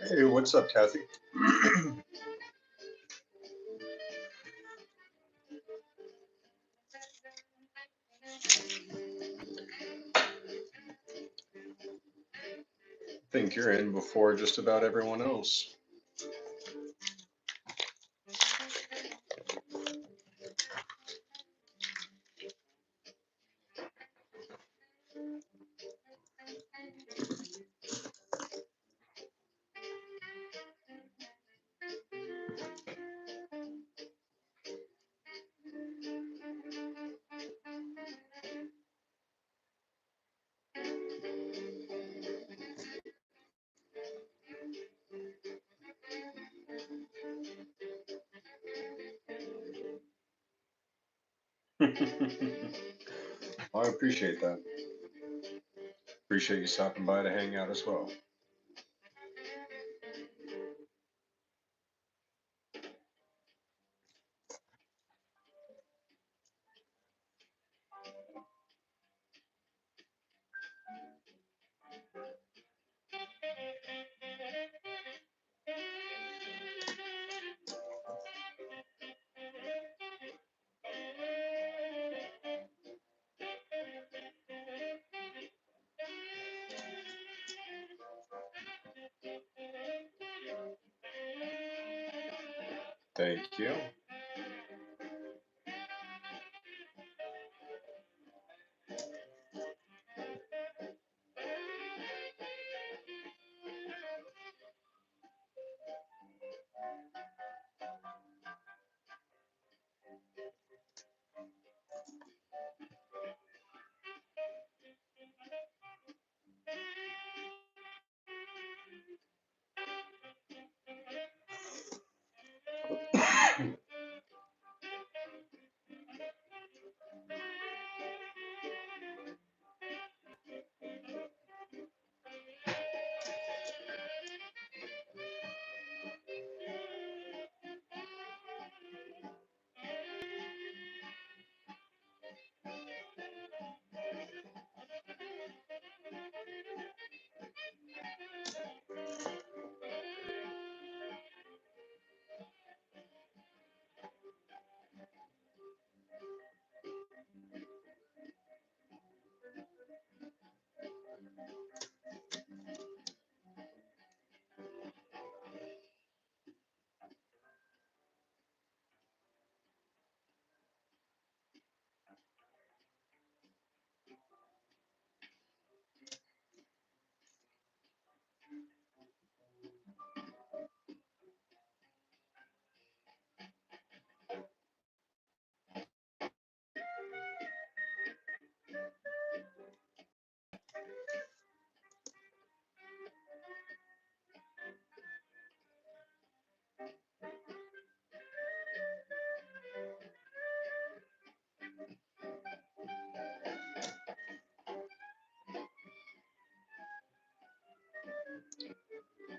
Hey, what's up, Kathy? I think you're in before just about everyone else. Well, I appreciate that. Appreciate you stopping by to hang out as well. Thank you.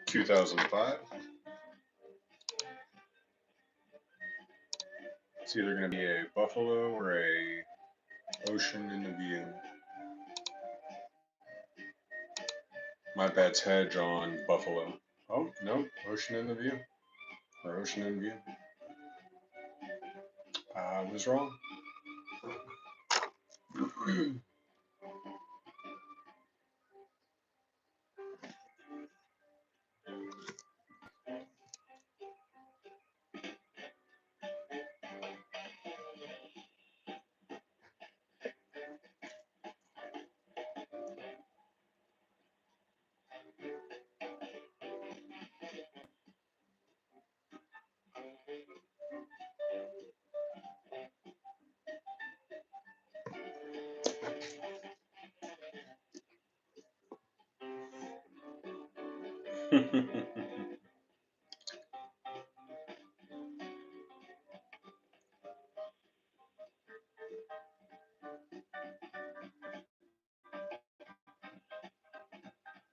Two 2005. It's either going to be a buffalo or a ocean in the view. My bet's hedge on buffalo. Oh, no, ocean in the view. Or ocean in view. I was wrong.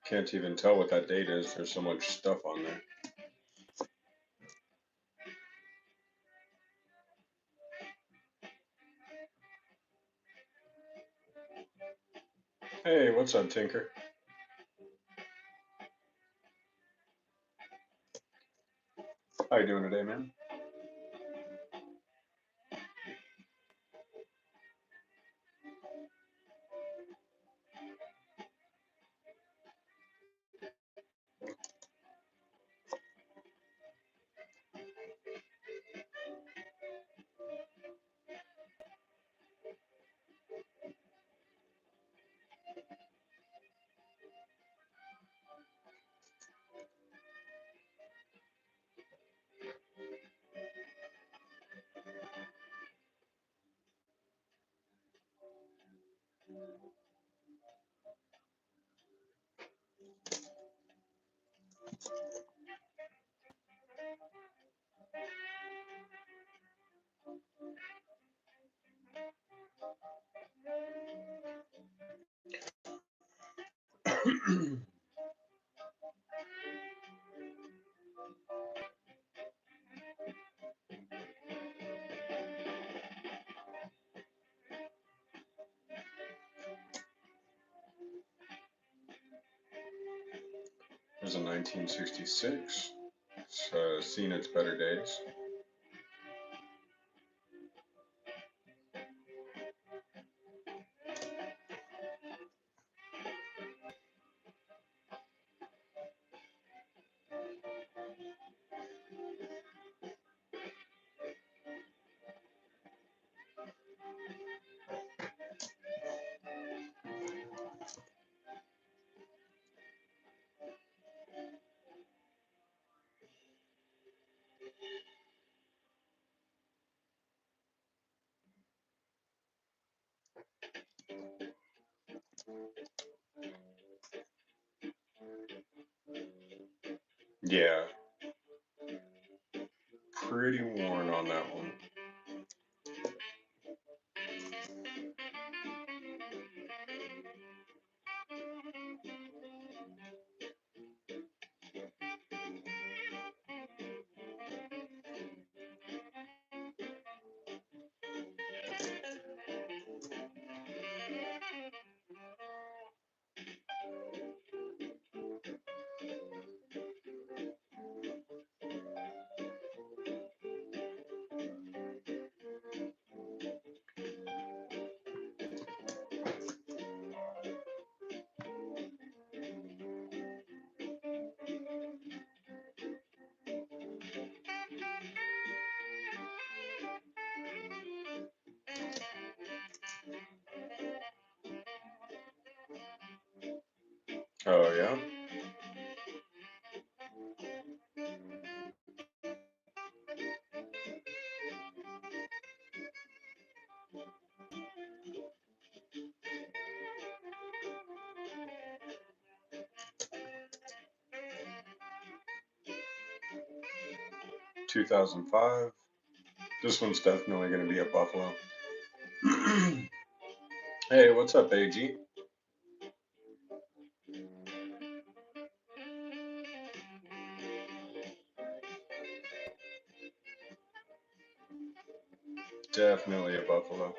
Can't even tell what that date is. There's so much stuff on there. Hey, what's up, Tinker? How you doing today, man? There's a 1966. It's seen its better days. Yeah, pretty worn on that one. 2005. This one's definitely going to be a Buffalo. Hey, what's up, AG? Definitely a Buffalo.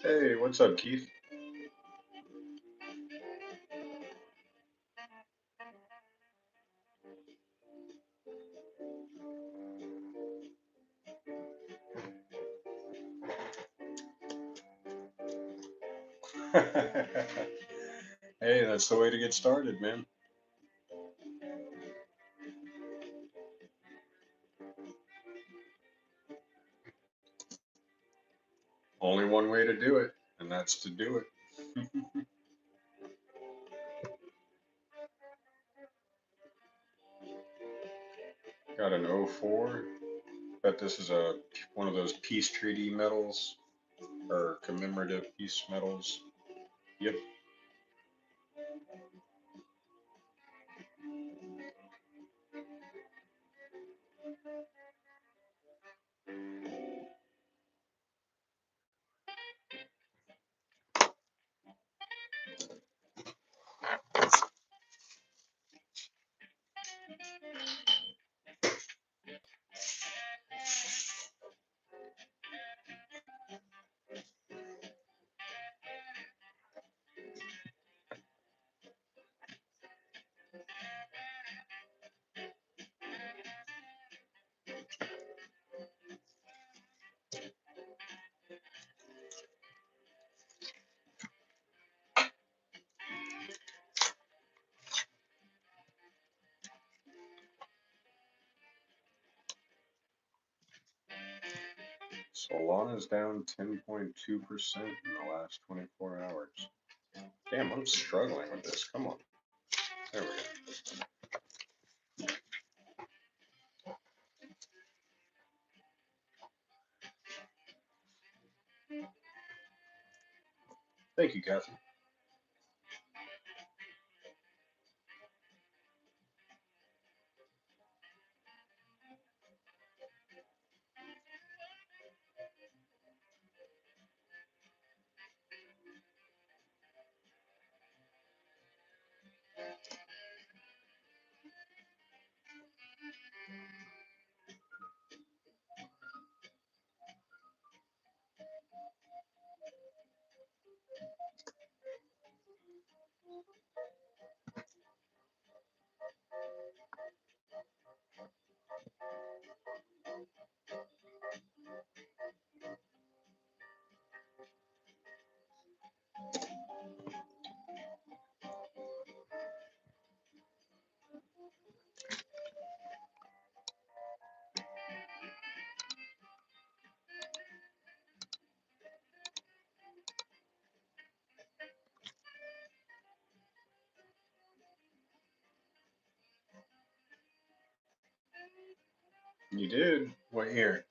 Hey, what's up, Keith? Hey, that's the way to get started, man. Only one way to do it, and that's to do it. Got an '04. Bet this is a one of those peace treaty medals or commemorative peace medals. Yep. Solana's down 10.2% in the last 24 hours. Damn, I'm struggling with this. Come on. There we go. Thank you, Kathy. You did? What year?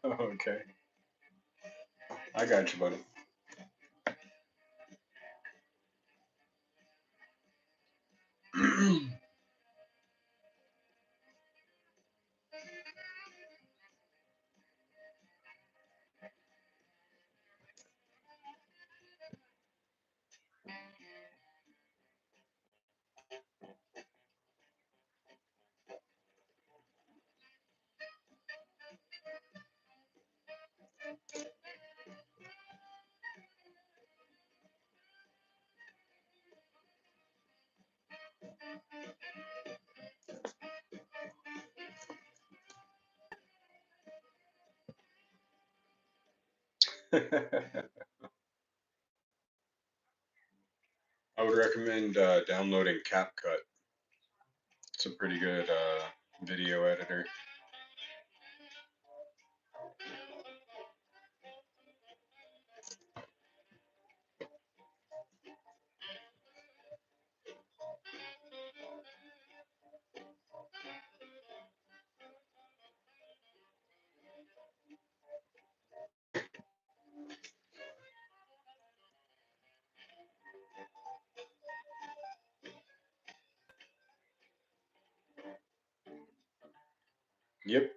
Okay. I got you, buddy. I would recommend downloading CapCut. It's a pretty good video editor. Yep.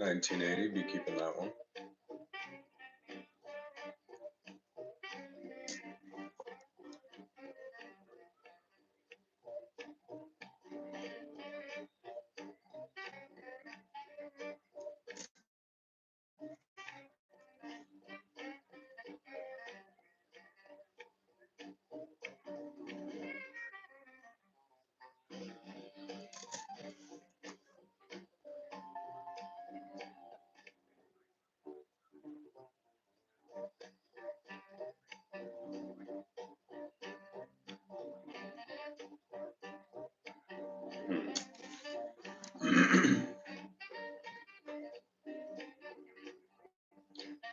$19.80. Be keeping that one.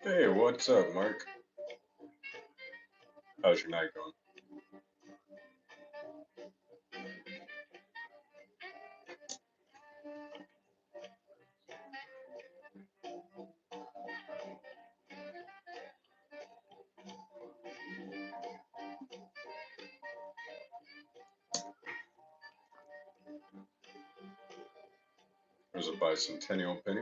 Hey, what's up, Mark? How's your night going? There's a bicentennial penny.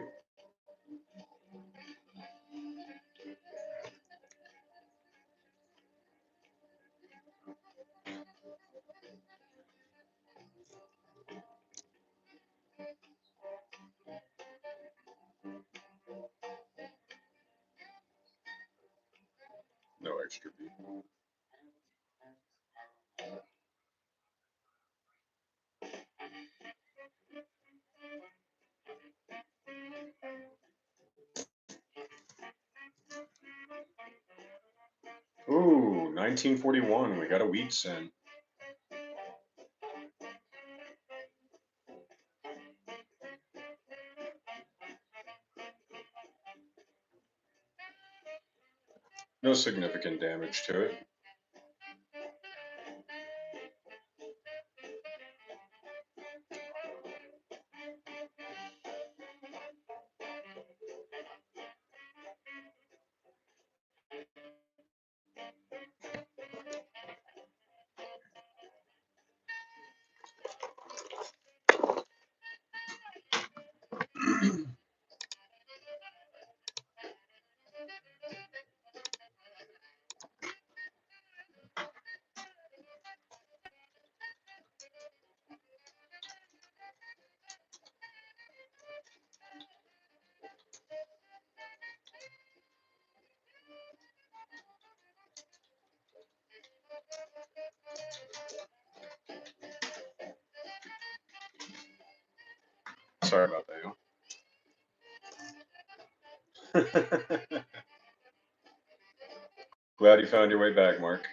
No extra B. Ooh, 1941. We got a wheat sin. No significant damage to it. Sorry about that. Glad you found your way back, Mark.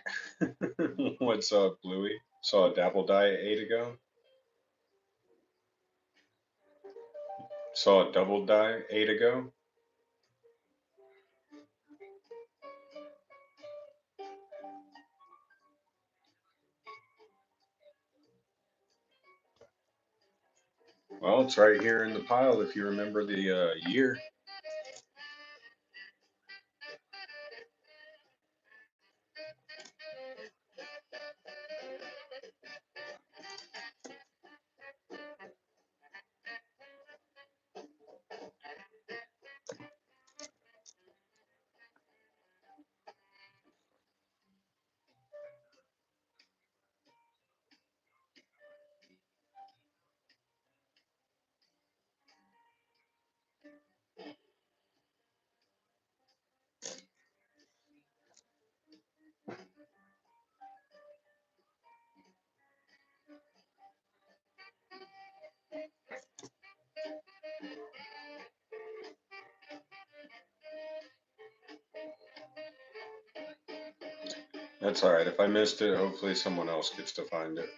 What's up, Bluey? Saw a dapple die 8 ago. Saw a double die 8 ago. Well, it's right here in the pile if you remember the year. That's all right. If I missed it, hopefully someone else gets to find it.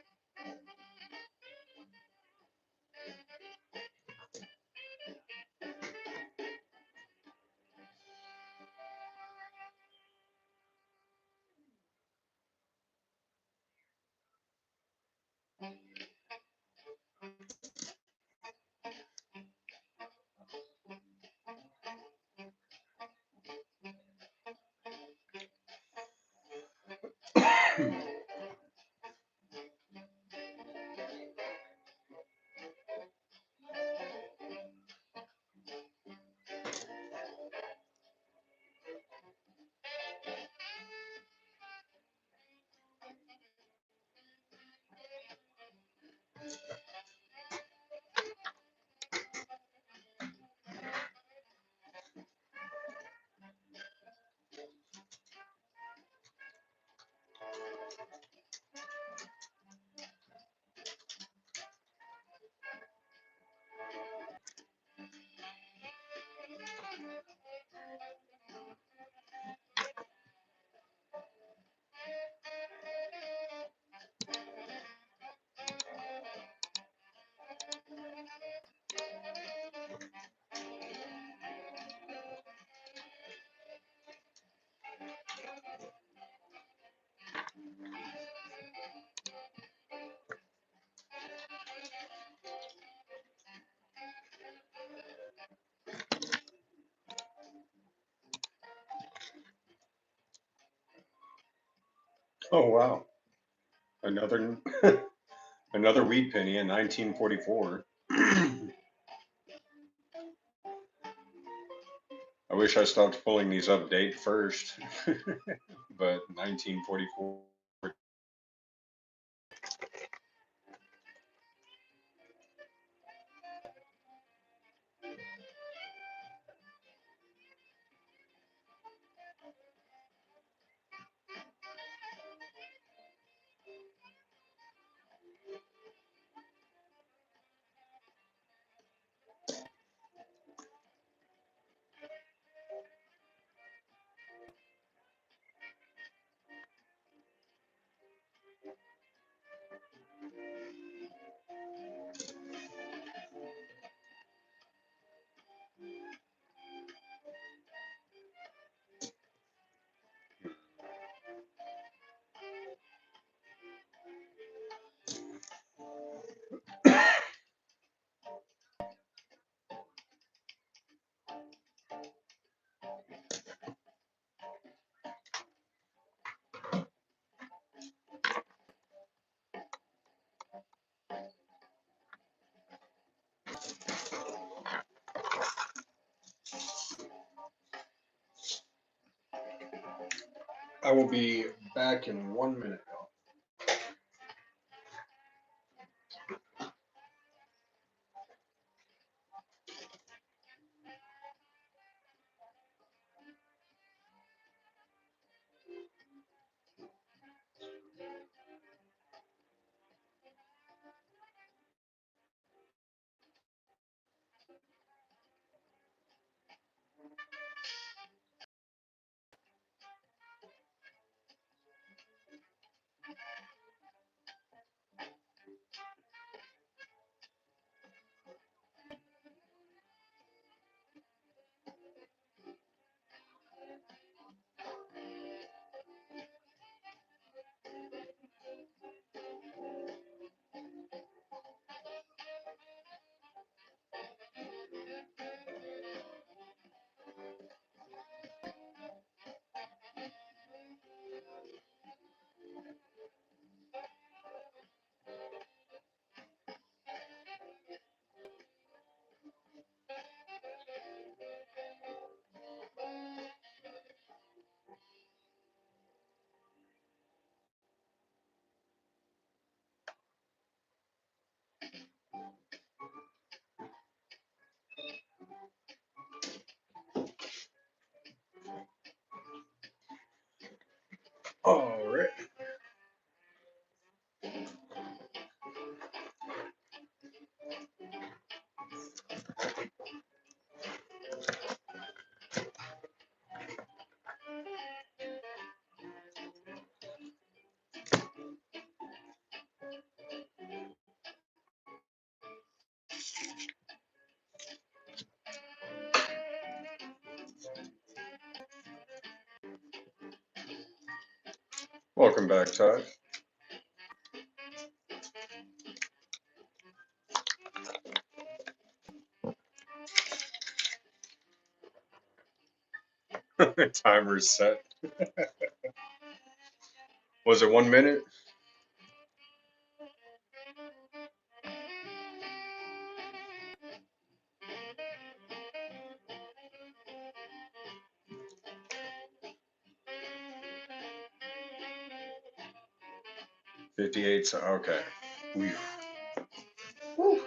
Oh wow, another another wheat penny in 1944. I wish I stopped pulling these up date first, but 1944. I will be back in 1 minute. Welcome back, Todd. Timer's set. Was it 1 minute? '58. So okay. Whew. Whew.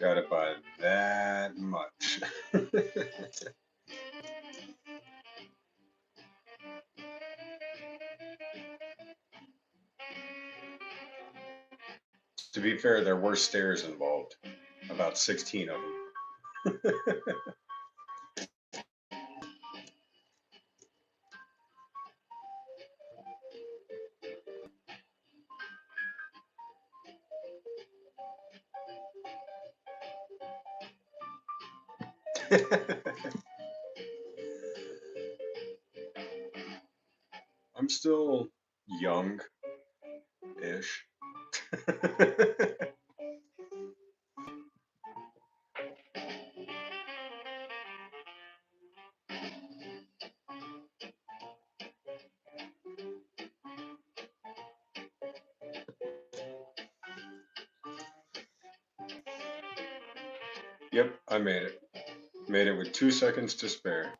Got it by that much. To be fair, there were stairs involved. About 16 of them. I'm still young-ish. Yep, I made it. Made it with 2 seconds to spare.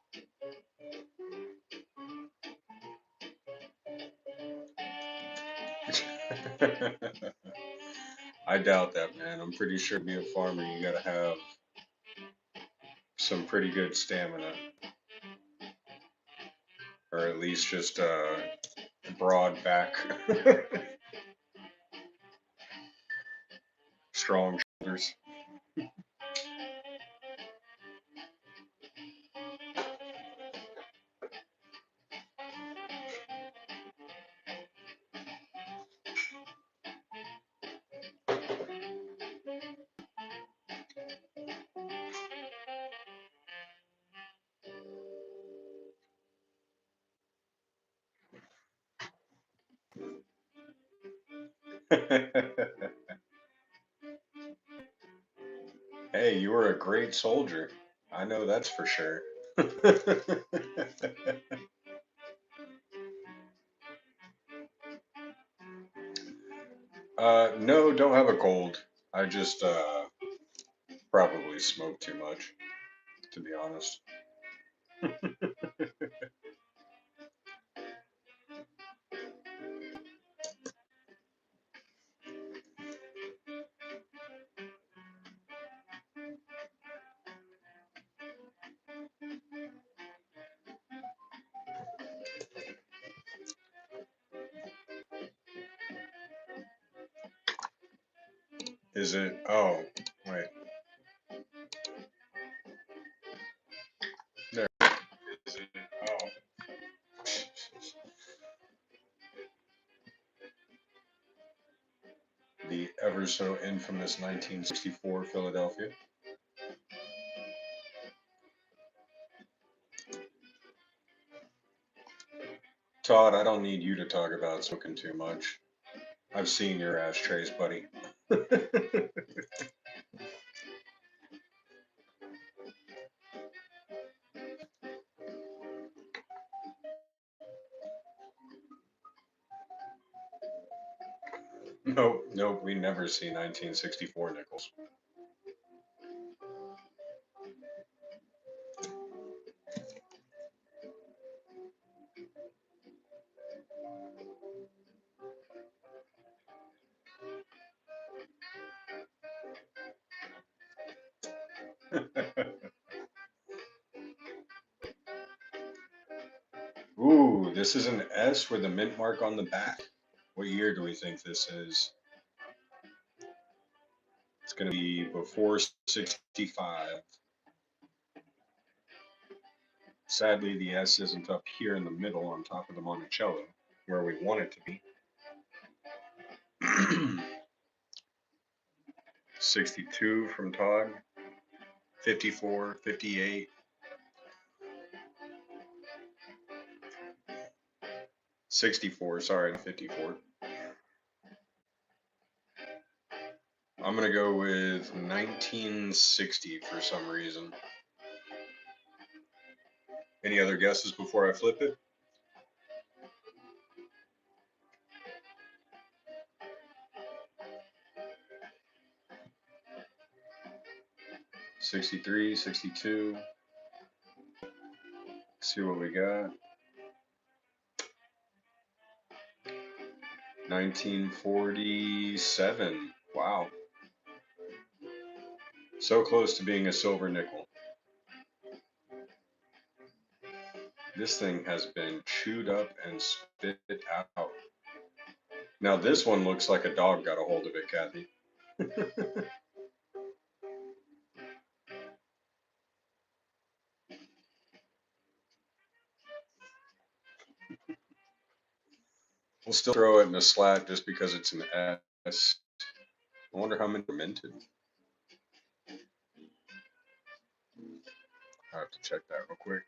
I doubt that, man. I'm pretty sure to be a farmer, you gotta have some pretty good stamina, or at least just broad back, strong shoulders. Hey, you were a great soldier. I know that's for sure. No, don't have a cold. I just probably smoke too much, to be honest. Is it? Oh, wait. There. Is it? Oh. The ever so infamous 1964 Philadelphia. Todd, I don't need you to talk about smoking too much. I've seen your ashtrays, buddy. Nope, nope, we never see 1964 nickels. Ooh, this is an S with a mint mark on the back. What year do we think this is? It's going to be before 65. Sadly, the S isn't up here in the middle on top of the Monticello, where we want it to be. 62 from Todd, 54, 58. 64, sorry, 54. I'm gonna go with 1960 for some reason. Any other guesses before I flip it? 63, 62. See what we got. 1947. Wow. So close to being a silver nickel. This thing has been chewed up and spit out. Now this one looks like a dog got a hold of it, Kathy. We'll still throw it in a slat just because it's an S. I wonder how many are minted. I have to check that real quick.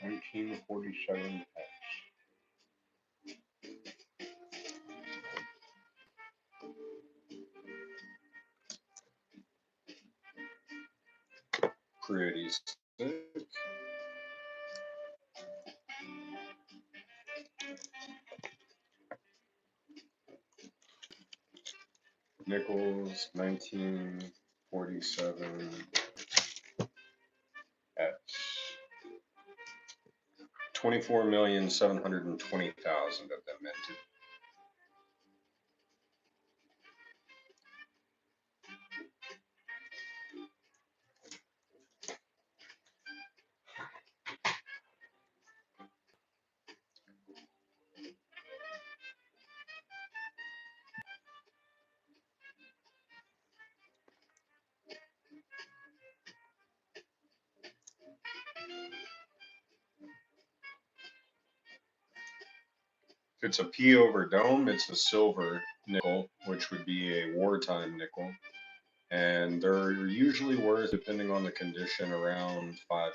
$19.47. Pretty sick. Nickels, 1947 at 24,720,000 of them minted. If it's a P over dome, it's a silver nickel, which would be a wartime nickel. And they're usually worth, depending on the condition, around $5.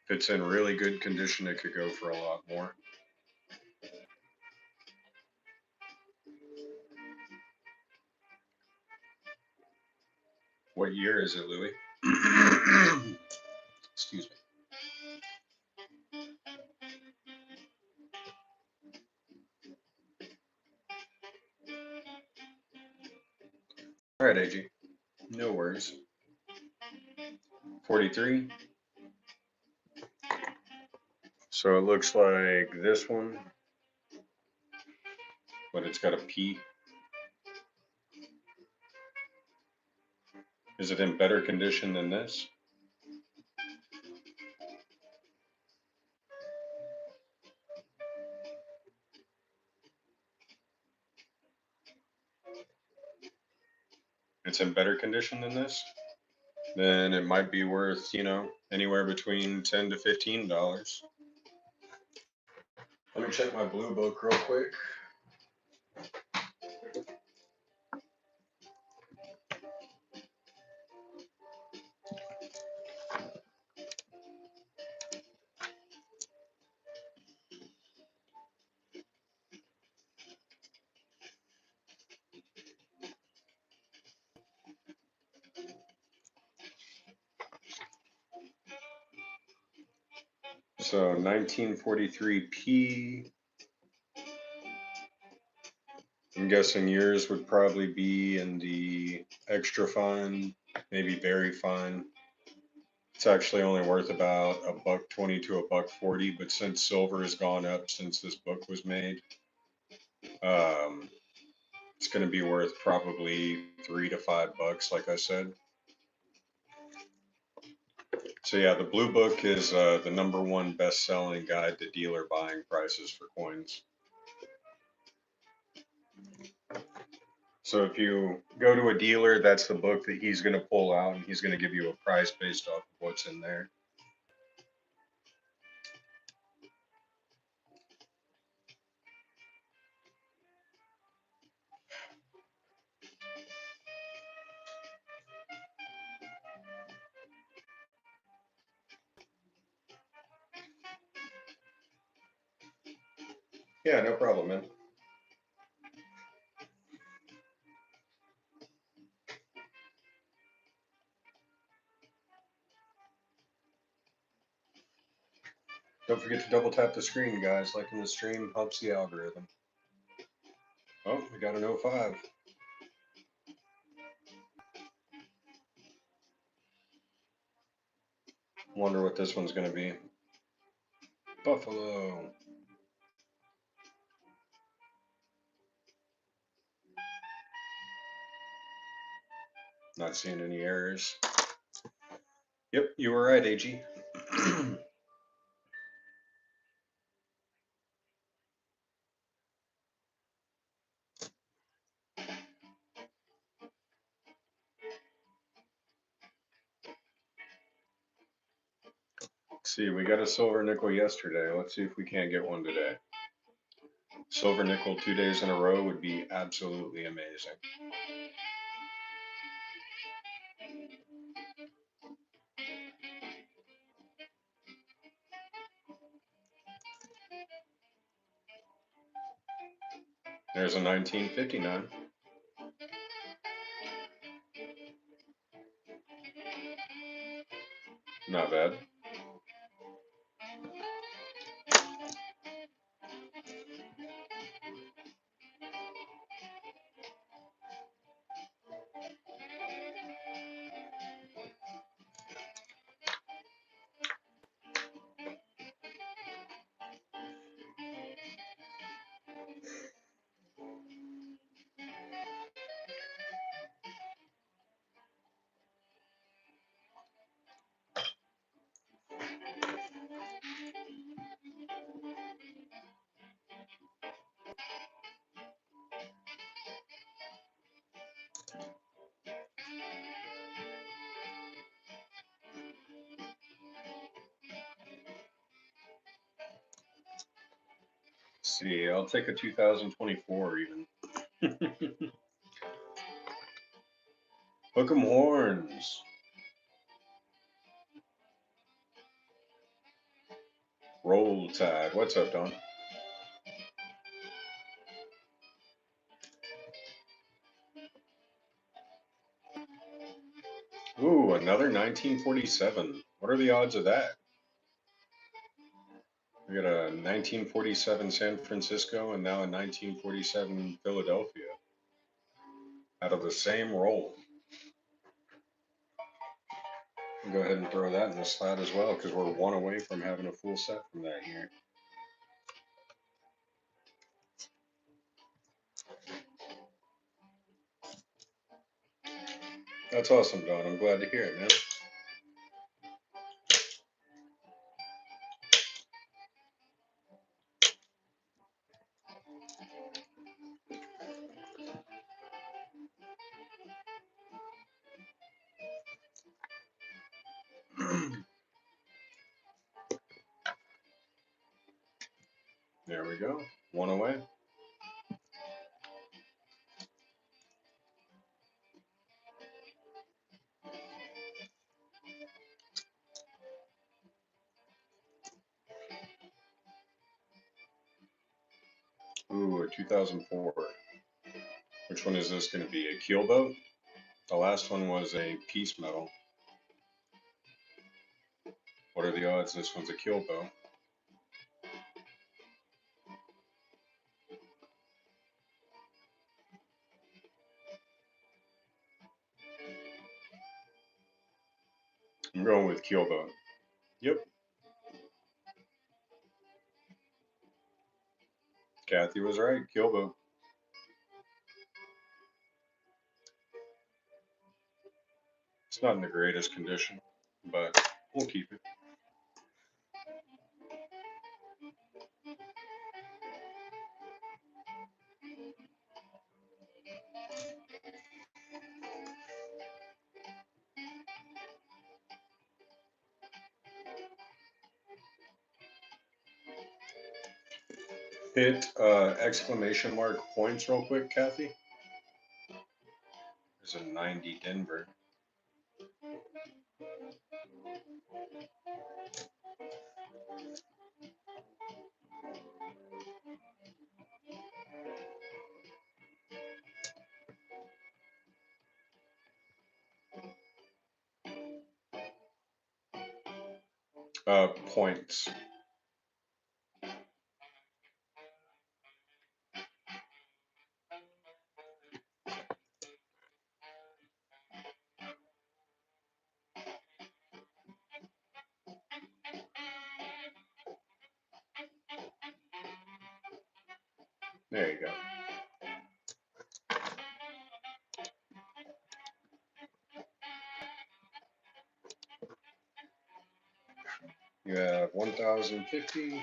If it's in really good condition, it could go for a lot more. What year is it, Louis? Excuse me. All right, AG. No worries. 43. So it looks like this one, but it's got a P. Is it in better condition than this? It's in better condition than this? Then it might be worth, anywhere between $10 to $15. Let me check my blue book real quick. So 1943 P. I'm guessing yours would probably be in the extra fine, maybe very fine. It's actually only worth about $1.20 to $1.40, but since silver has gone up since this book was made, it's going to be worth probably $3 to $5, like I said. So yeah, the blue book is the #1 best-selling guide to dealer buying prices for coins. So if you go to a dealer, that's the book that he's going to pull out, and he's going to give you a price based off of what's in there. Yeah, no problem, man. Don't forget to double tap the screen, guys. Liking the stream helps the algorithm. Oh, we got an 05. Wonder what this one's going to be. Buffalo. Not seeing any errors. Yep, you were right, AG. See, we got a silver nickel yesterday. Let's see if we can't get one today. Silver nickel 2 days in a row would be absolutely amazing. There's a 1959. Not bad. See, I'll take a 2024 even. Hook 'em horns. Roll Tide. What's up, Don? Ooh, another 1947. What are the odds of that? We got a 1947 San Francisco and now a 1947 Philadelphia out of the same roll. I'll go ahead and throw that in the slot as well because we're one away from having a full set from that year. That's awesome, Don. I'm glad to hear it, man. There we go. One away. Ooh, a 2004. Which one is this going to be? A keelboat? The last one was a piece metal. What are the odds this one's a keelboat? I'm going with keelboat. Yep. Kathy was right. Keelboat. It's not in the greatest condition, but we'll keep it. Hit exclamation mark points real quick, Kathy. There's a 90 Denver. Points. There you go. You have 1,050. Let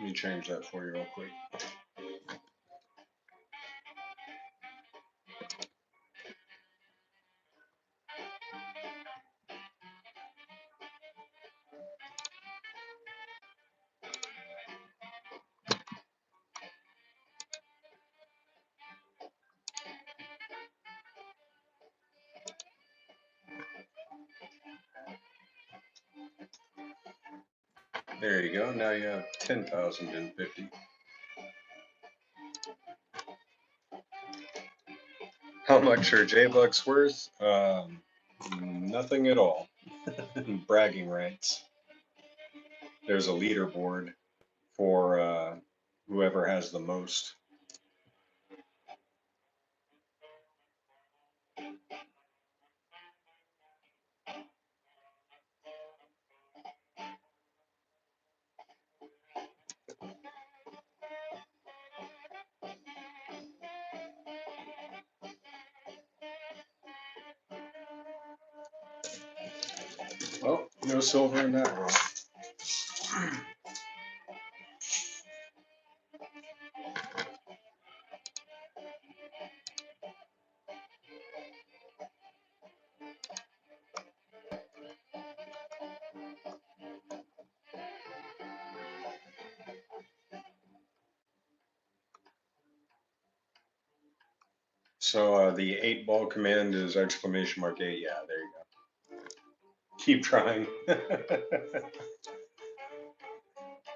me change that for you real quick. There you go. Now you have 10,050. How much are J-Bucks worth? Nothing at all. Bragging rights. There's a leaderboard for whoever has the most. Oh, no silver in that one. So the 8-ball command is exclamation mark 8. Yeah, there you go. Keep trying.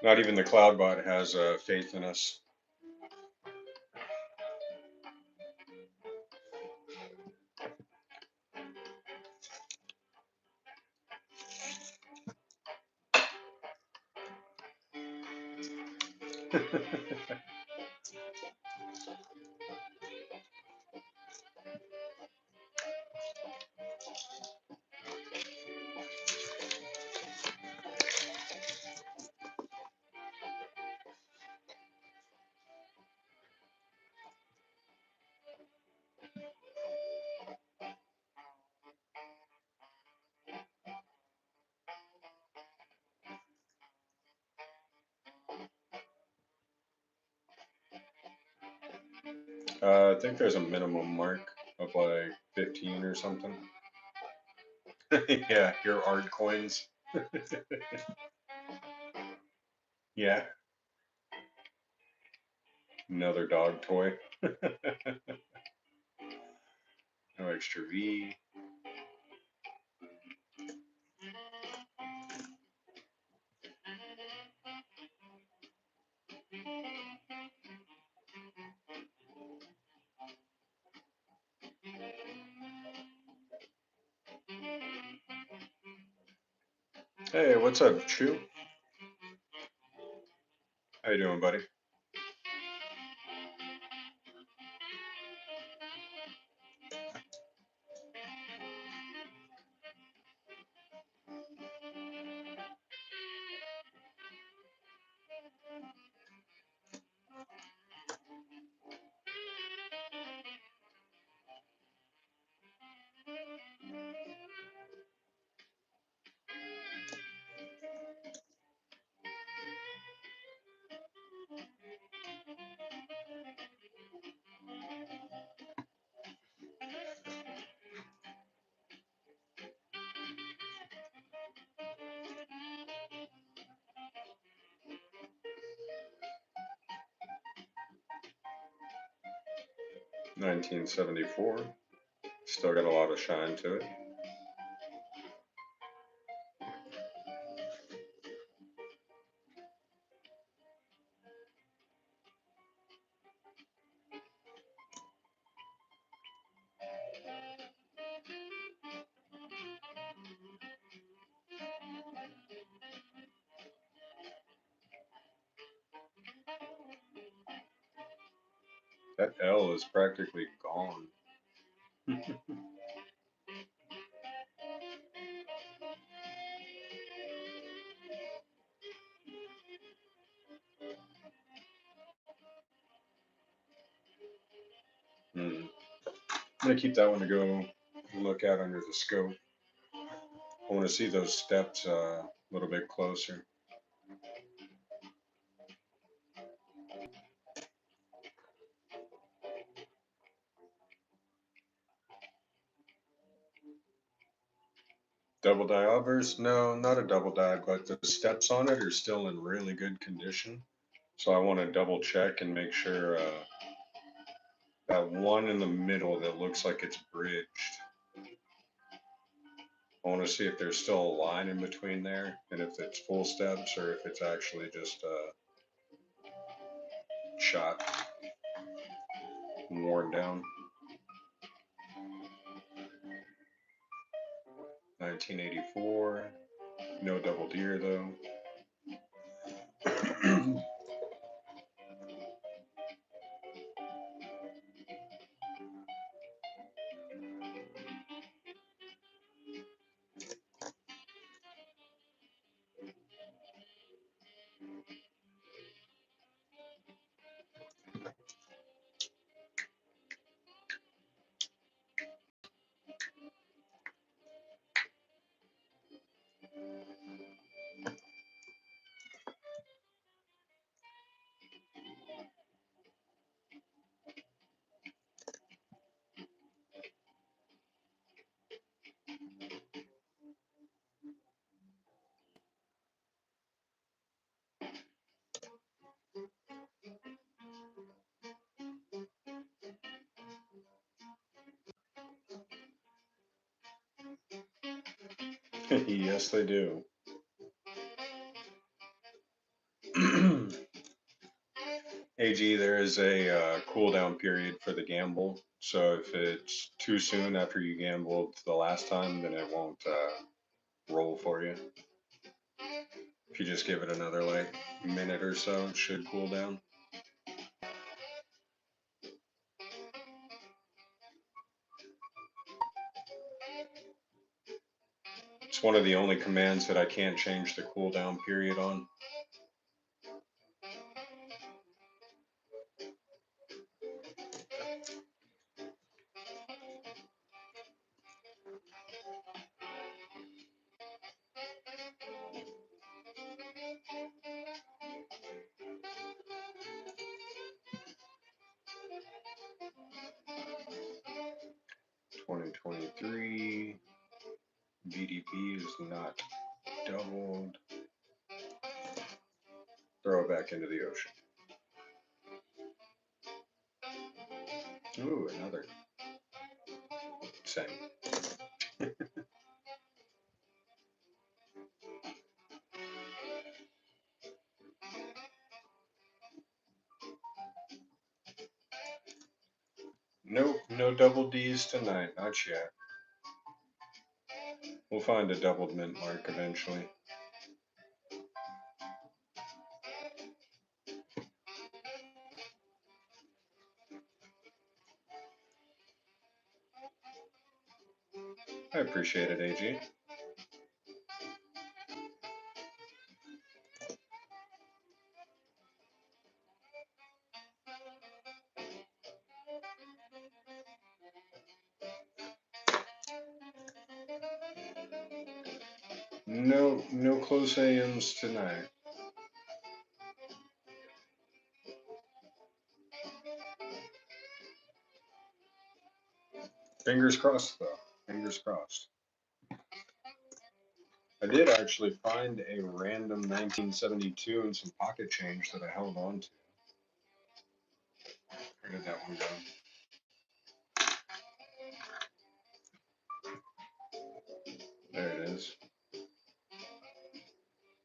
Not even the Cloudbot has faith in us. I think there's a minimum mark of like 15 or something. Yeah, your art coins. Yeah, another dog toy. No extra V. Hey, what's up, Chew? How you doing, buddy? 1974. Still got a lot of shine to it. That L is practically gone. Hmm. I'm gonna keep that one to go look at under the scope. I want to see those steps a little bit closer. Double die obverse? No, not a double die, but the steps on it are still in really good condition. So I want to double check and make sure that one in the middle that looks like it's bridged. I want to see if there's still a line in between there and if it's full steps or if it's actually just shot and worn down. 1984. No double deer though. Yes, they do. AG, there is a cooldown period for the gamble. So if it's too soon after you gambled the last time, then it won't roll for you. If you just give it another like minute or so, it should cool down. It's one of the only commands that I can't change the cooldown period on. $20.23. VDP is not doubled. Throw it back into the ocean. Ooh, another. Same. Nope, no double D's tonight, not yet. We'll find a doubled mint mark eventually. I appreciate it, AG. No, no close AMs tonight. Fingers crossed, though. Fingers crossed. I did actually find a random 1972 and some pocket change that I held on to. Where did that one go? is.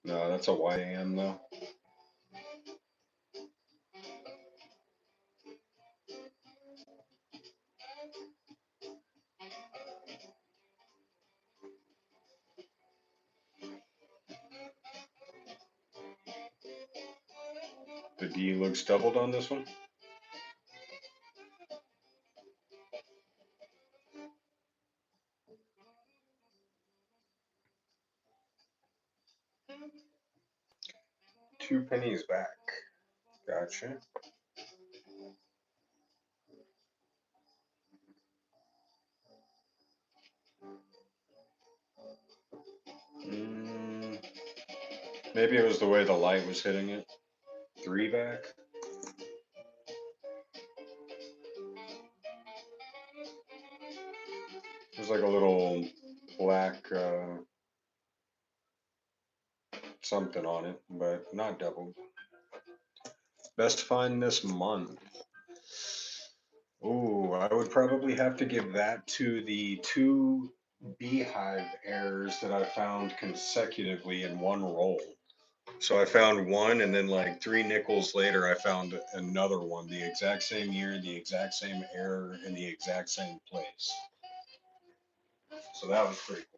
No, that's a YAM though. The D looks doubled on this one. 2 pennies back. Gotcha. Mm, maybe it was the way the light was hitting it. 3 back. There's like a little black something on it, but not doubled. Best find this month. Ooh, I would probably have to give that to the 2 beehive errors that I found consecutively in one roll. So I found one, and then like 3 nickels later, I found another one, the exact same year, the exact same error, in the exact same place. So that was pretty cool.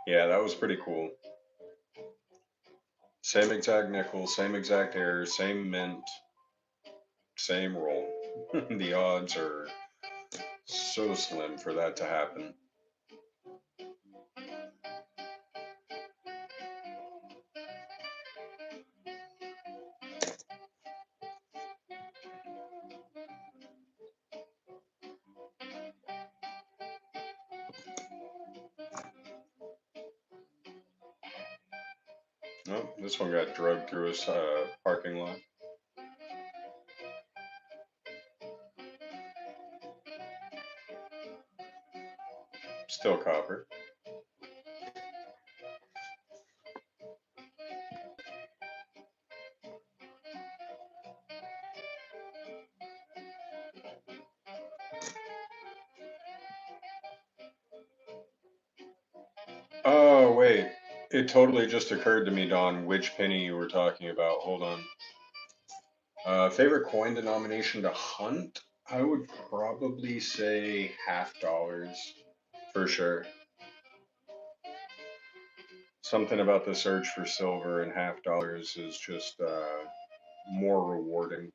Yeah, that was pretty cool. Same exact nickel, same exact error, same mint, same roll. The odds are so slim for that to happen. Oh, this one got drugged through a parking lot. Still copper. Oh, wait. It totally just occurred to me, Don, which penny you were talking about. Hold on. Favorite coin denomination to hunt? I would probably say $50 for sure. Something about the search for silver and $50 is just more rewarding.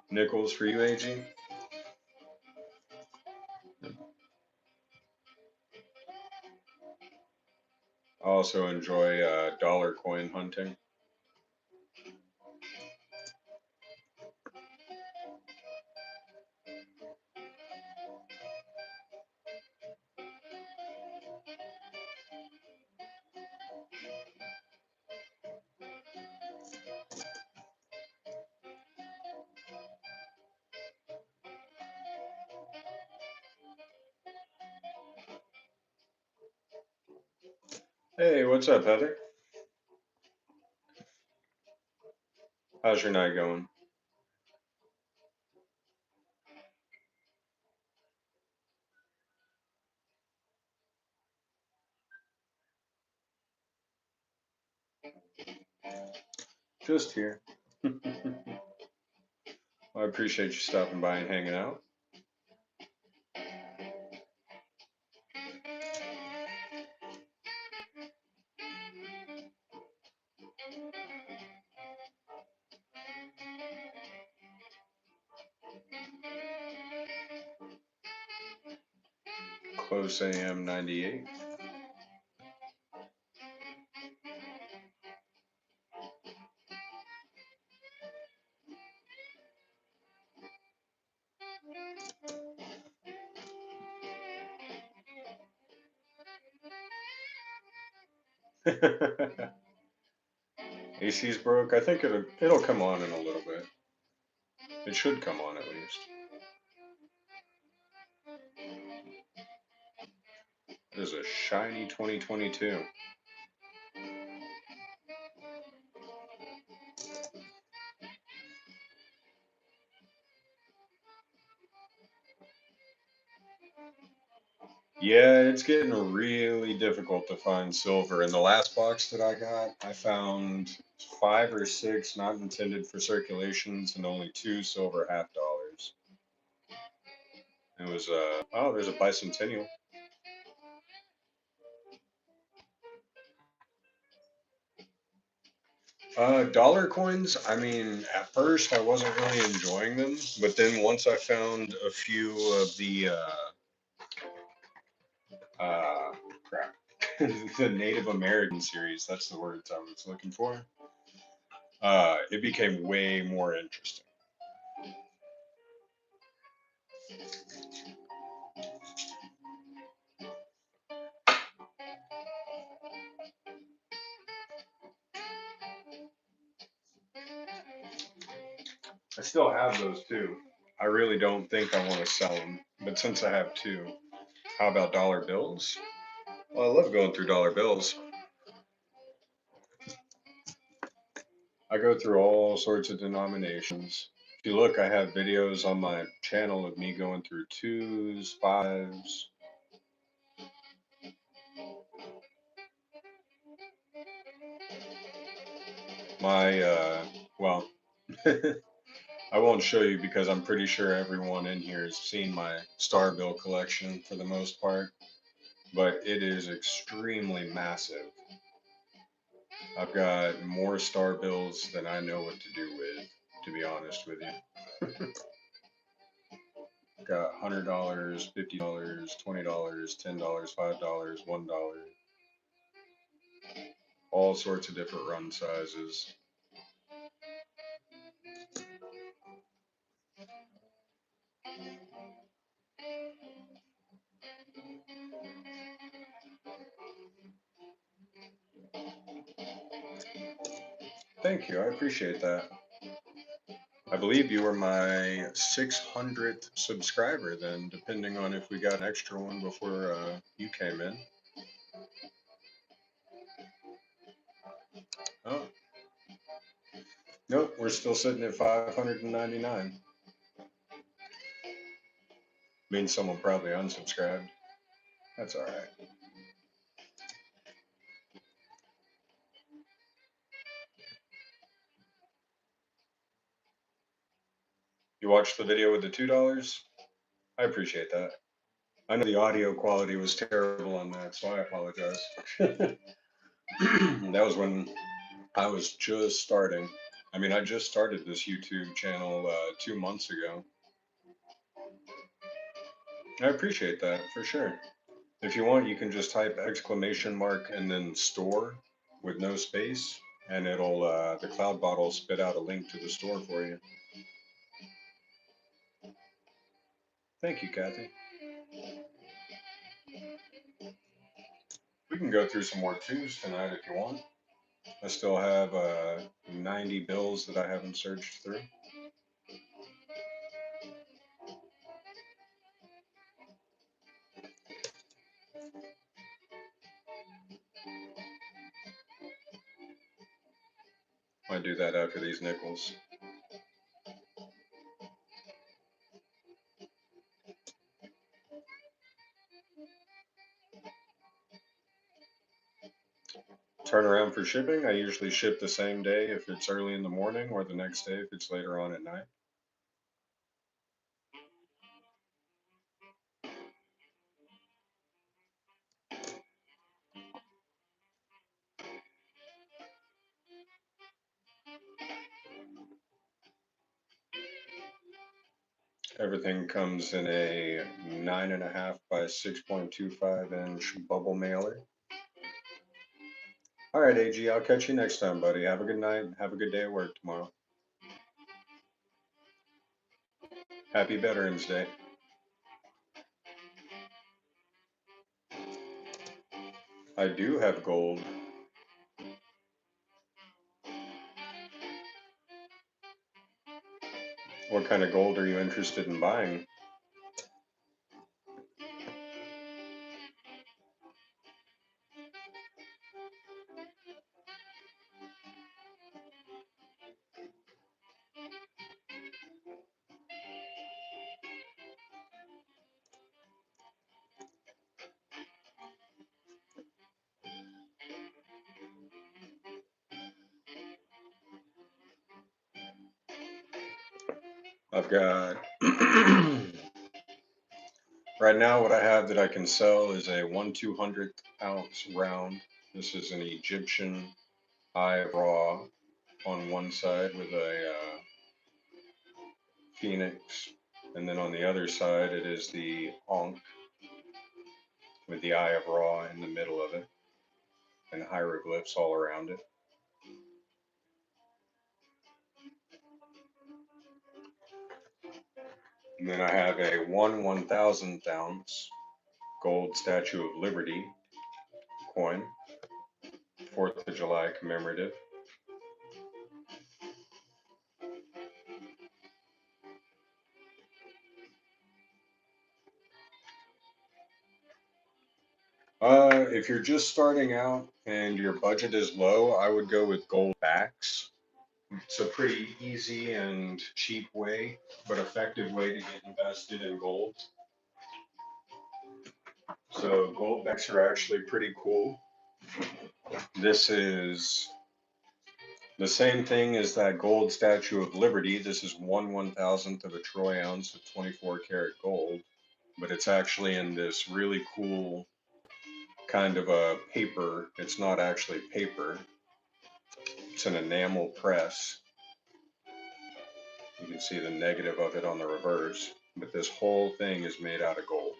Nickels for you, AG? I also enjoy dollar coin hunting. Hey, what's up, Heather? How's your night going? Just here. I appreciate you stopping by and hanging out. Close AM 98. AC's broke. I think it'll come on in a little bit. It should come on at least. It is a shiny 2022. Yeah, it's getting really difficult to find silver. In the last box that I got, I found 5 or 6 not intended for circulations and only 2 silver half dollars. It was oh, there's a bicentennial. Dollar coins, I mean, at first I wasn't really enjoying them, but then once I found a few of the uh crap, the Native American series, that's the words I was looking for. It became way more interesting. I still have those too. I really don't think I want to sell them, but since I have two, how about dollar bills? Well, I love going through dollar bills. I go through all sorts of denominations. If you look, I have videos on my channel of me going through twos, fives. My, well, I won't show you because I'm pretty sure everyone in here has seen my star bill collection for the most part, but it is extremely massive. I've got more star bills than I know what to do with, to be honest with you. Got $100, $50, $20, $10, $5, $1, all sorts of different run sizes. Thank you, I appreciate that. I believe you were my 600th subscriber then, depending on if we got an extra one before you came in. Oh, nope, we're still sitting at 599. Means someone probably unsubscribed. That's all right. You watched the video with the $2? I appreciate that. I know the audio quality was terrible on that, so I apologize. That was when I was just starting. I mean, I just started this YouTube channel 2 months ago. I appreciate that for sure. If you want, you can just type exclamation mark and then store with no space, and it'll the cloud bot will spit out a link to the store for you. Thank you, Kathy. We can go through some more twos tonight if you want. I still have 90 bills that I haven't searched through. Might do that after these nickels. Turn around for shipping. I usually ship the same day if it's early in the morning, or the next day if it's later on at night. Everything comes in a 9.5 by 6.25 inch bubble mailer. All right, AG, I'll catch you next time, buddy. Have a good night. Have a good day at work tomorrow. Happy Veterans Day. I do have gold. What kind of gold are you interested in buying? I've got right now what I have that I can sell is a 1/200th ounce round. This is an Egyptian eye raw on one side with a phoenix, and then on the other side it is the Ankh with the eye of Ra in the middle of it and hieroglyphs all around it. And then I have a 1/1000th ounce gold Statue of Liberty coin, 4th of July commemorative. If you're just starting out and your budget is low, I would go with gold backs. It's a pretty easy and cheap way, but effective way to get invested in gold. So gold backs are actually pretty cool. This is the same thing as that gold Statue of Liberty. This is 1/1000th of a troy ounce of 24 karat gold, but it's actually in this really cool kind of a paper. It's not actually paper. It's an enamel press. You can see the negative of it on the reverse, but this whole thing is made out of gold.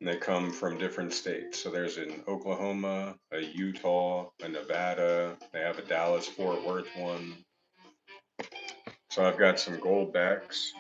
And they come from different states. So there's an Oklahoma, a Utah, a Nevada. They have a Dallas Fort Worth one. So I've got some gold backs.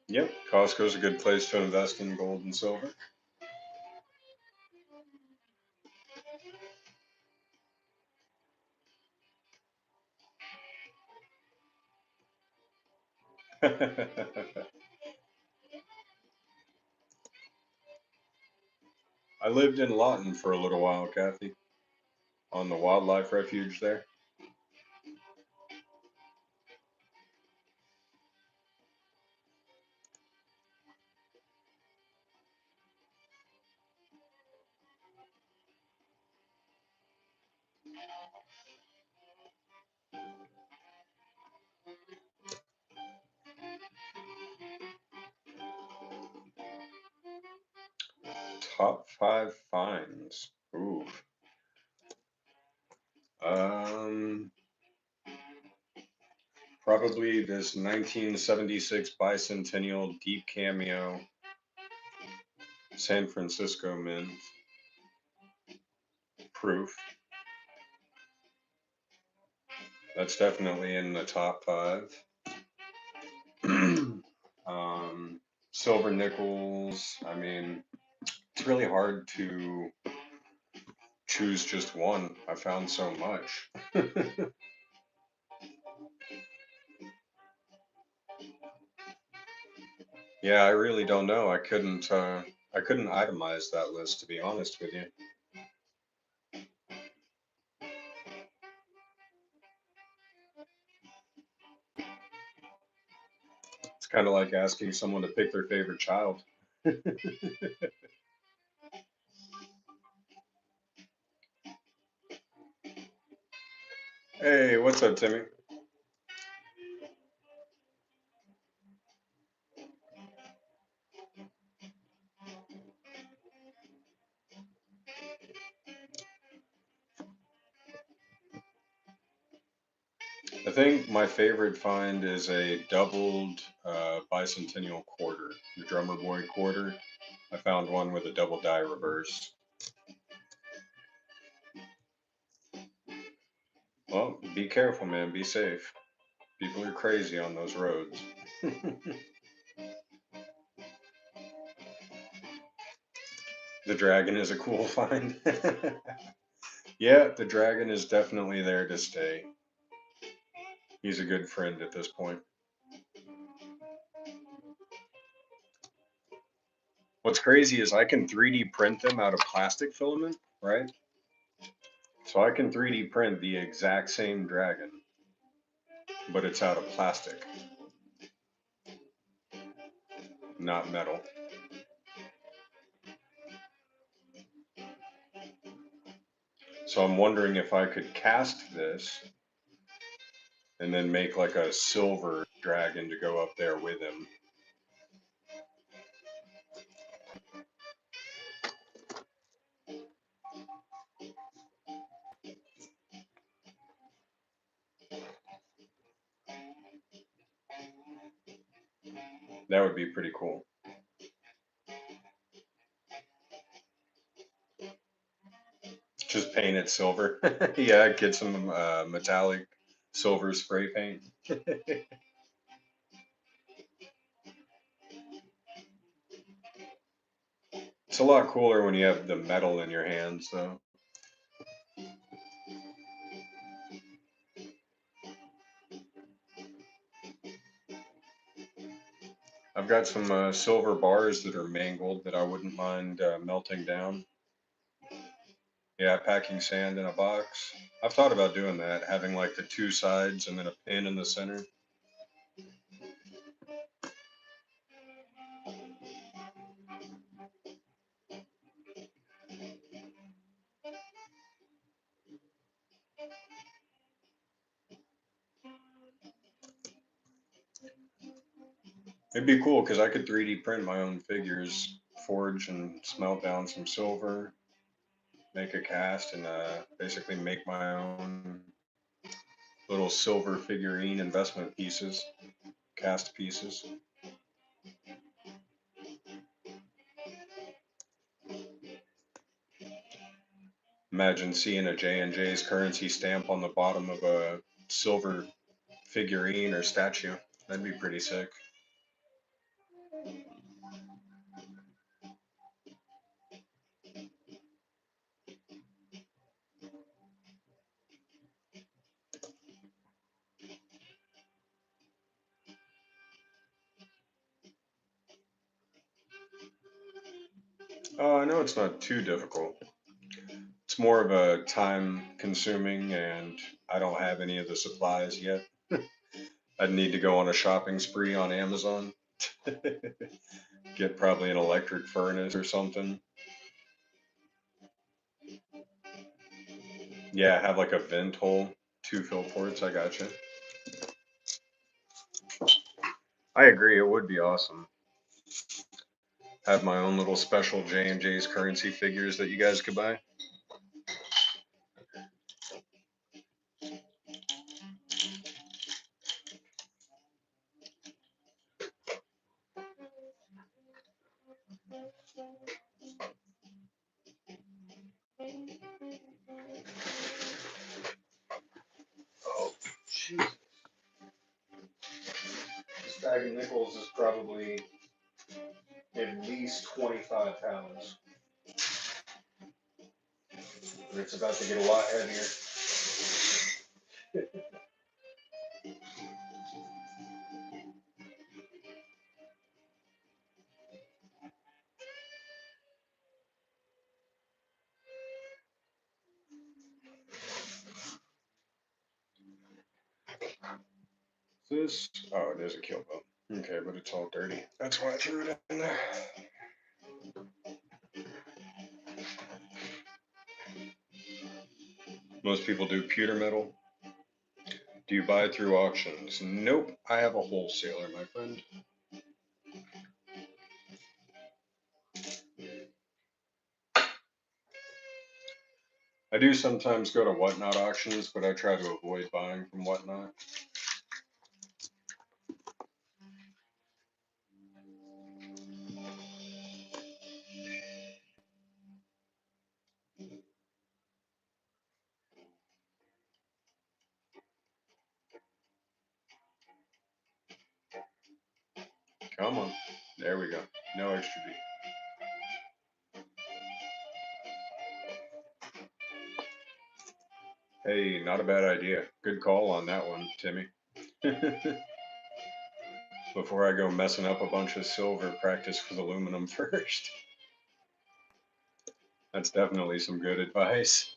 Yep, Costco's a good place to invest in gold and silver. I lived in Lawton for a little while, Kathy, on the wildlife refuge there. Top five finds. Ooh. Um, Probably this 1976 bicentennial deep cameo San Francisco mint proof. That's definitely in the top five. um, Silver nickels. I mean, it's really hard to choose just one. I found so much. Yeah, I really don't know. I couldn't itemize that list to be honest with you. It's kind of like asking someone to pick their favorite child. Hey, what's up, Timmy? I think my favorite find is a doubled bicentennial quarter, the drummer boy quarter. I found one with a double die reverse. Well, be careful, man. Be safe. People are crazy on those roads. The dragon is a cool find. Yeah, the dragon is definitely there to stay. He's a good friend at this point. What's crazy is I can 3D print them out of plastic filament, right? So I can 3D print the exact same dragon, but it's out of plastic, not metal. So I'm wondering if I could cast this and then make like a silver dragon to go up there with him. That would be pretty cool. Just paint it silver. Yeah, get some metallic silver spray paint. It's a lot cooler when you have the metal in your hands, though. I've got some silver bars that are mangled that I wouldn't mind melting down. Yeah, packing sand in a box. I've thought about doing that, having like the two sides and then a pin in the center. It'd be cool because I could 3D print my own figures, forge and smelt down some silver, make a cast, and basically make my own little silver figurine investment pieces, cast pieces. Imagine seeing a J&J's currency stamp on the bottom of a silver figurine or statue. That'd be pretty sick. Oh, I know it's not too difficult. It's more of a time consuming, and I don't have any of the supplies yet. I'd need to go on a shopping spree on Amazon. Get probably an electric furnace or something. Yeah, have like a vent hole, two fill ports. I gotcha. I agree. It would be awesome. Have my own little special J&J's currency figures that you guys could buy. Oh, jeez. This bag of nickels is probably at least 25 pounds. And it's about to get a lot heavier. This, oh, it is a kill boat. Okay, but it's all dirty. That's why I threw it in there. Most people do pewter metal. Do you buy through auctions? Nope, I have a wholesaler, my friend. I do sometimes go to Whatnot auctions, but I try to avoid buying from Whatnot. Come on. There we go. No extra beef. Hey, not a bad idea. Good call on that one, Timmy. Before I go messing up a bunch of silver, practice with aluminum first. That's definitely some good advice.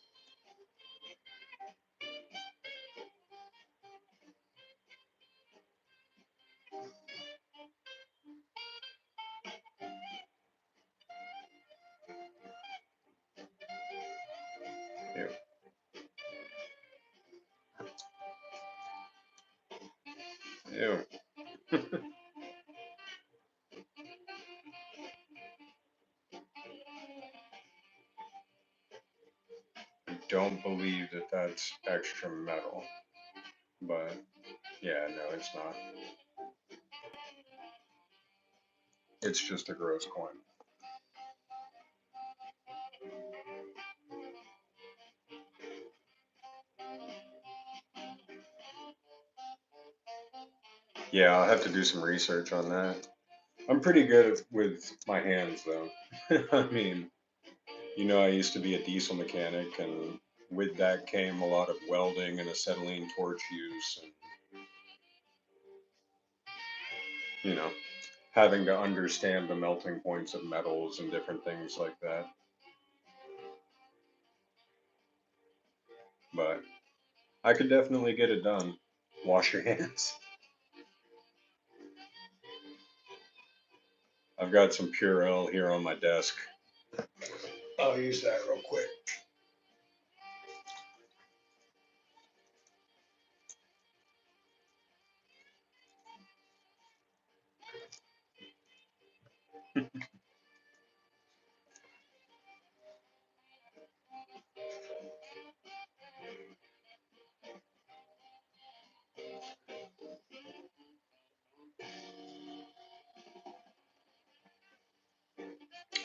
Ew. Ew. I don't believe that that's extra metal, but yeah, no, it's not. It's just a gross coin. Yeah, I'll have to do some research on that. I'm pretty good with my hands, though. I mean, I used to be a diesel mechanic, and with that came a lot of welding and acetylene torch use, and you know, having to understand the melting points of metals and different things like that. But I could definitely get it done. Wash your hands. I've got some Purell here on my desk. I'll use that real quick.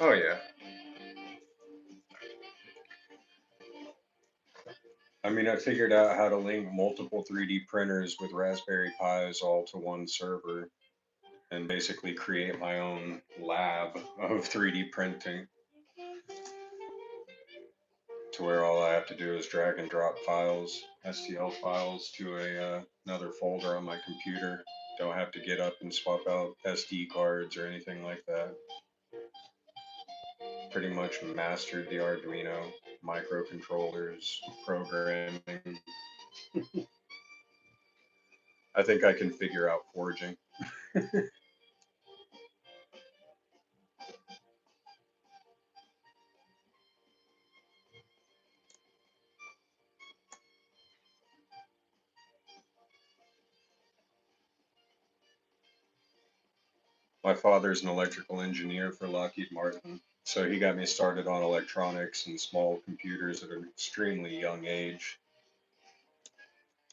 Oh yeah. I mean, I figured out how to link multiple 3D printers with Raspberry Pis all to one server and basically create my own lab of 3D printing to where all I have to do is drag and drop files, STL files, to another folder on my computer. Don't have to get up and swap out SD cards or anything like that. Pretty much mastered the Arduino, microcontrollers, programming. I think I can figure out forging. My father's an electrical engineer for Lockheed Martin, so he got me started on electronics and small computers at an extremely young age.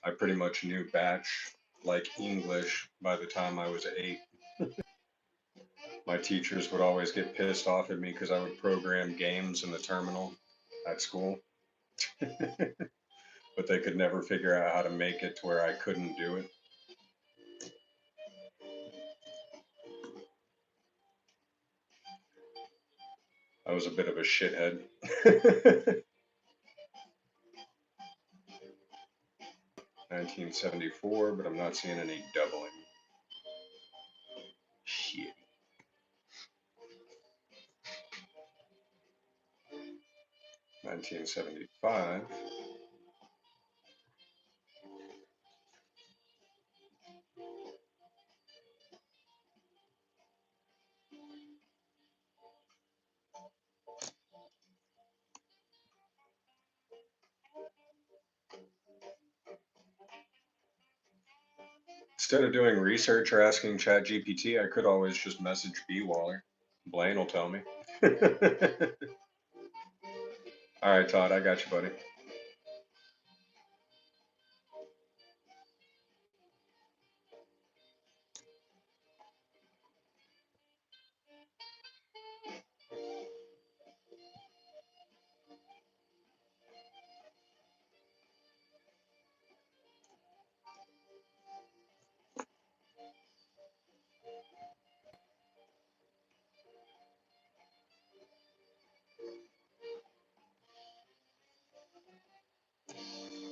I pretty much knew batch like English by the time I was 8. My teachers would always get pissed off at me because I would program games in the terminal at school, but they could never figure out how to make it to where I couldn't do it. I was a bit of a shithead. 1974, but I'm not seeing any doubling. Shit. 1975. Instead of doing research or asking ChatGPT, I could always just message B Waller. Blaine will tell me. All right, Todd, I got you, buddy.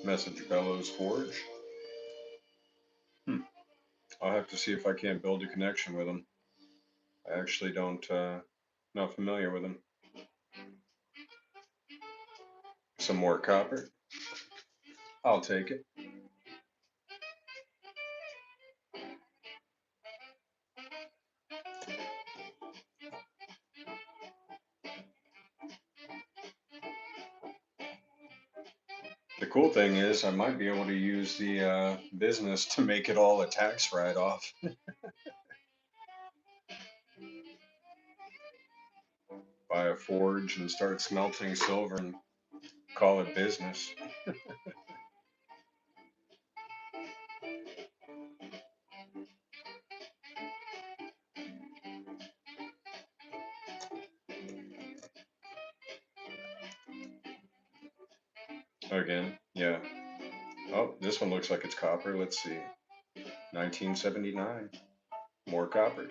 Message Bellows Forge. Hmm. I'll have to see if I can't build a connection with him. I actually don't, not familiar with him. Some more copper. I'll take it. The cool thing is I might be able to use the business to make it all a tax write-off. Buy a forge and start smelting silver and call it business. Again, yeah. Oh, this one looks like it's copper. Let's see. 1979. More copper.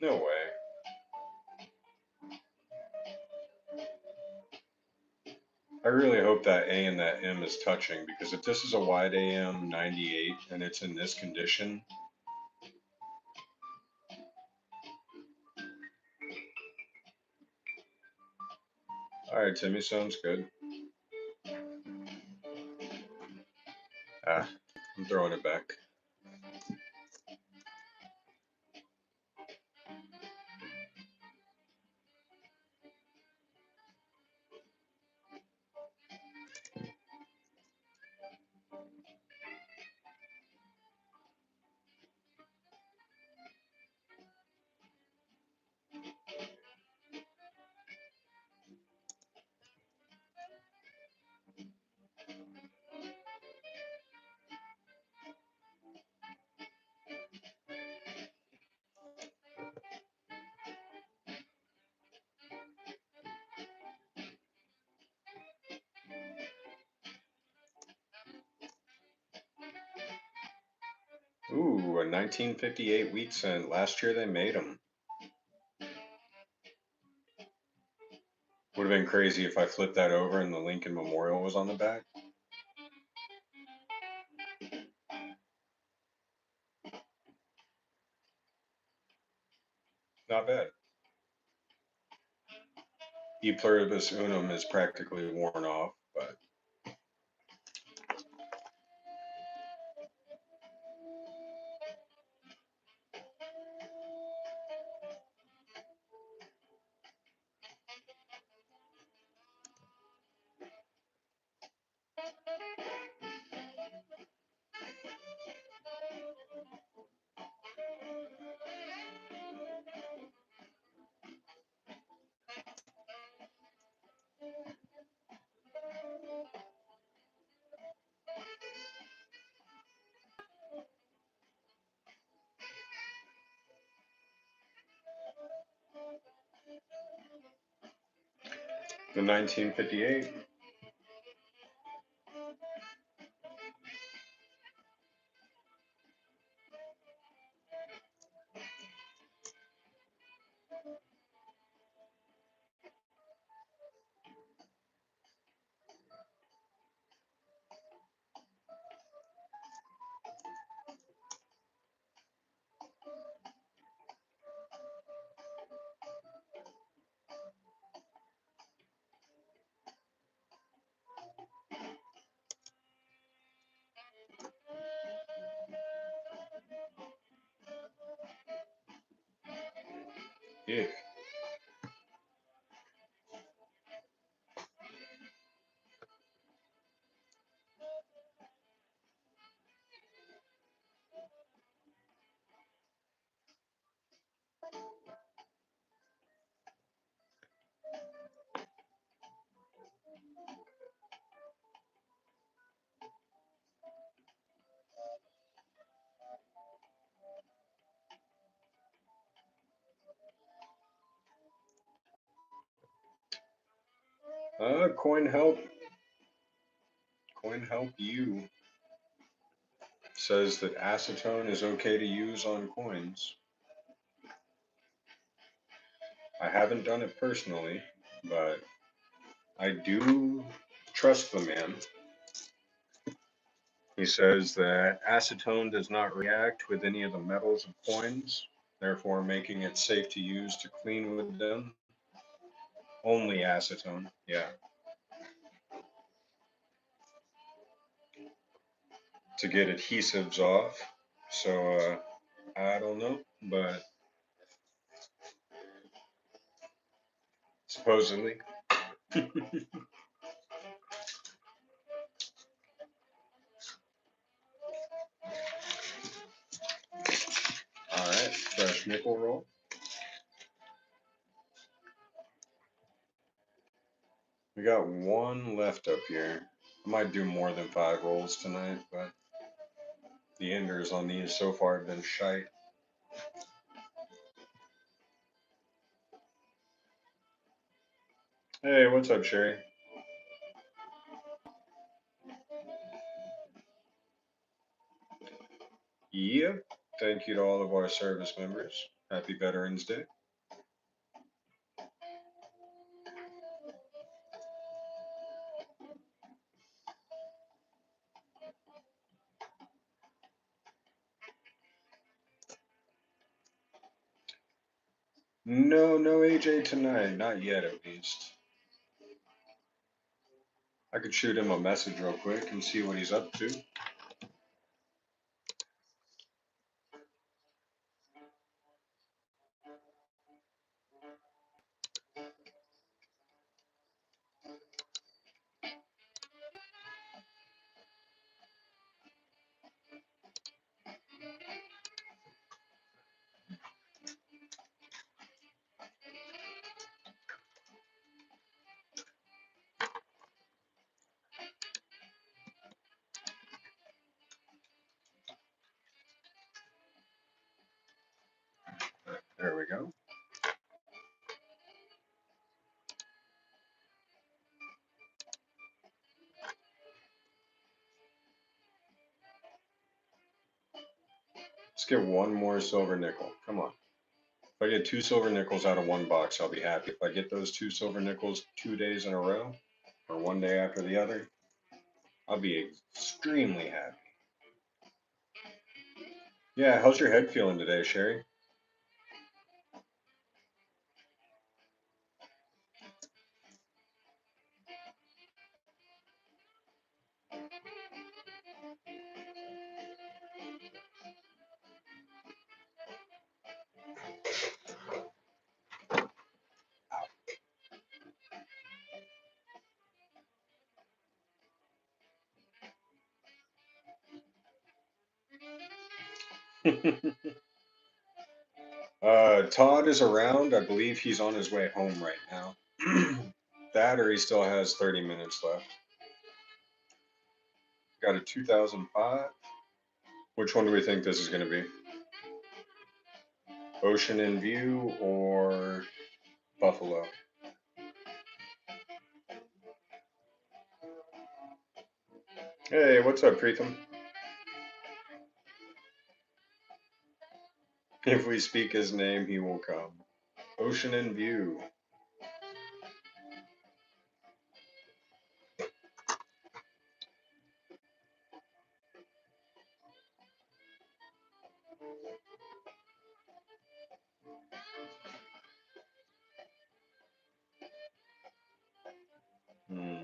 No way. I really hope that A and that M is touching because if this is a wide AM 98 and it's in this condition, all right, Timmy, sounds good. Ah, I'm throwing it back. Ooh, a 1958 wheat cent. Last year they made them. Would have been crazy if I flipped that over and the Lincoln Memorial was on the back. Not bad. E pluribus unum is practically worn off, but The 1958. Yeah. Coin help. Coin help you says that acetone is okay to use on coins. I haven't done it personally, but I do trust the man. He says that acetone does not react with any of the metals of coins, therefore making it safe to use to clean with them. Only acetone, yeah, to get adhesives off. So I don't know, but supposedly. All right, fresh nickel roll. We got one left up here. I might do more than 5 rolls tonight, but the enders on these so far have been shite. Hey, what's up, Sherry? Yep. Thank you to all of our service members. Happy Veterans Day. No, no AJ tonight. Not yet, at least. I could shoot him a message real quick and see what he's up to. There we go. Let's get one more silver nickel. Come on. If I get 2 silver nickels out of one box, I'll be happy. If I get those 2 silver nickels 2 days in a row, or one day after the other, I'll be extremely happy. Yeah, how's your head feeling today, Sherry? Todd is around. I believe he's on his way home right now. That or he still has 30 minutes left. Got a 2005. Which one do we think this is going to be? Ocean in View or Buffalo? Hey, what's up, Preetham? If we speak his name, he will come. Ocean in view. Hmm.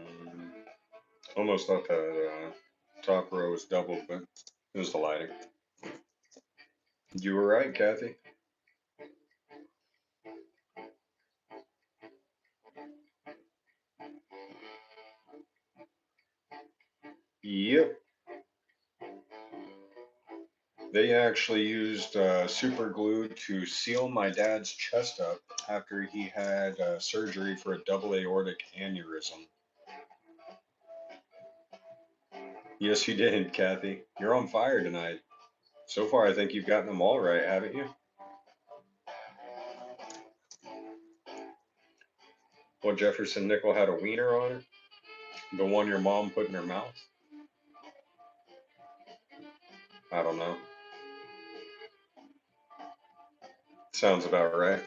Almost thought that top row was doubled, but it was the lighting. You were right, Kathy. Yep. They actually used super glue to seal my dad's chest up after he had surgery for a double aortic aneurysm. Yes, you did, Kathy. You're on fire tonight. So far, I think you've gotten them all right, haven't you? What, Jefferson Nickel had a wiener on it? The one your mom put in her mouth? I don't know. Sounds about right.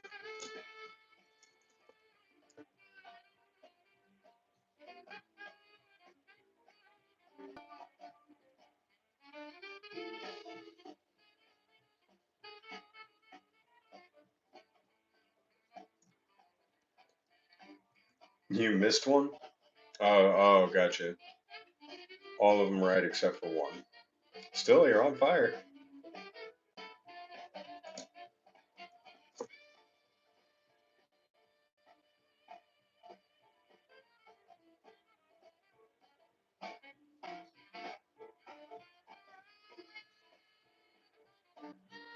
You missed one? Oh, gotcha. All of them right except for one. Still, you're on fire.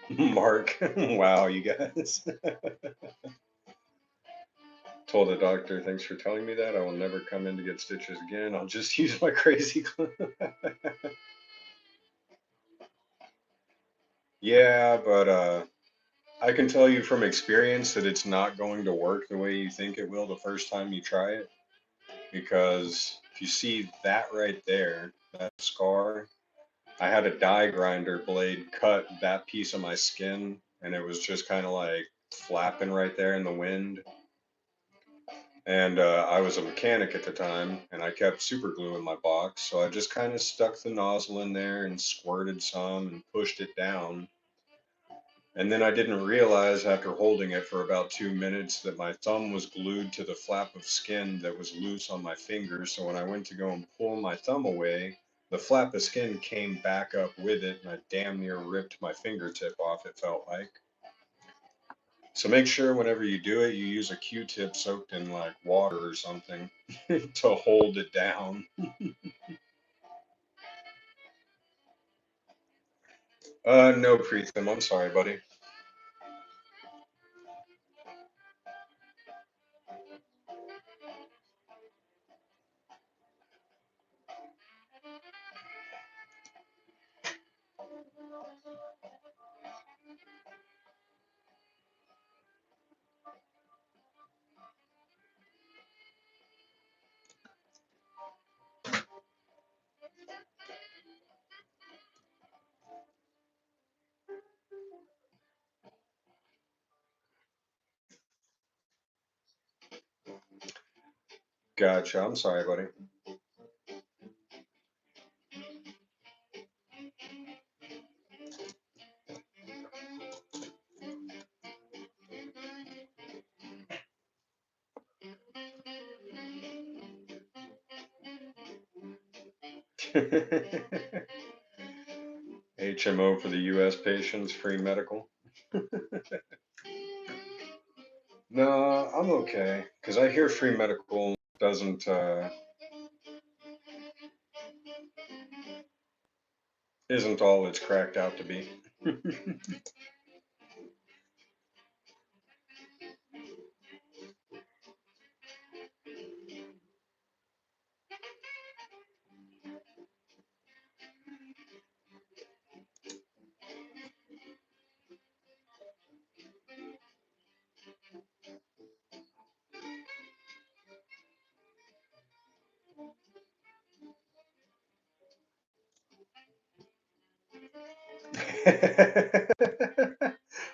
Mark, wow, you guys. Told the doctor, thanks for telling me that. I will never come in to get stitches again. I'll just use my crazy glue. Yeah, but I can tell you from experience that it's not going to work the way you think it will the first time you try it. Because if you see that right there, that scar, I had a die grinder blade cut that piece of my skin, and it was just kind of like flapping right there in the wind. And I was a mechanic at the time, and I kept super glue in my box, so I just kind of stuck the nozzle in there and squirted some and pushed it down. And then I didn't realize after holding it for about 2 minutes that my thumb was glued to the flap of skin that was loose on my finger. So when I went to go and pull my thumb away, the flap of skin came back up with it, and I damn near ripped my fingertip off, it felt like. So make sure whenever you do it, you use a Q-tip soaked in like water or something to hold it down. No, Preetham, I'm sorry, buddy. Gotcha, I'm sorry, buddy. HMO for the US patients, free medical. No, I'm okay, because I hear free medical doesn't isn't all it's cracked out to be.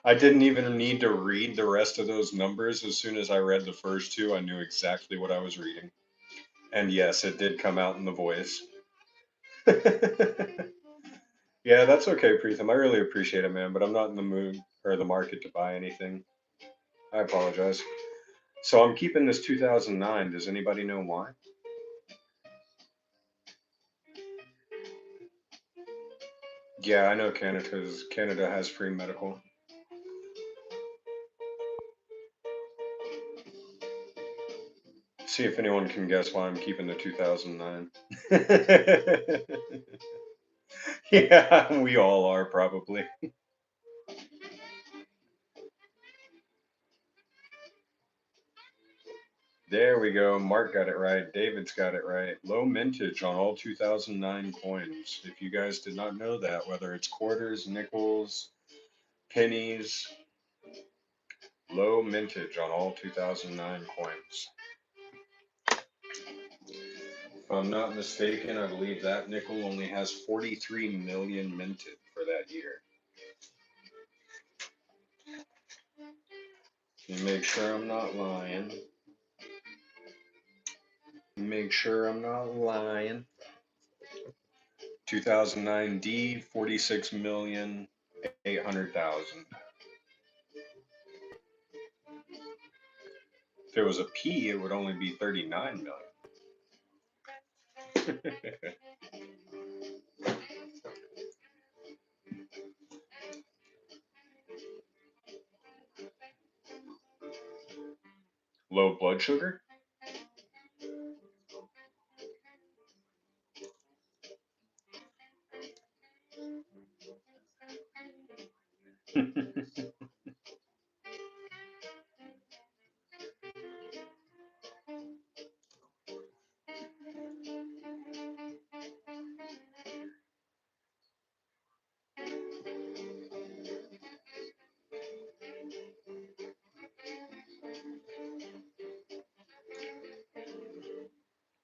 I didn't even need to read the rest of those numbers. As soon as I read the first two, I knew exactly what I was reading. And yes, it did come out in the voice. Yeah, that's okay, Preetham. I really appreciate it, man, but I'm not in the mood or the market to buy anything. I apologize. So I'm keeping this 2009. Does anybody know why? Yeah, I know Canada has free medical. See if anyone can guess why I'm keeping the 2009. Yeah, we all are probably. There we go. Mark got it right. David's got it right. Low mintage on all 2009 coins. If you guys did not know that, whether it's quarters, nickels, pennies, low mintage on all 2009 coins. If I'm not mistaken, I believe that nickel only has 43 million minted for that year. Let me make sure I'm not lying. Make sure I'm not lying. 2009 D, 46,800,000. If it was a P, it would only be 39 million. Low blood sugar?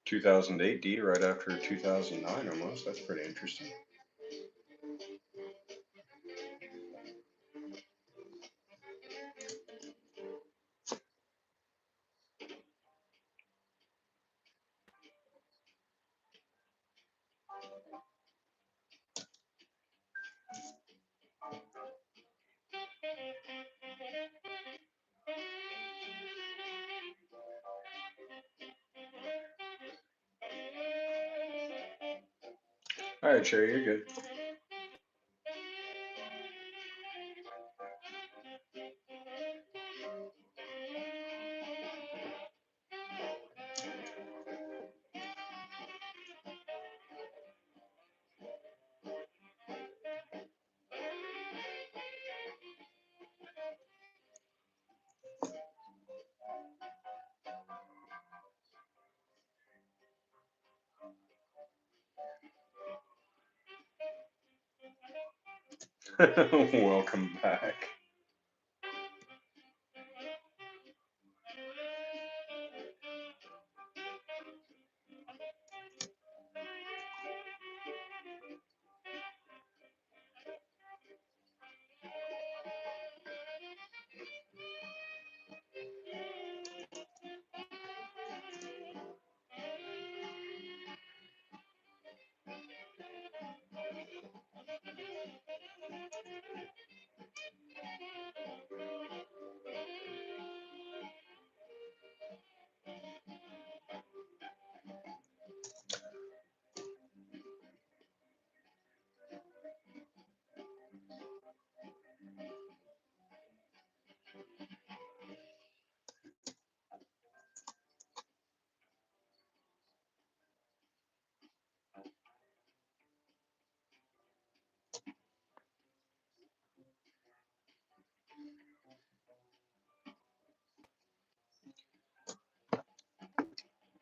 2008 D, right after 2009 almost. That's pretty interesting. All right, Sherry, you're good. 'Welcome back.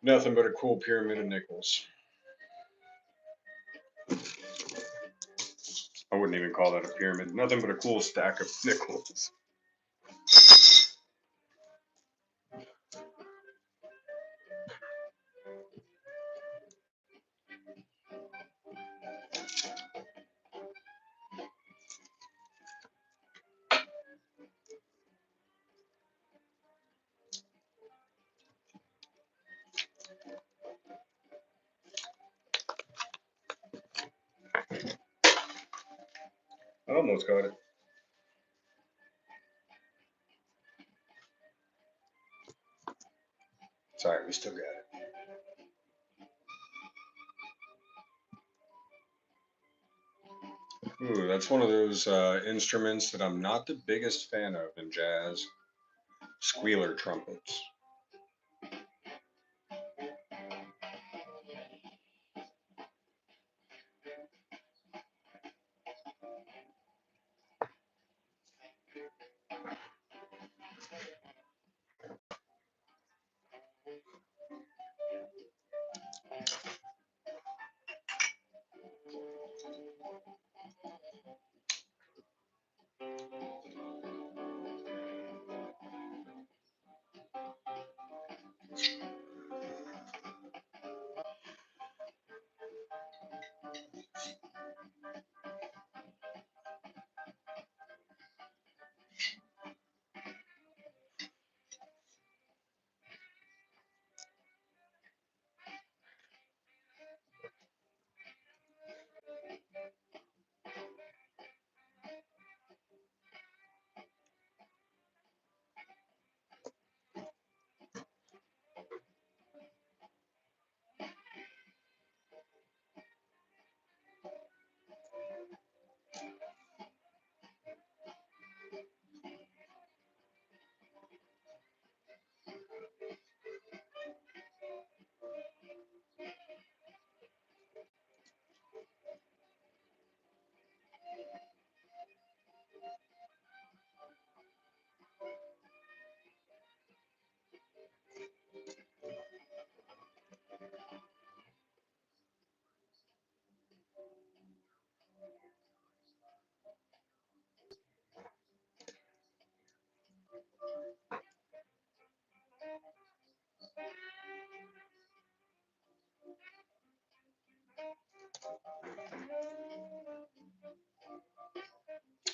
Nothing but a cool pyramid of nickels. I wouldn't even call that a pyramid. Nothing but a cool stack of nickels. I almost got it. Sorry, we still got it. Ooh, that's one of those instruments that I'm not the biggest fan of in jazz. Squealer trumpets.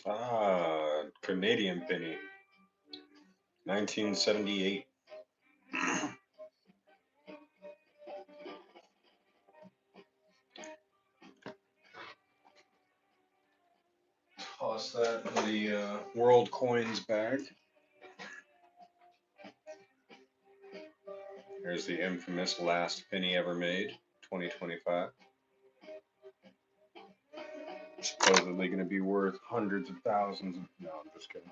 Ah, Canadian penny, 1978. Toss that in the world coins bag. Here's the infamous last penny ever made, 2025. Supposedly going to be worth hundreds of thousands. No, I'm just kidding.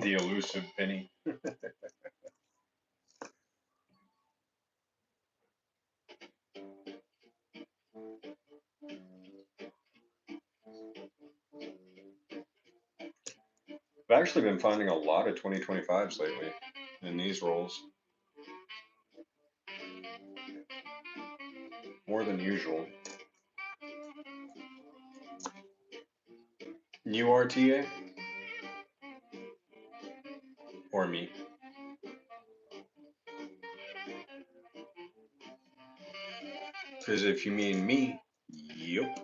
The elusive penny. I've actually been finding a lot of 2025s lately in these rolls, more than usual. New RTA or me? Because if you mean me, yep.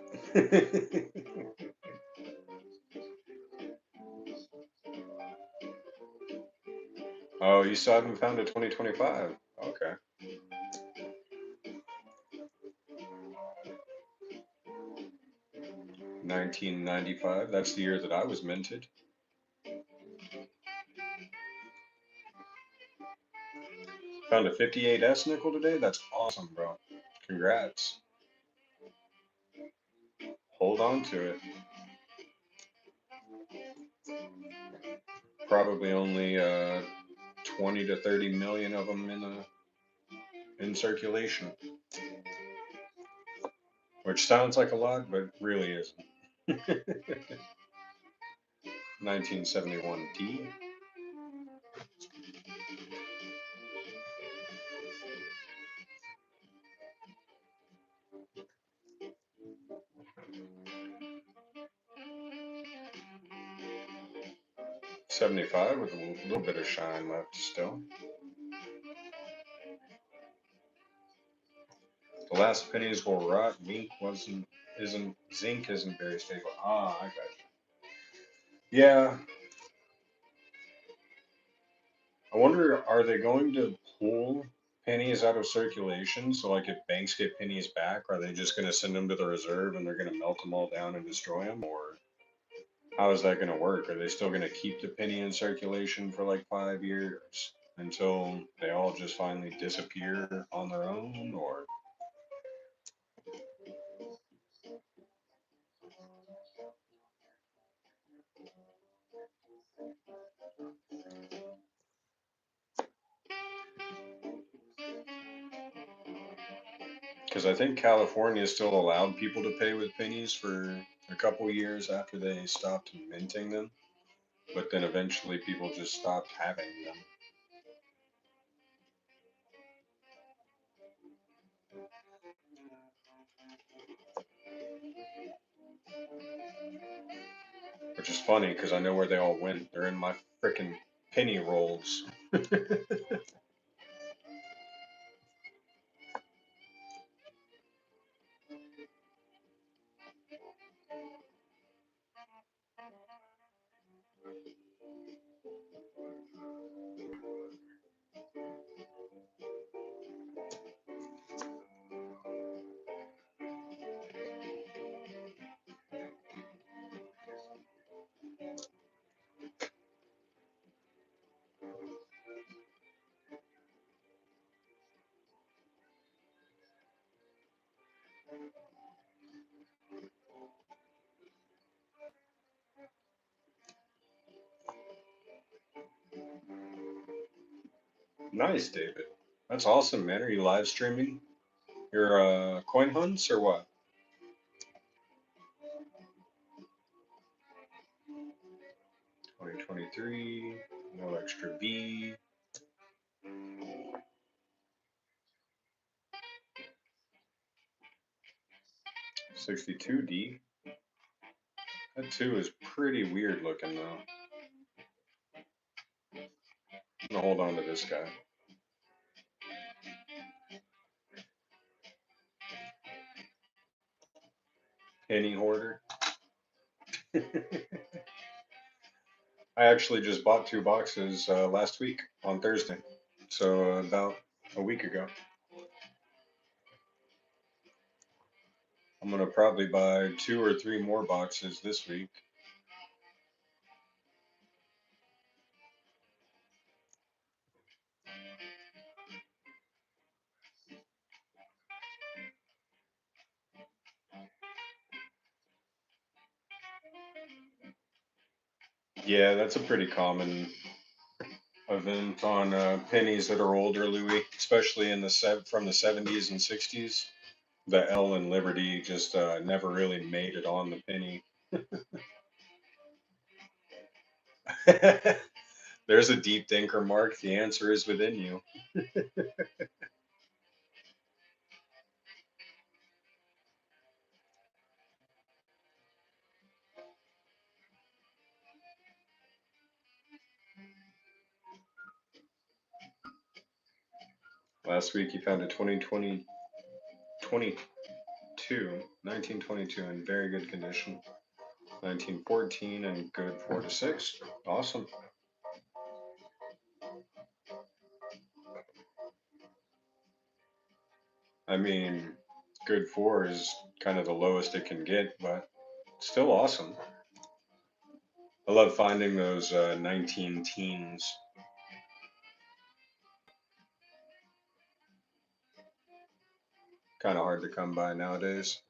Oh, you still haven't found a 2025. Okay. 1995. That's the year that I was minted. Found a 58S nickel today. That's awesome, bro. Congrats. Hold on to it. Probably only 20 to 30 million of them in circulation, which sounds like a lot, but really isn't. 1971D. 75 with a little bit of shine left still. The last pennies will rot. Zinc isn't very stable. Ah, I got you. Yeah, I wonder, are they going to pull pennies out of circulation? So, like, if banks get pennies back, are they just going to send them to the reserve and they're going to melt them all down and destroy them? Or how is that going to work? Are they still going to keep the penny in circulation for like 5 years until they all just finally disappear on their own? Or because I think California still allowed people to pay with pennies for a couple years after they stopped minting them, but then eventually people just stopped having them. Which is funny because I know where they all went. They're in my freaking penny rolls. Nice, David. That's awesome, man. Are you live streaming your coin hunts or what? 2023, no extra V, 62D. That two is pretty weird looking though. I'm gonna hold on to this guy. Penny hoarder. I actually just bought 2 boxes last week on Thursday, so about a week ago. I'm gonna probably buy 2 or 3 more boxes this week. Yeah, that's a pretty common event on pennies that are older, Louis, especially in from the 70s and 60s. The L in Liberty just never really made it on the penny. There's a deep thinker, Mark. The answer is within you. Last week he found a 1922 in very good condition. 1914 in good 4 to 6. Awesome. I mean, good 4 is kind of the lowest it can get, but still awesome. I love finding those 19 teens. Kind of hard to come by nowadays.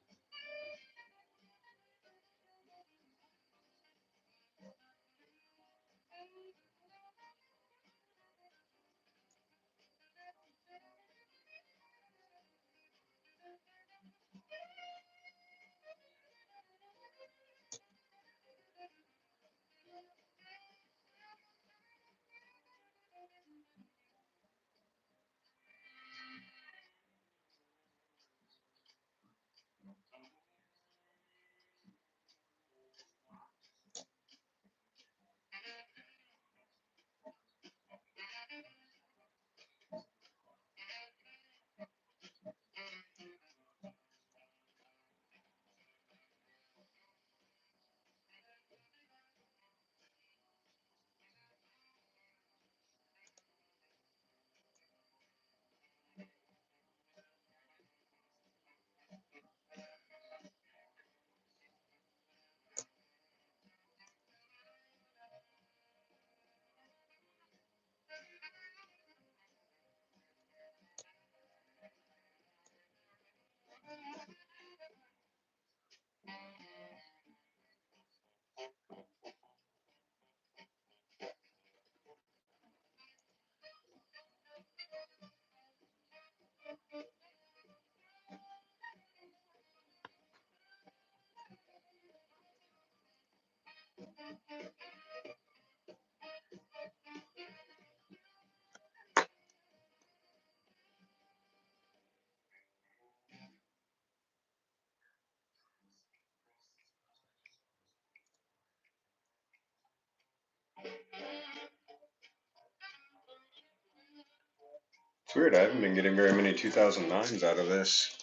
It's weird, I haven't been getting very many 2009s out of this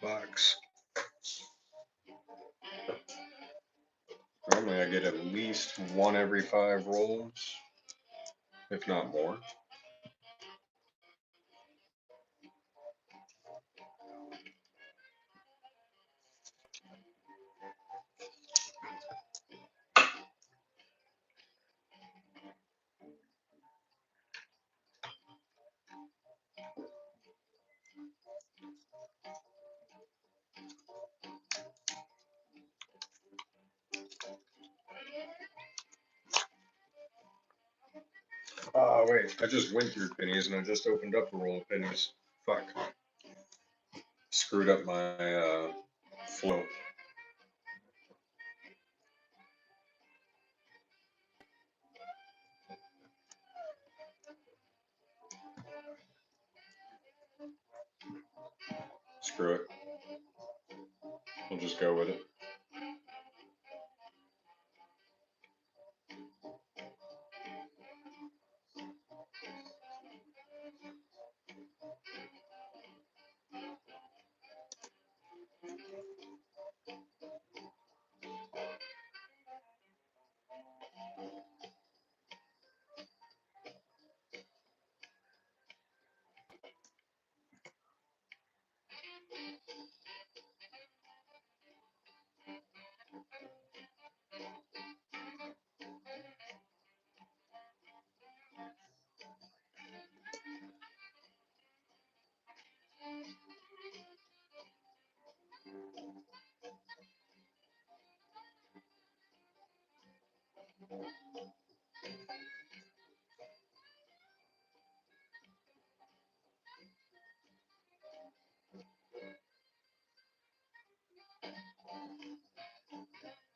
box. Normally I get at least one every 5 rolls, if not more. Oh wait, I just went through pennies and I just opened up a roll of pennies. Fuck. Screwed up my flow. Screw it. We'll just go with it.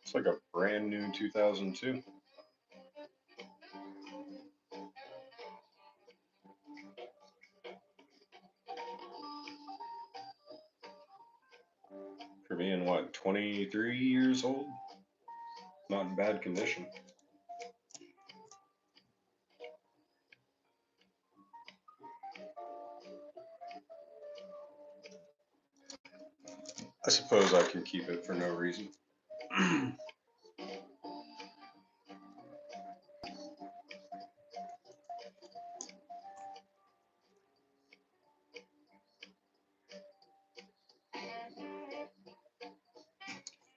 It's like a brand new 2002. For being what, 23 years old? Not in bad condition. I suppose I can keep it for no reason.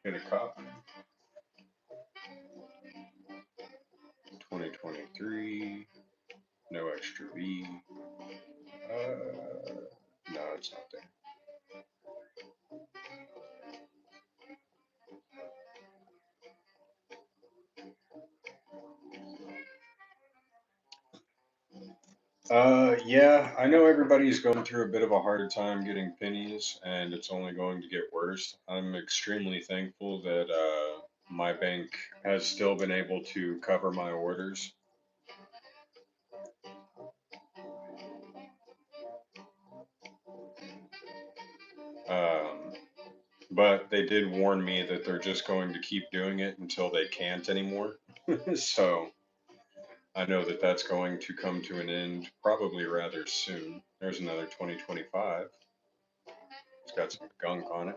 Hit a cop. 2023. No extra V. No, it's not there. Yeah, I know everybody's going through a bit of a hard time getting pennies, and it's only going to get worse. I'm extremely thankful that my bank has still been able to cover my orders. Um, but they did warn me that they're just going to keep doing it until they can't anymore. So I know that that's going to come to an end probably rather soon. There's another 2025. It's got some gunk on it.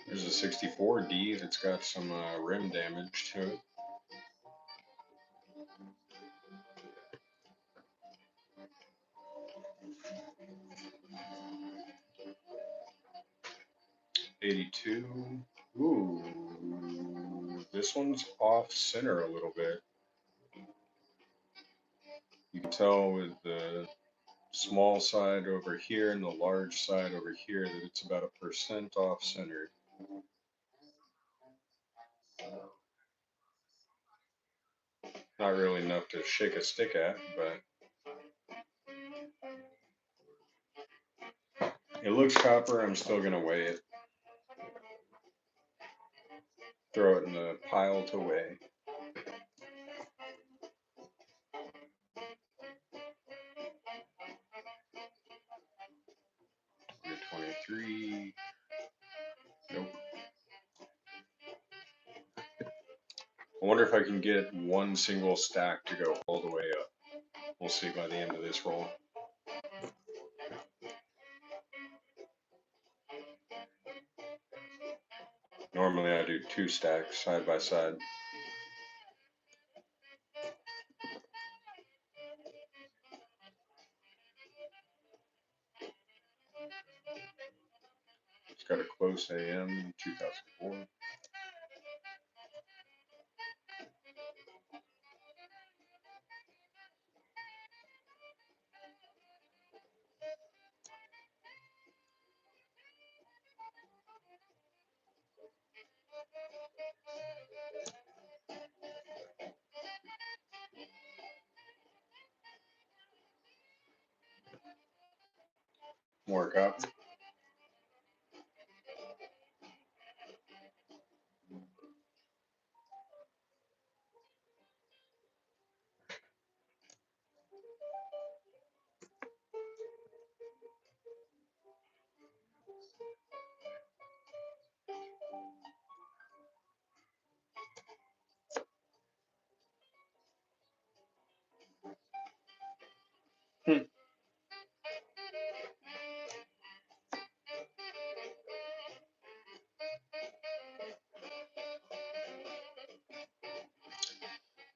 There's a 64D that's got some rim damage to it. '82. Ooh, this one's off center a little bit. You can tell with the small side over here and the large side over here that it's about 1% off center. Not really enough to shake a stick at, but it looks copper. I'm still gonna weigh it. Throw it in the pile to weigh. 2023. Nope. I wonder if I can get one single stack to go all the way up. We'll see by the end of this roll. Normally I do 2 stacks side by side. It's got a close AM 2004. More copy.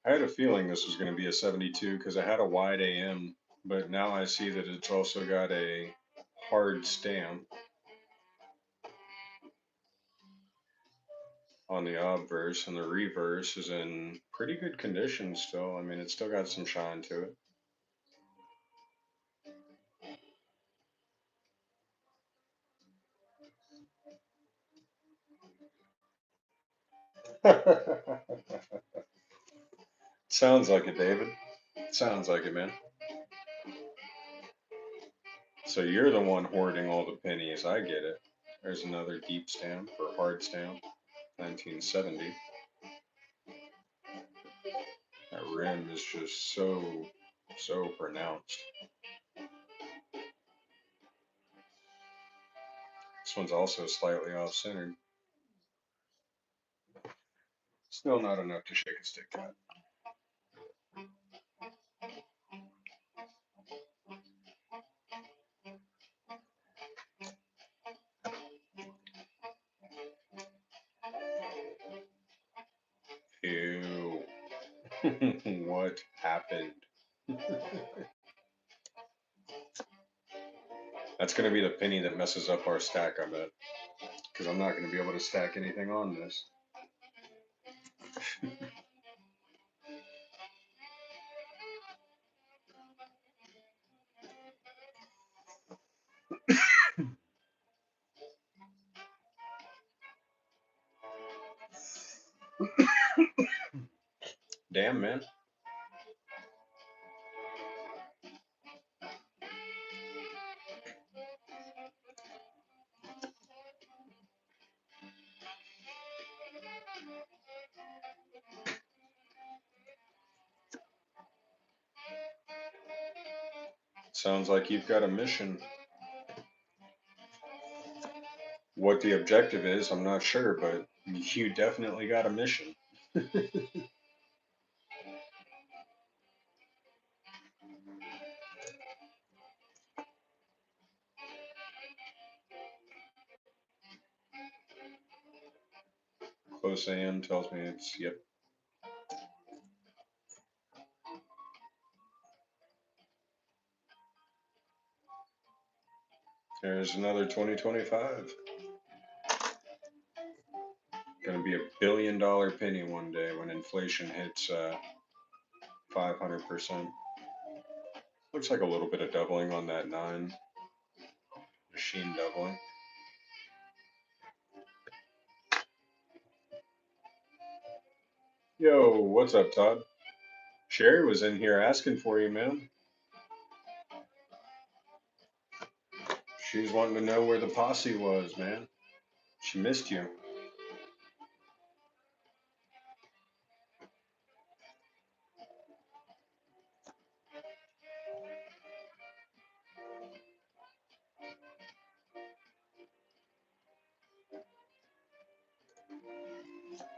I had a feeling this was going to be a 72 because I had a wide AM, but now I see that it's also got a hard stamp on the obverse, and the reverse is in pretty good condition still. I mean, it's still got some shine to it. Sounds like it, David. Sounds like it, man. So you're the one hoarding all the pennies. I get it. There's another deep stamp or hard stamp, 1970. That rim is just so pronounced. This one's also slightly off centered. Still not enough to shake a stick at. Ew. What happened? That's going to be the penny that messes up our stack, I bet. Because I'm not going to be able to stack anything on this. Damn, man. Sounds like you've got a mission. What the objective is, I'm not sure, but you definitely got a mission. Close AM tells me it's, yep. There's another 2025. Gonna be $1 billion penny one day when inflation hits 500%. Looks like a little bit of doubling on that 9. Machine doubling. Yo, what's up, Todd? Sherry was in here asking for you, man. She was wanting to know where the posse was, man. She missed you.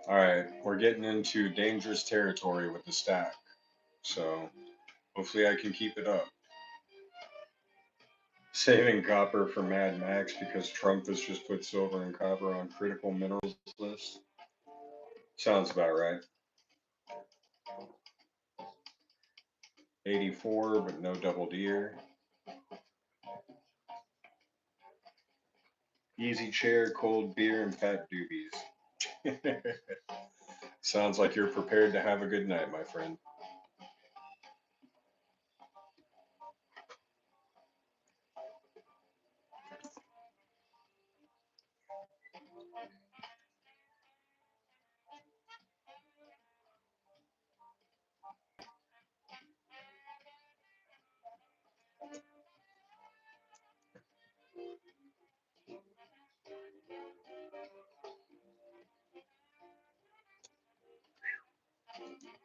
All right, we're getting into dangerous territory with the stack. So hopefully I can keep it up. Saving copper for Mad Max because Trump has just put silver and copper on critical minerals list. Sounds about right. 84, but no double deer. Easy chair, cold beer, and fat doobies. Sounds like you're prepared to have a good night, my friend.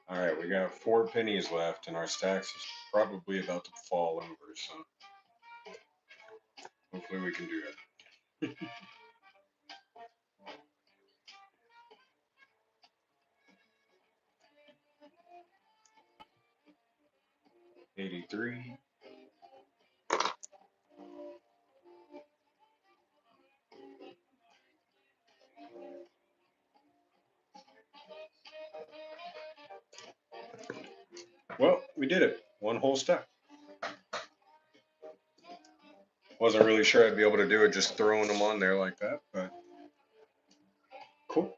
All right, we got 4 pennies left, and our stacks is probably about to fall over. So hopefully we can do it. 83. Well, we did it. One whole stack. Wasn't really sure I'd be able to do it just throwing them on there like that, but cool.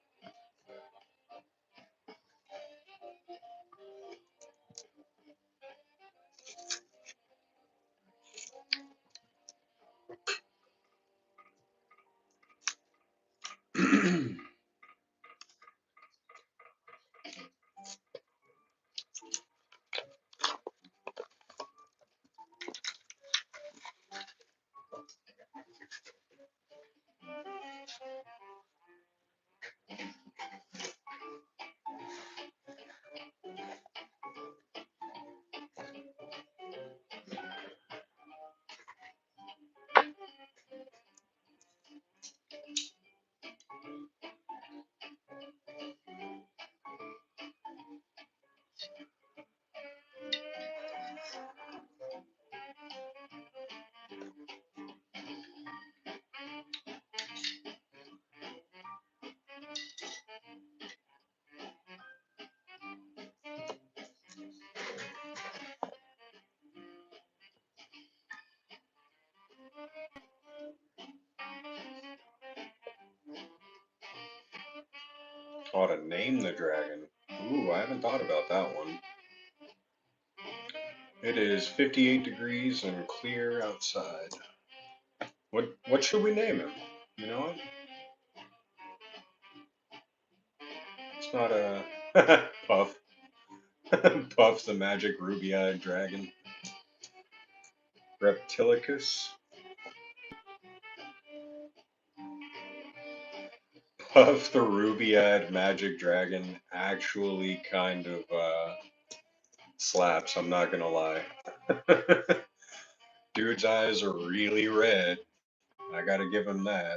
Ought to name the dragon. Ooh, I haven't thought about that one. It is 58 degrees and clear outside. What should we name him? You know what? It's not a Puff. Puff the magic ruby-eyed dragon. Reptilicus. Puff the ruby-eyed magic dragon actually kind of slaps, I'm not gonna lie. Dude's eyes are really red. I gotta give him that.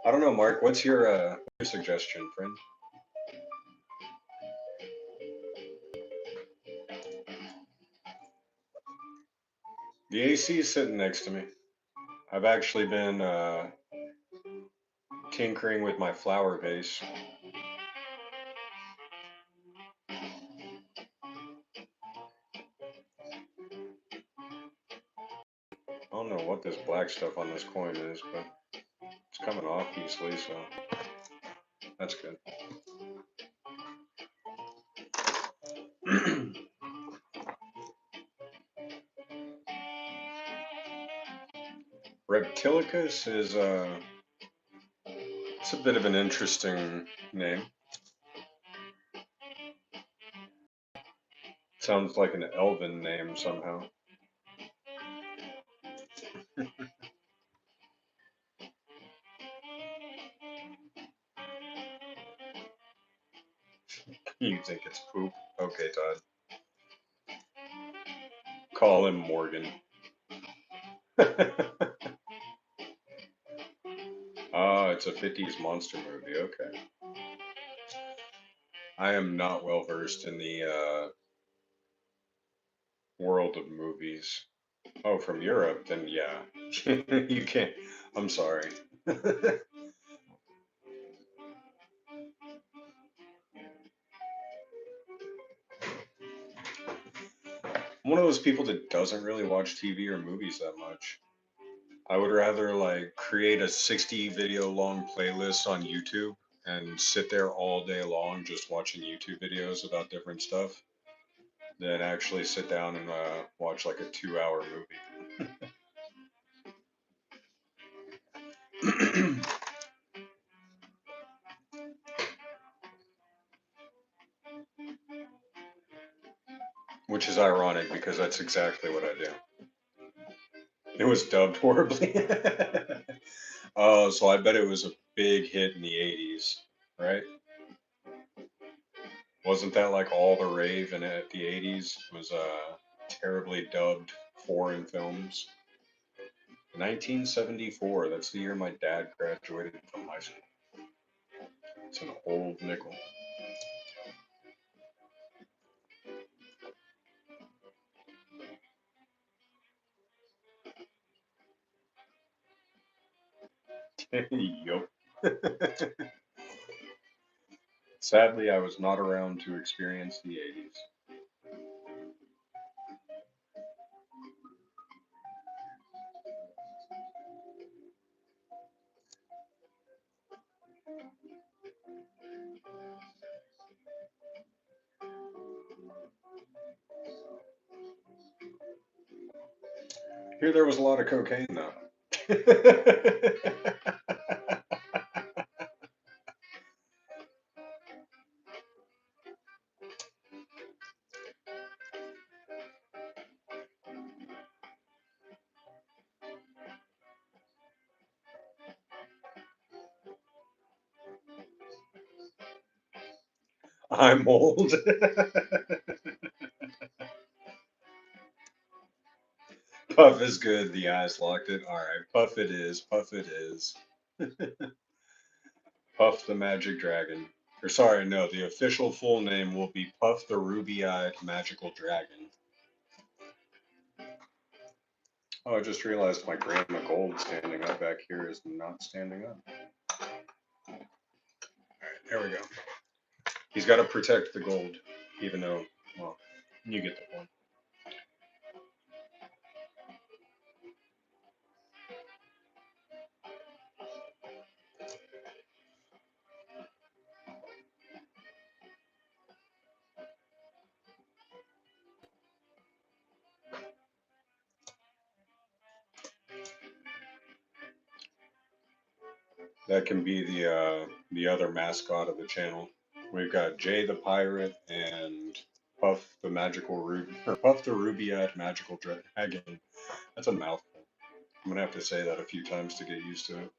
I don't know, Mark. What's your suggestion, friend? The AC is sitting next to me. I've actually been tinkering with my flower vase. I don't know what this black stuff on this coin is, but it's coming off easily, so that's good. Reptilicus is it's a bit of an interesting name. Sounds like an elven name somehow. You think it's poop? Okay, Todd. Call him Morgan. Ah, it's a 50s monster movie. Okay. I am not well versed in the world of movies. Oh, from Europe? Then yeah. You can't. I'm sorry. I'm one of those people that doesn't really watch TV or movies that much. I would rather like create a 60 video long playlist on YouTube and sit there all day long just watching YouTube videos about different stuff than actually sit down and watch like a 2 hour movie. Which is ironic because that's exactly what I do. It was dubbed horribly. Oh, so I bet it was a big hit in the 80s, right? Wasn't that like all the rave in at the 80s was terribly dubbed foreign films? 1974, that's the year my dad graduated from high school. It's an old nickel. Yup. Sadly, I was not around to experience the 80s. Here, there was a lot of cocaine, though. I'm old. Puff is good. The eyes locked it. All right, Puff it is. Puff it is. Puff the Magic Dragon. Or sorry, no, the official full name will be Puff the Ruby-Eyed Magical Dragon. Oh, I just realized my Grandma Gold standing up back here is not standing up. All right, there we go. He's got to protect the gold, even though, well, you get the point. That can be the other mascot of the channel. We've got Jay the Pirate and Puff the Magical Ruby or Puff the Ruby-Eyed Magical Dragon. That's a mouthful. I'm gonna have to say that a few times to get used to it.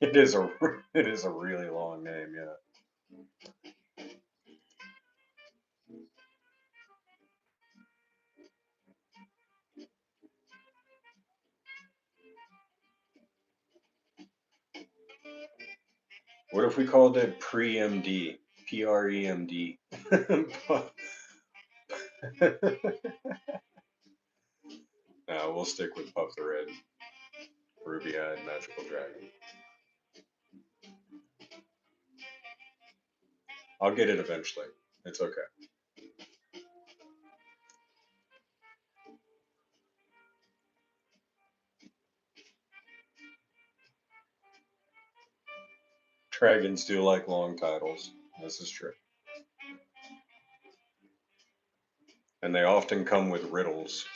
It is a it is a really long name, yeah. What if we called it pre-MD? PREMD. No, we'll stick with Puff the Red, Ruby-Eyed Magical Dragon. I'll get it eventually. It's okay. Dragons do like long titles. This is true. And they often come with riddles.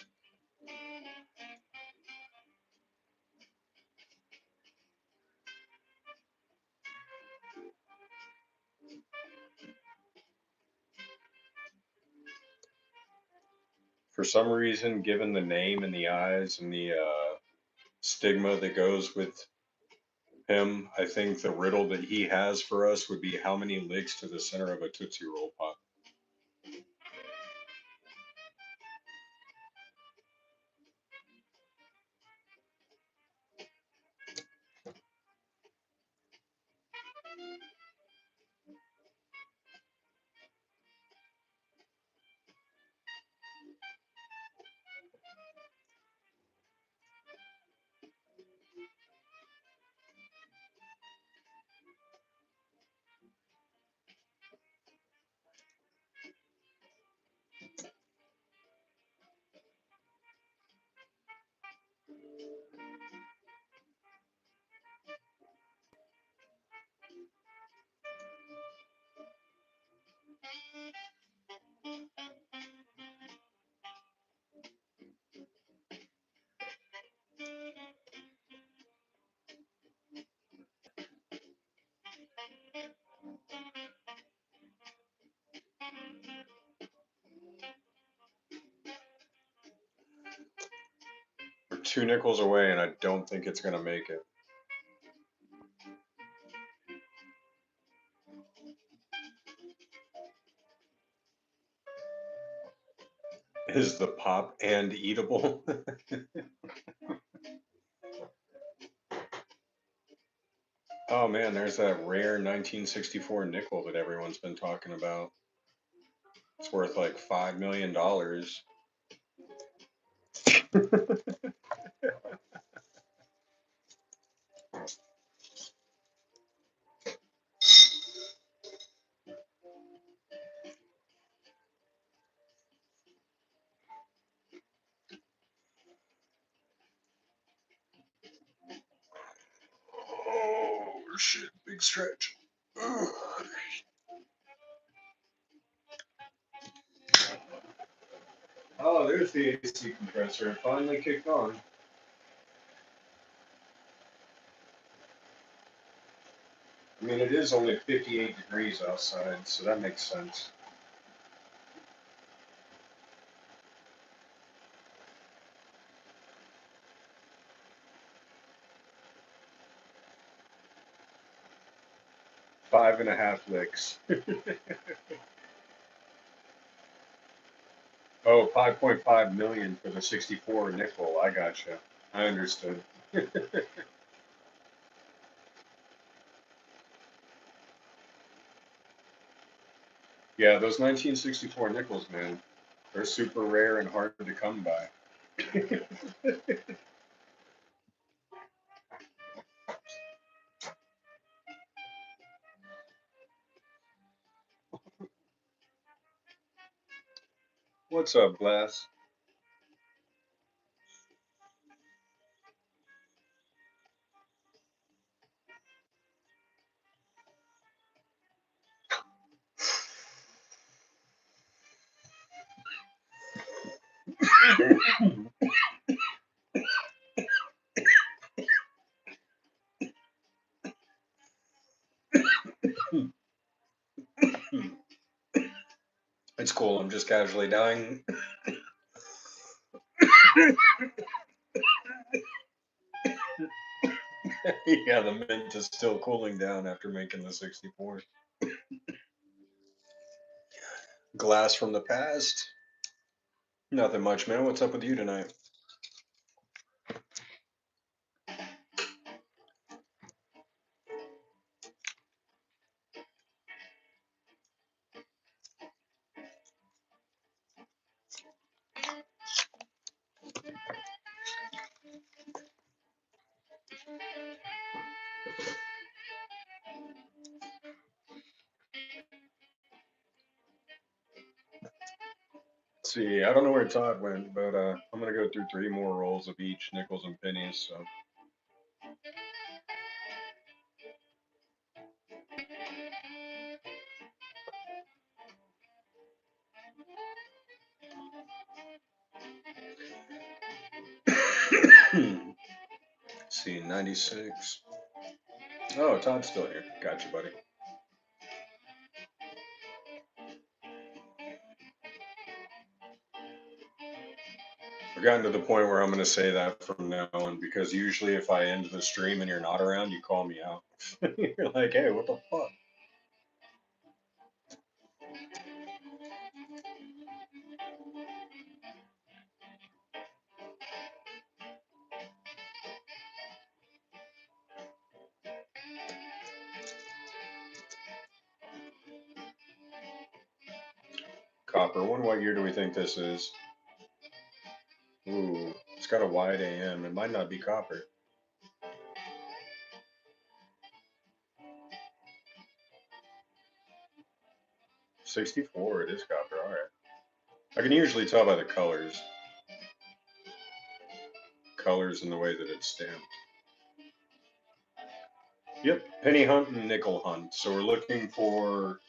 For For some reason, given the name and the eyes and the stigma that goes with him, I think the riddle that he has for us would be how many licks to the center of a Tootsie Roll Pop. We're 2 nickels away, and I don't think it's going to make it. Is the pop and eatable? Oh man, there's that rare 1964 nickel that everyone's been talking about. It's worth like $5 million. Oh shit, big stretch. Ugh. Oh, there's the AC compressor. It finally kicked on. I mean, it is only 58 degrees outside, so that makes sense. Five and a half licks. Oh, 5.5 million for the 64 nickel. I gotcha. I understood. Yeah, those 1964 nickels, man, they're super rare and hard to come by. What's up, Glass? It's cool. I'm just casually dying. Yeah, the mint is still cooling down after making the 64. Glass from the past. Nothing much, man. What's up with you tonight? See, I don't know where Todd went, but I'm gonna go through 3 more rolls of each nickels and pennies. So see, 96. Oh, Todd's still here. Gotcha, buddy. I've gotten to the point where I'm going to say that from now on because usually if I end the stream and you're not around, you call me out. You're like, hey, what the fuck? Copper one, what year do we think this is? Ooh, it's got a wide AM. It might not be copper. 64, it is copper, alright. I can usually tell by the colors. Colors and the way that it's stamped. Yep, penny hunt and nickel hunt. So we're looking for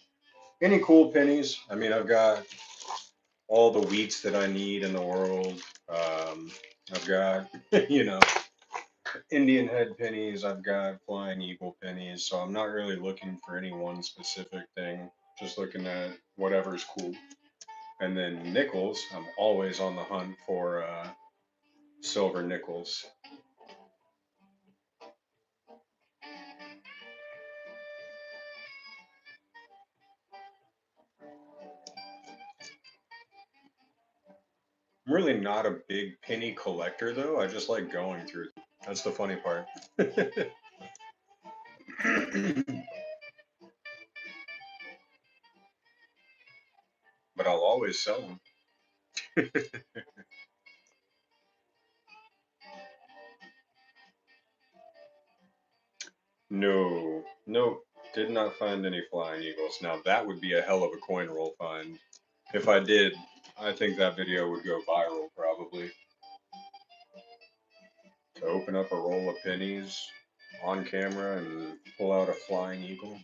any cool pennies. I mean, I've got all the wheats that I need in the world. I've got, you know, Indian head pennies. I've got flying eagle pennies. So I'm not really looking for any one specific thing. Just looking at whatever's cool. And then nickels. I'm always on the hunt for silver nickels. I'm really not a big penny collector though. I just like going through them. That's the funny part. But I'll always sell them. No, no, did not find any flying eagles. Now that would be a hell of a coin roll find. If I did, I think that video would go viral probably. To open up a roll of pennies on camera and pull out a flying eagle.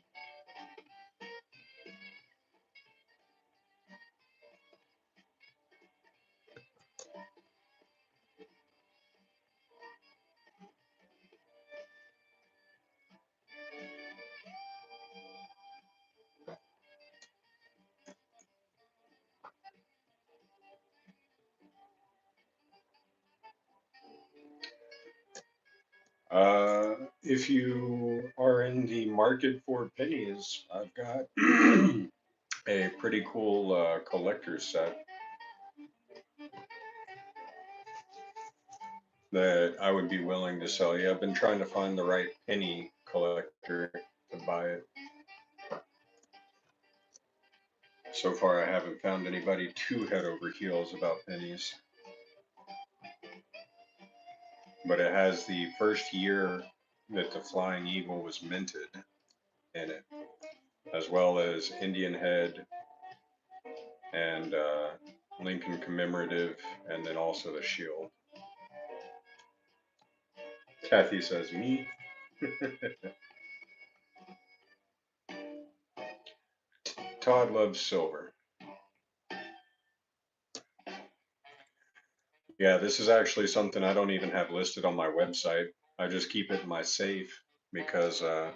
If you are in the market for pennies, I've got a pretty cool collector's set that I would be willing to sell you. I've been trying to find the right penny collector to buy it. So far, I haven't found anybody too head over heels about pennies. But it has the first year that the Flying Eagle was minted in it, as well as Indian head and Lincoln commemorative, and then also the shield. Kathy says, me? Todd loves silver. Yeah, this is actually something I don't even have listed on my website. I just keep it in my safe because I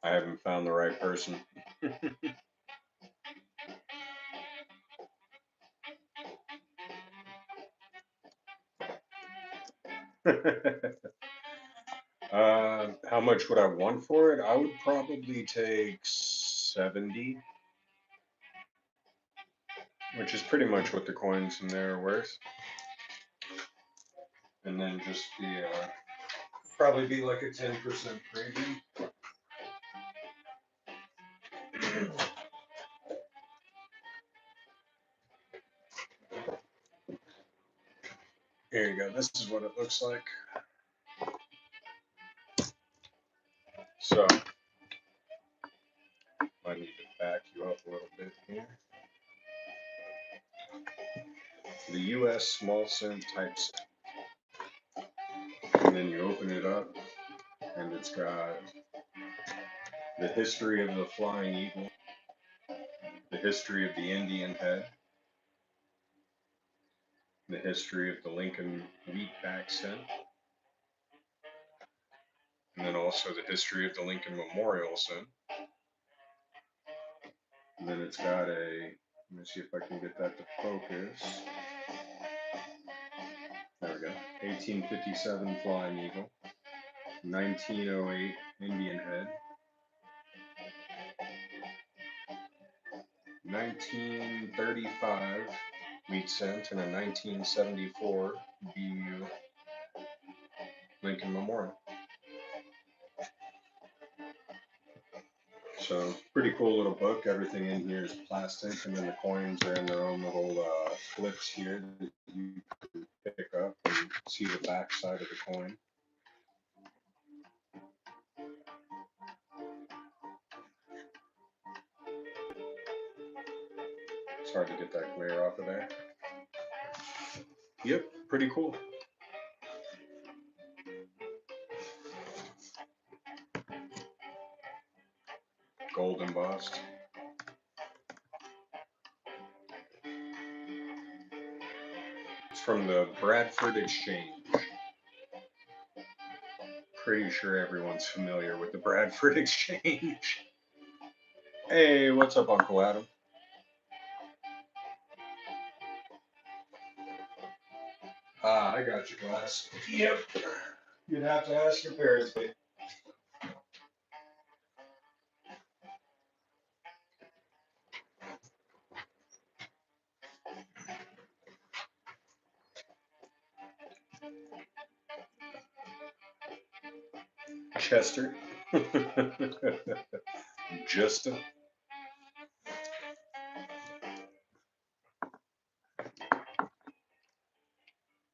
haven't found the right person. How much would I want for it? I would probably take 70, which is pretty much what the coins in there are worth. And then just the, probably be like a 10% premium. Here you go. This is what it looks like. So, I need to back you up a little bit here. The US small cent typeset. And then you open it up, and it's got the history of the Flying Eagle, the history of the Indian head, the history of the Lincoln wheatback cent, and then also the history of the Lincoln Memorial cent. And then it's got a, let me see if I can get that to focus. we go. 1857 Flying Eagle. 1908 Indian Head. 1935 Wheat Cent, and a 1974 BU Lincoln Memorial. So pretty cool little book. Everything in here is plastic, and then the coins are in their own little clips here that you can pick up and see the back side of the coin. It's hard to get that glare off of there. Yep, pretty cool. Gold embossed. It's from the Bradford Exchange. Pretty sure everyone's familiar with the Bradford Exchange. Hey, what's up, Uncle Adam? Ah, I got your glass. Yep. You'd have to ask your parents. Chester. Justin.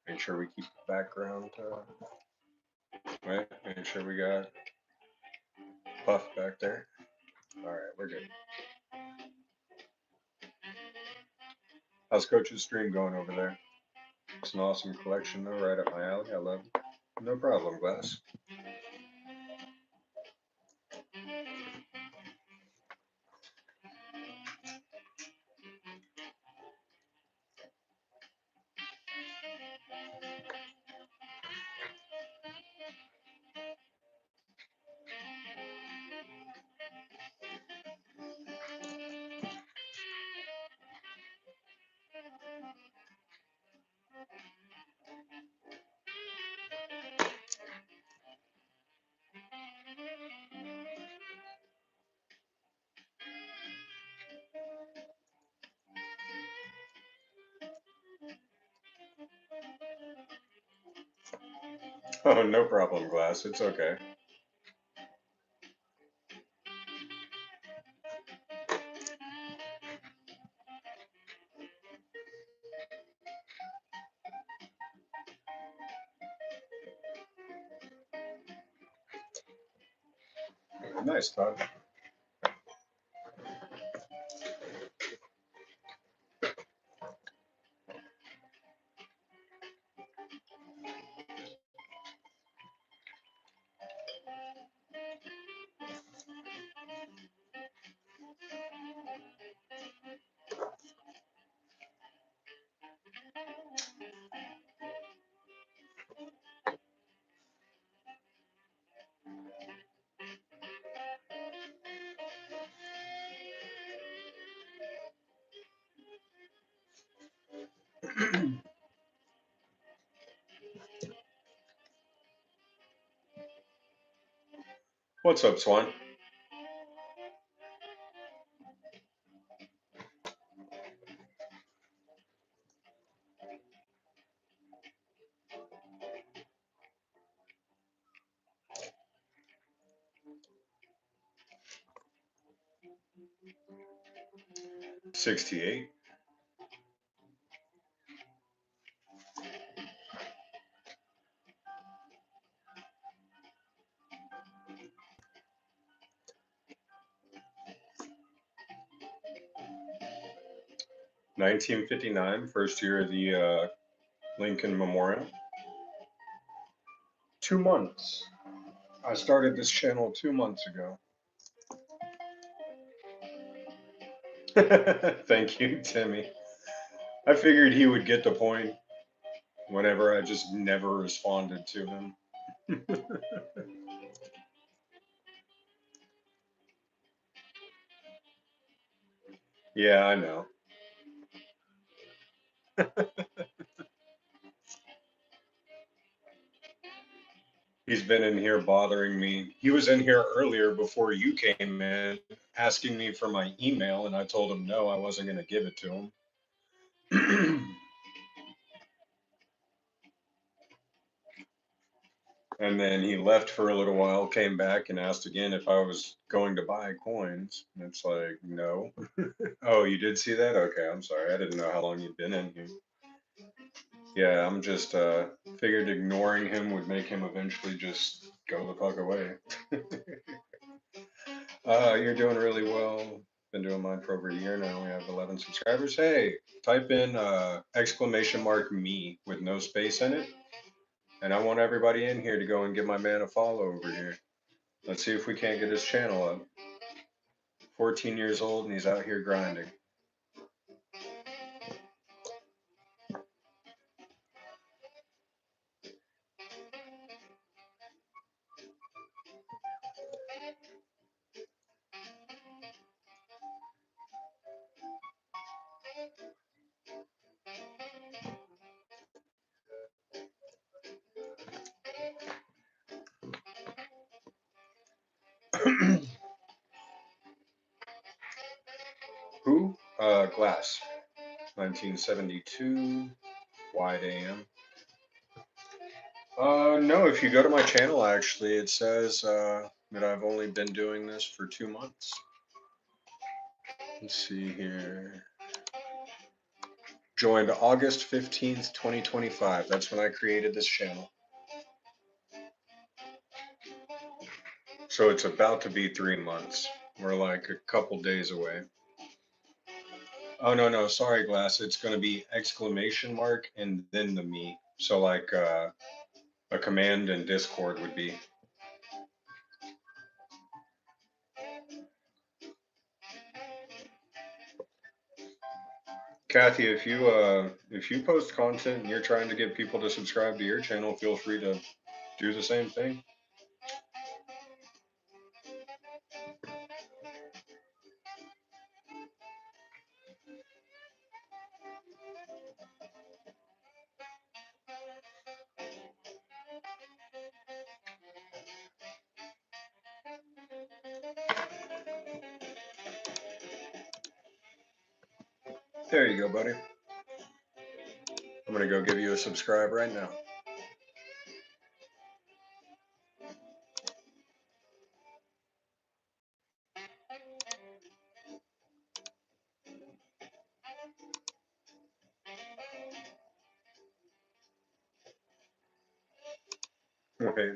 Make sure we keep the background. Right. Make sure we got Puff back there. All right, we're good. How's Coach's stream going over there? It's an awesome collection, though, right up my alley. I love it. No problem, Glass. Oh, no problem, Glass. It's okay. Nice, Todd. What's up, Swan? $68. 1959, first year of the Lincoln Memorial. 2 months. I started this channel 2 months ago. Thank you, Timmy. I figured he would get the point whenever I just never responded to him. Yeah, I know. He's been in here bothering me. He was in here earlier before you came in, asking me for my email, and I told him no, I wasn't going to give it to him. And then he left for a little while, came back and asked again if I was going to buy coins. And it's like, no. Oh, you did see that? Okay, I'm sorry. I didn't know how long you'd been in here. Yeah, I'm just figured ignoring him would make him eventually just go the fuck away. You're doing really well. Been doing mine for over a year now. We have 11 subscribers. Hey, type in exclamation mark me with no space in it. And I want everybody in here to go and give my man a follow over here. Let's see if we can't get his channel up. 14 years old and he's out here grinding. Who? Glass. 1972. Wide AM. No, if you go to my channel, actually, it says that I've only been doing this for 2 months. Let's see here. Joined August 15th, 2025. That's when I created this channel. So it's about to be 3 months. We're like a couple days away. Oh, no, no, sorry, Glass. It's going to be exclamation mark and then the me. So like a command in Discord would be. Kathy, if you post content and you're trying to get people to subscribe to your channel, feel free to do the same thing. There you go, buddy. I'm gonna go give you a subscribe right now. Okay.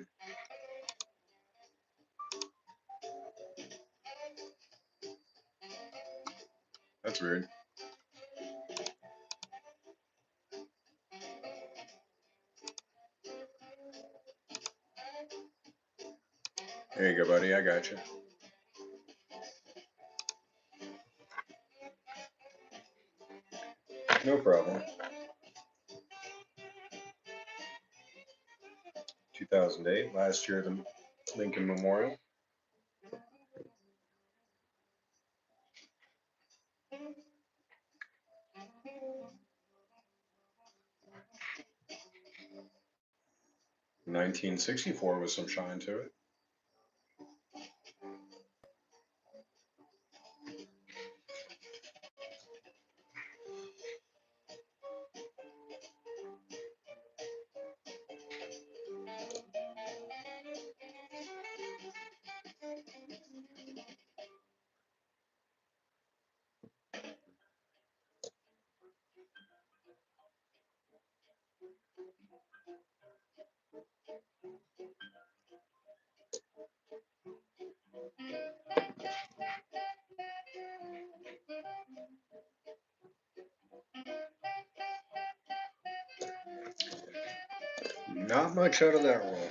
That's weird. There you go, buddy. I got you. No problem. 2008, last year, the Lincoln Memorial. (1964) with some shine to it. Not much out of that roll.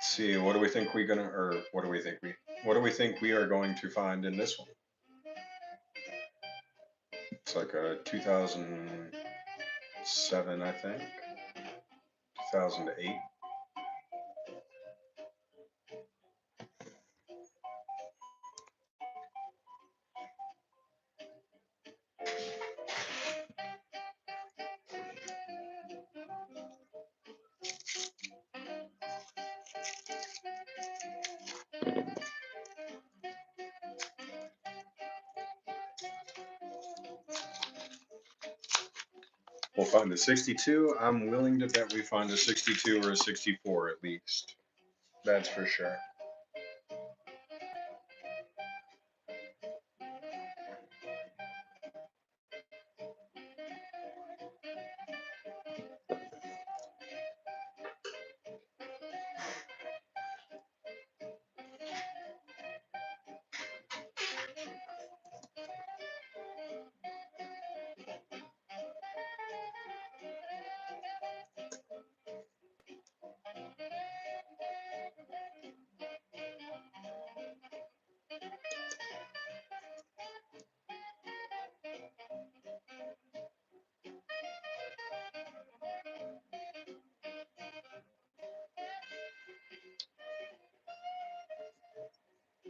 See, what do we think we are going to find in this one? It's like a 2007, I think, 2008. We'll find a 62. I'm willing to bet we find a 62 or a 64 at least. That's for sure.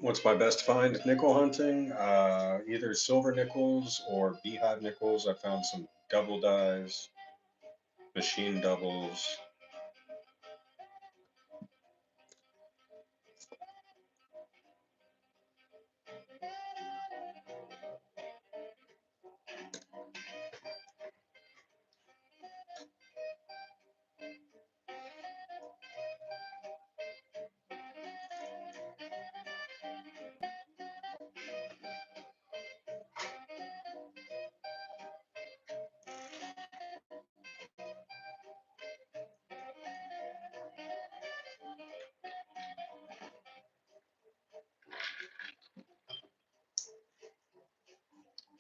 What's my best find nickel hunting? Either silver nickels or beehive nickels. I found some double dies, machine doubles.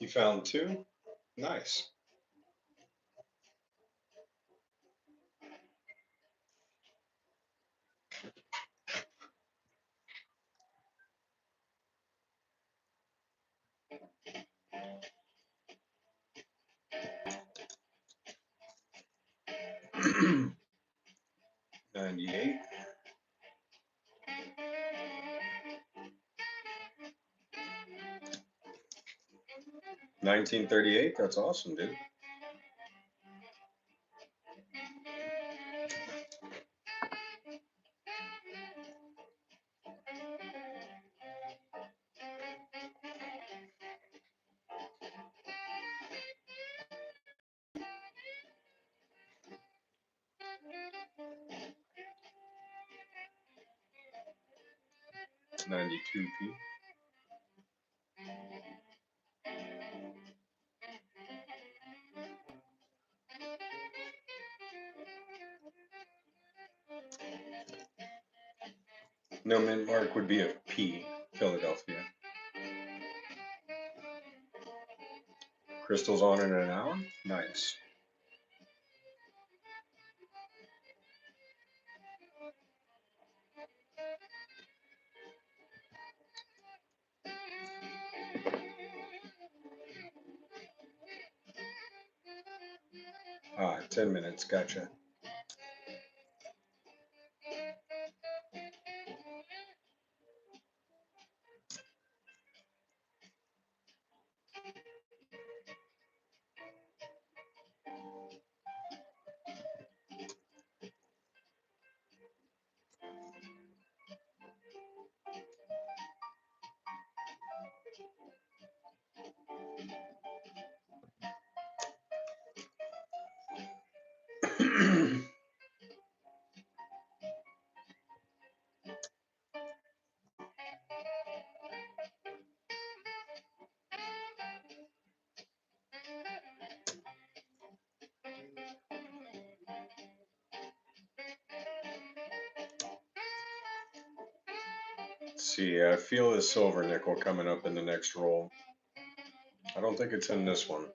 You found two? Nice. '98. 1938. That's awesome, dude. '92 P. No, mint mark would be a P. Philadelphia. Crystals on in an hour? Nice. Ah, 10 minutes. Gotcha. See, I feel the silver nickel coming up in the next roll. I don't think it's in this one.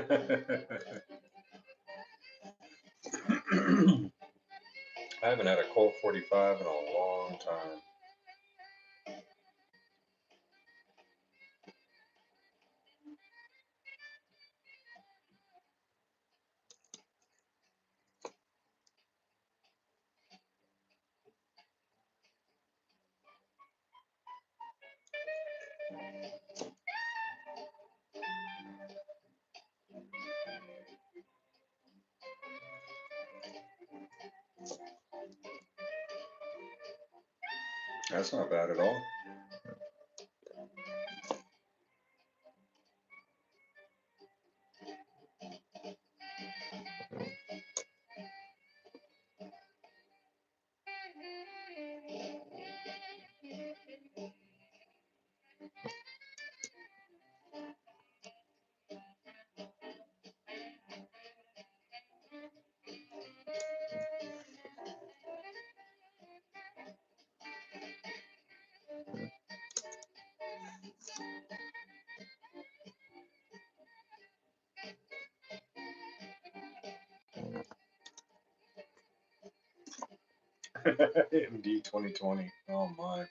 I haven't had a Colt 45 in a long time. That's not bad at all. MD 2020. Oh my.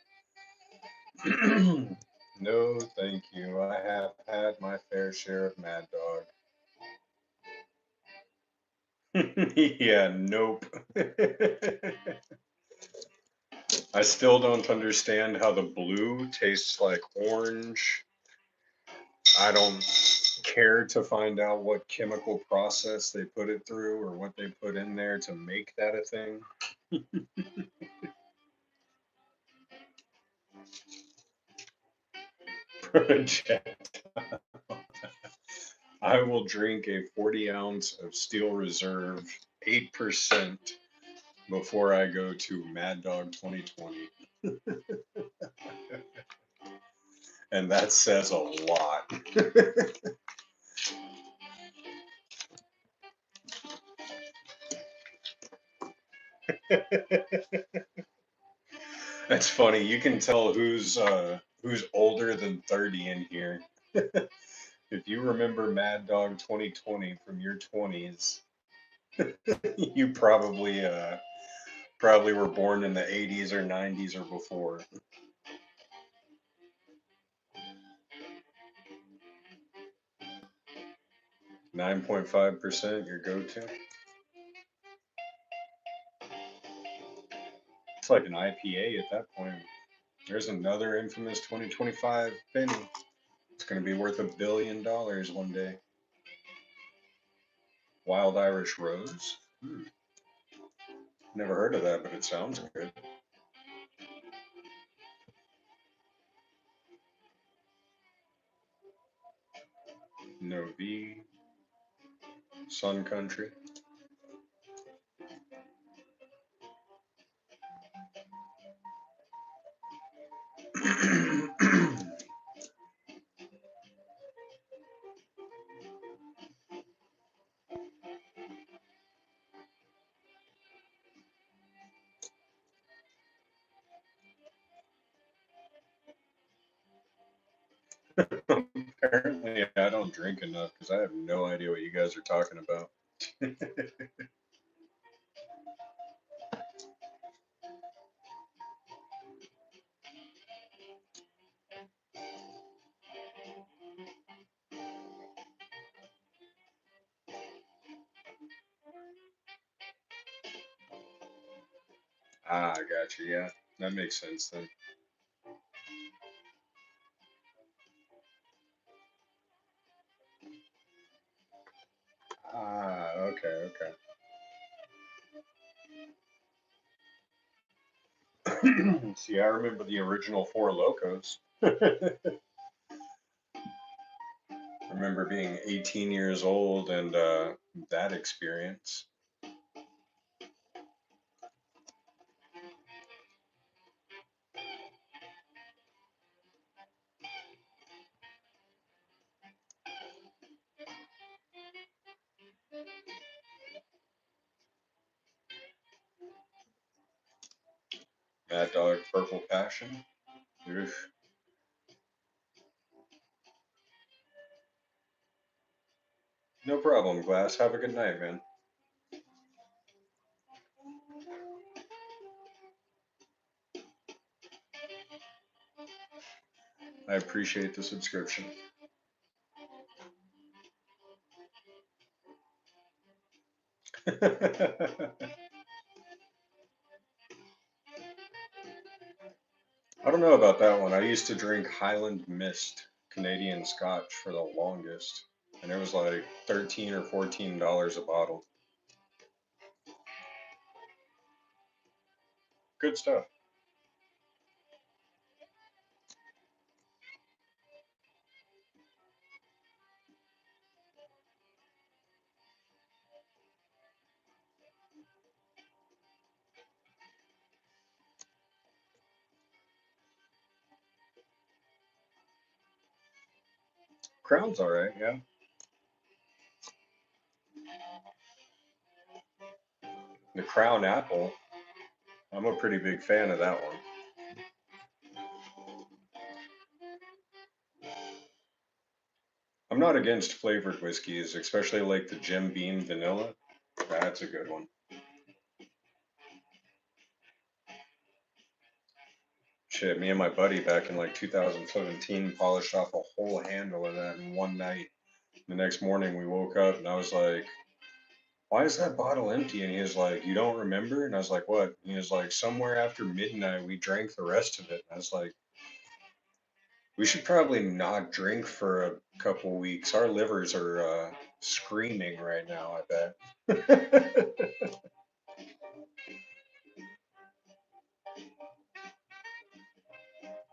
No, thank you. I have had my fair share of Mad Dog. Yeah, nope. I still don't understand how the blue tastes like orange. I don't care to find out what chemical process they put it through or what they put in there to make that a thing. Project. I will drink a 40 ounce of Steel Reserve 8% before I go to Mad Dog 2020. And that says a lot. That's funny. You can tell who's older than 30 in here. If you remember Mad Dog 2020 from your 20s, you probably were born in the 80s or 90s or before. 9.5% your go-to. It's like an IPA at that point. There's another infamous 2025 penny. It's going to be worth $1 billion one day. Wild Irish Rose. Never heard of that, but it sounds good. No V. Sun Country. Apparently, I don't drink enough because I have no idea what you guys are talking about. Ah, I got you. Yeah, that makes sense then. Ah, okay, okay. See, I remember the original Four Locos. I remember being 18 years old and that experience. Mad Dog Purple Passion. Oof. No problem, Glass. Have a good night, man. I appreciate the subscription. I don't know about that one. I used to drink Highland Mist Canadian Scotch for the longest, and it was like $13 or $14 a bottle. Good stuff. Crown's all right, yeah. The Crown Apple, I'm a pretty big fan of that one. I'm not against flavored whiskeys, especially like the Jim Beam Vanilla. That's a good one. Shit, me and my buddy back in like 2017 polished off a whole handle of that in one night. The next morning we woke up and I was like, why is that bottle empty? And he was like, you don't remember? And I was like, what? And he was like, somewhere after midnight we drank the rest of it. And I was like, we should probably not drink for a couple weeks. Our livers are screaming right now, I bet.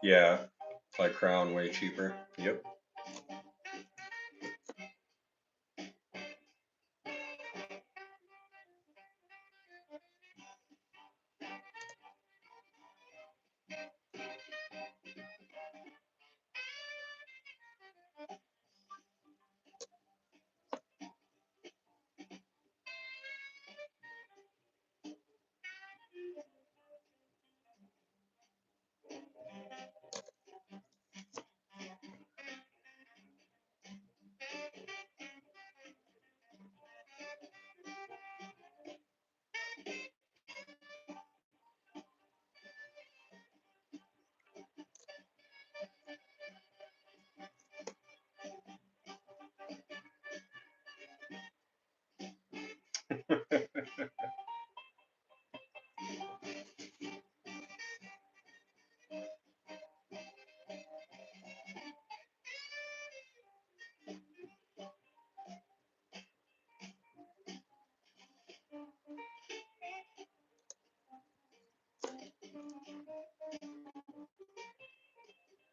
Yeah, like Crown, way cheaper. Yep.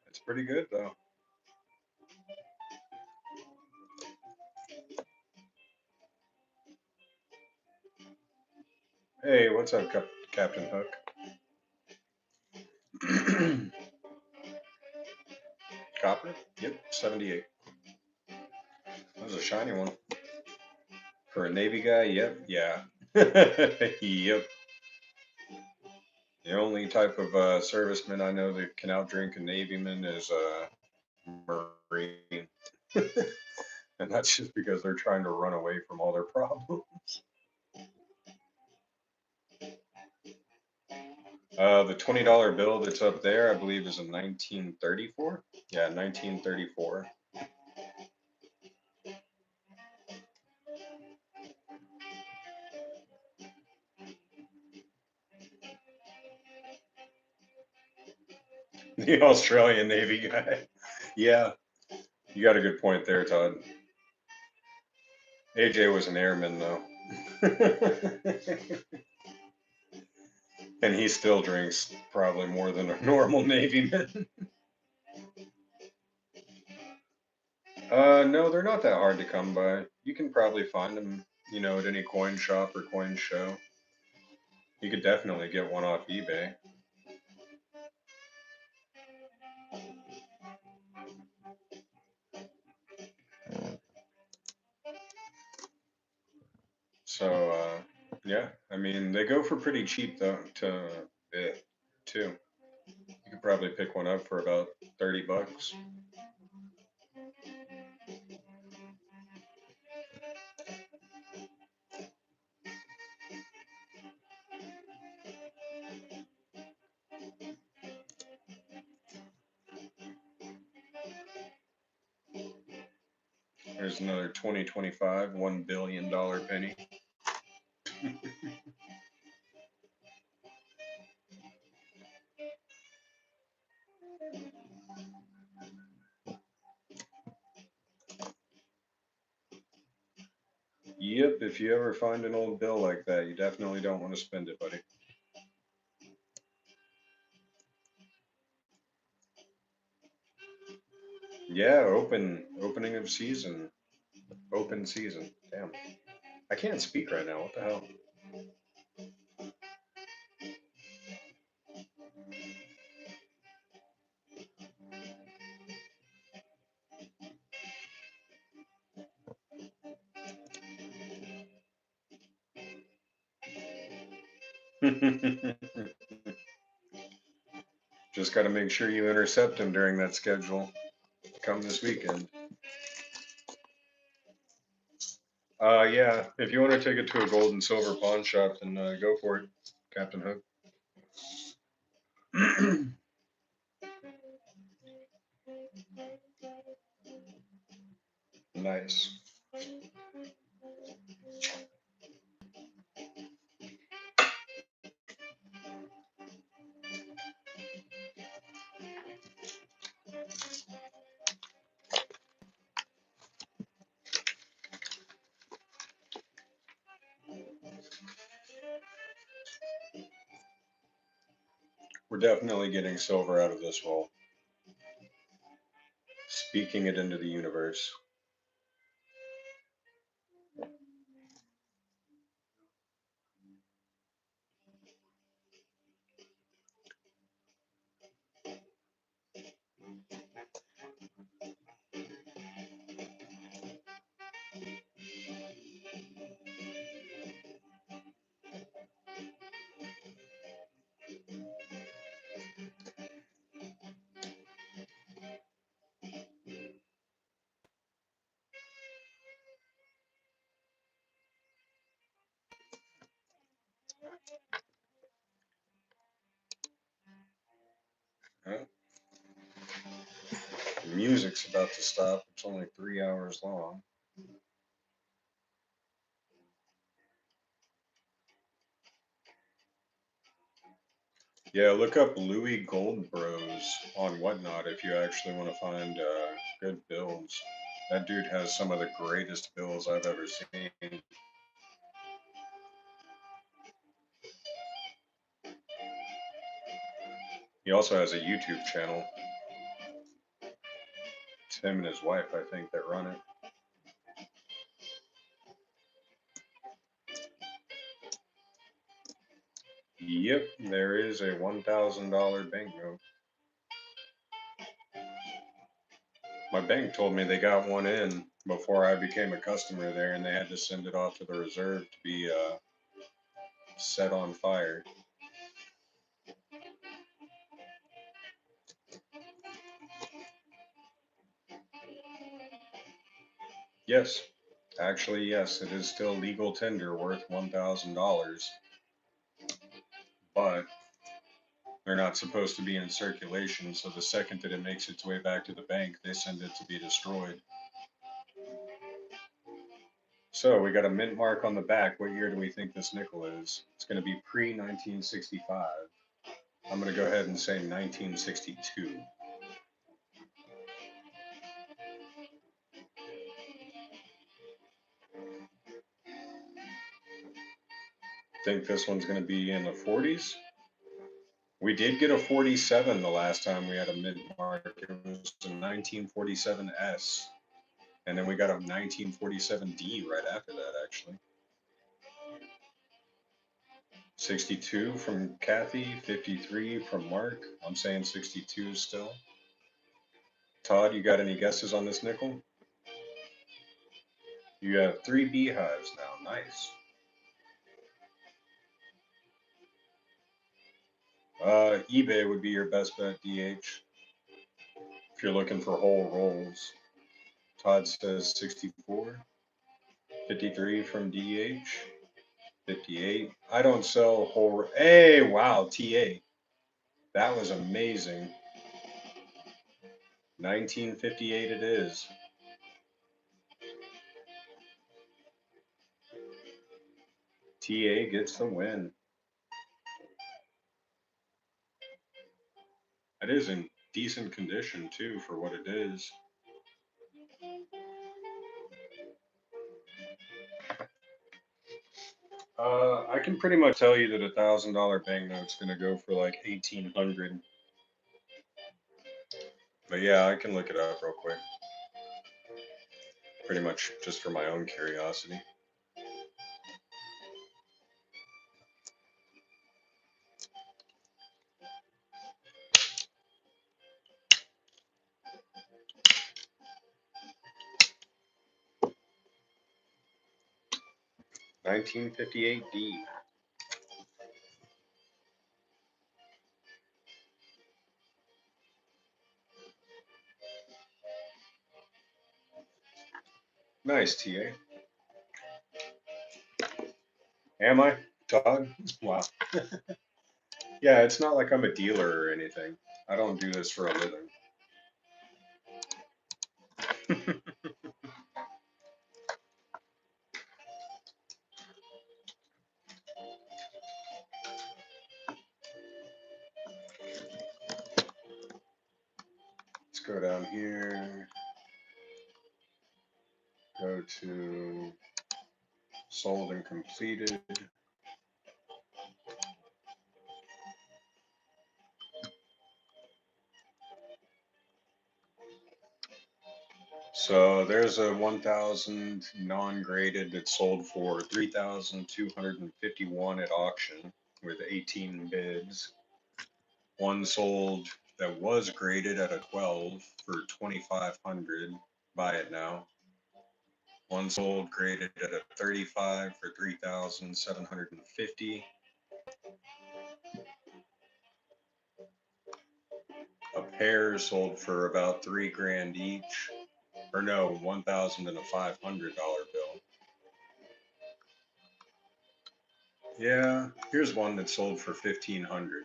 It's pretty good though. Hey, what's up, Captain Hook? Copper? Yep, 78. That was a shiny one. For a Navy guy, yep, yeah. Yep. The only type of serviceman I know that can outdrink a Navyman is a Marine. And that's just because they're trying to run away from all their problems. The $20 bill that's up there, I believe, is a 1934. Yeah, 1934. The Australian Navy guy. Yeah, you got a good point there, Todd. AJ was an airman, though. And he still drinks probably more than a normal Navy man. No, they're not that hard to come by. You can probably find them, at any coin shop or coin show. You could definitely get one off eBay. So, yeah, I mean, they go for pretty cheap though, too. You could probably pick one up for about 30 bucks. There's another 2025 $1 billion penny. Yep, if you ever find an old bill like that, you definitely don't want to spend it, buddy. Yeah, opening of season. Open season. Damn. I can't speak right now. What the hell? Just got to make sure you intercept him during that schedule. Come this weekend. Yeah. If you want to take it to a gold and silver pawn shop, then go for it, Captain Hook. Nice. We're definitely getting silver out of this roll. Speaking it into the universe. Huh? The music's about to stop. It's only 3 hours long. Yeah, look up Louis Gold Bros on Whatnot if you actually want to find good builds. That dude has some of the greatest builds I've ever seen. He also has a YouTube channel. It's him and his wife, I think, that run it. Yep, there is a $1,000 banknote. My bank told me they got one in before I became a customer there, and they had to send it off to the reserve to be set on fire. Yes, actually, yes, it is still legal tender worth $1,000, but they're not supposed to be in circulation, so the second that it makes its way back to the bank, they send it to be destroyed. So we got a mint mark on the back. What year do we think this nickel is? It's going to be pre-1965. I'm going to go ahead and say 1962. Think this one's going to be in the 40s? We did get a 47 the last time we had a mint mark. It was a 1947S. And then we got a 1947D right after that, actually. 62 from Kathy, 53 from Mark. I'm saying 62 still. Todd, you got any guesses on this nickel? You have 3 beehives now. Nice. eBay would be your best bet, DH, if you're looking for whole rolls. Todd says 64. 53 from DH. 58. I don't sell whole. Hey, wow, TA. That was amazing. 1958 it is. TA gets the win. It is in decent condition too for what it is. I can pretty much tell you that $1,000 banknote's gonna go for like 1,800. But yeah, I can look it up real quick. Pretty much just for my own curiosity. $1958D. Nice, TA. Am I? Todd? Wow. Yeah, it's not like I'm a dealer or anything. I don't do this for a living. Let's go down here. Go to sold and completed. So there's a 1,000 non-graded that sold for 3,251 at auction with 18 bids. One sold that was graded at a 12 for 2,500. Buy it now. One sold graded at a 35 for 3,750. A pair sold for about $3,000 each. Or no, 1,000 and a $500 bill. Yeah, here's one that sold for 1,500.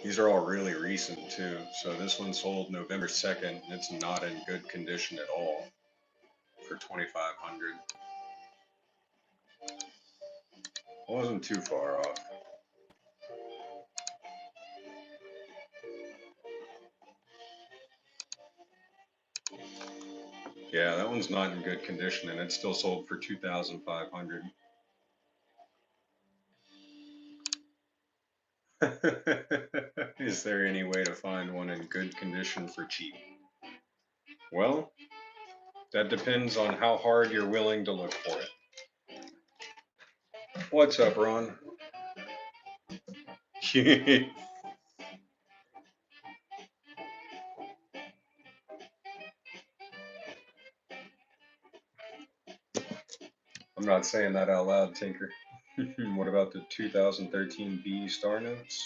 These are all really recent too. So this one sold November 2nd. And it's not in good condition at all for 2,500. Wasn't too far off. Yeah, that one's not in good condition and it still sold for 2,500. Is there any way to find one in good condition for cheap? Well, that depends on how hard you're willing to look for it. What's up, Ron? I'm not saying that out loud, Tinker. What about the 2013 B Star Notes?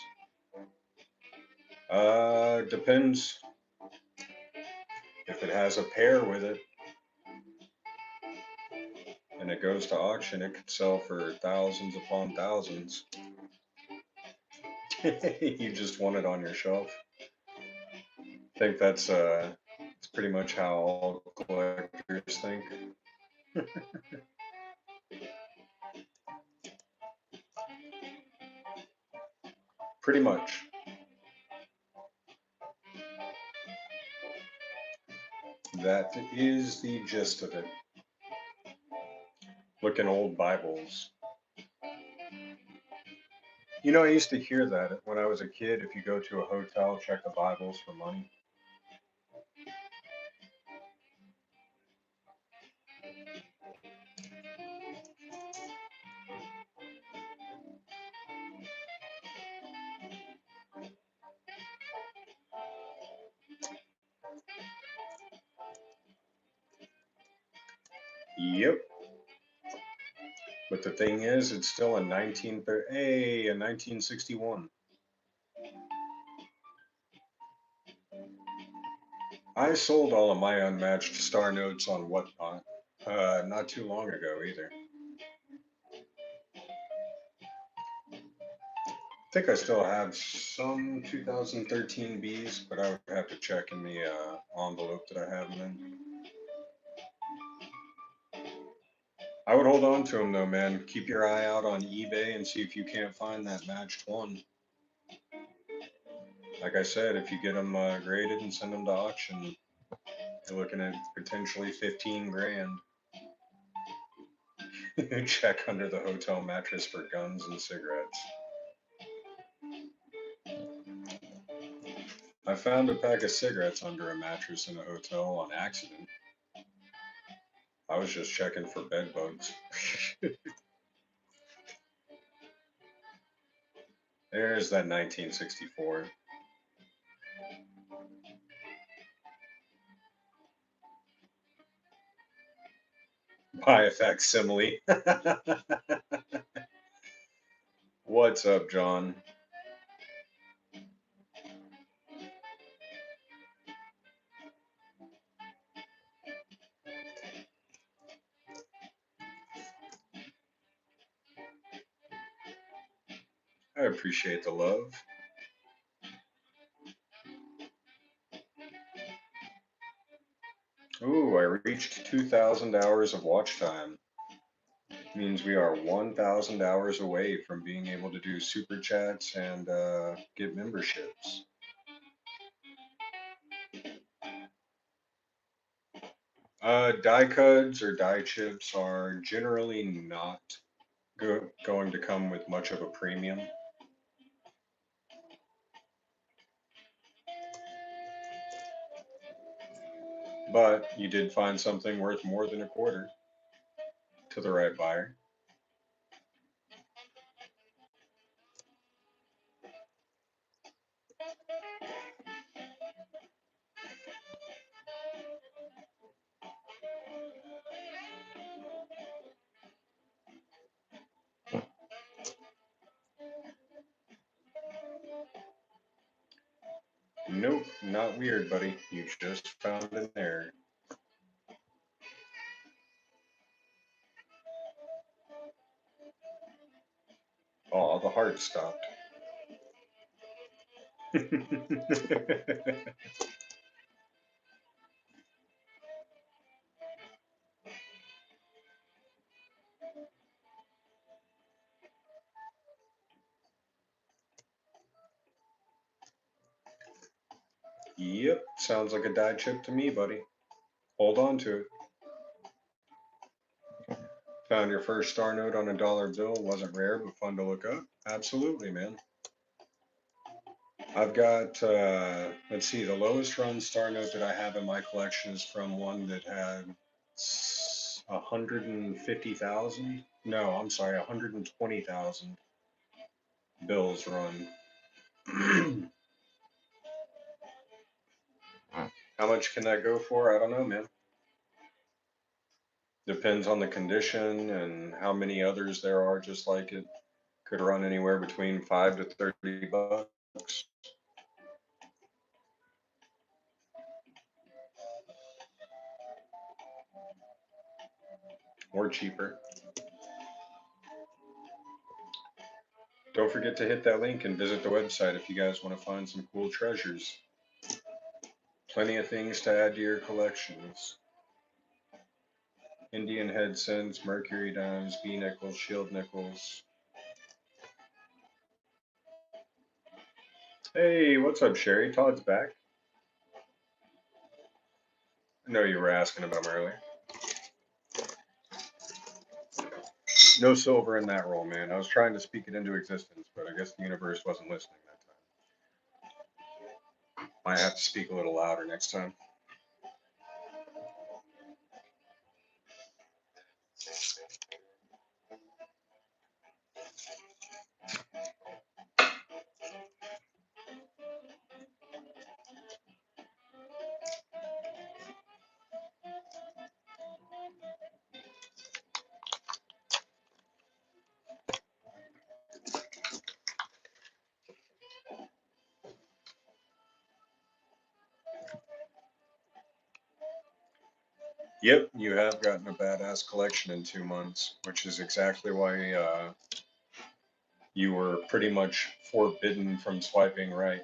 Depends. If it has a pair with it and it goes to auction, it could sell for thousands upon thousands. You just want it on your shelf. I think it's pretty much how all collectors think. Pretty much. That is the gist of it. Look in old Bibles. You know, I used to hear that when I was a kid. If you go to a hotel, check the Bibles for money. Yep. But the thing is, it's still a 1961. I sold all of my unmatched star notes on Whatnot, not too long ago either. I think I still have some 2013 Bs, but I would have to check in the envelope that I have them in. I would hold on to them though, man. Keep your eye out on eBay and see if you can't find that matched one. Like I said, if you get them graded and send them to auction, you're looking at potentially 15 grand. Check under the hotel mattress for guns and cigarettes. I found a pack of cigarettes under a mattress in a hotel on accident. I was just checking for bed bugs. There's that 1964. By a facsimile. What's up, John? I appreciate the love. Ooh, I reached 2,000 hours of watch time. Means we are 1,000 hours away from being able to do super chats and get memberships. Die cuds or die chips are generally not going to come with much of a premium, but you did find something worth more than a quarter to the right buyer. Nope, not weird, buddy. You just found an error. Oh, the heart stopped. Yep, sounds like a die chip to me, buddy. Hold on to it. Found your first star note on a dollar bill. Wasn't rare, but fun to look up. Absolutely, man. I've got, let's see, the lowest run star note that I have in my collection is from one that had 150,000. No, I'm sorry, 120,000 bills run. How much can that go for? I don't know, man. Depends on the condition and how many others there are just like it. Could run anywhere between 5 to 30 bucks or cheaper. Don't forget to hit that link and visit the website if you guys want to find some cool treasures. Plenty of things to add to your collections. Indian head cents, mercury dimes, B nickels, shield nickels. Hey, what's up, Sherry? Todd's back. I know you were asking about him earlier. No silver in that roll, man. I was trying to speak it into existence, but I guess the universe wasn't listening that time. Might have to speak a little louder next time. Yep, you have gotten a badass collection in 2 months, which is exactly why you were pretty much forbidden from swiping right.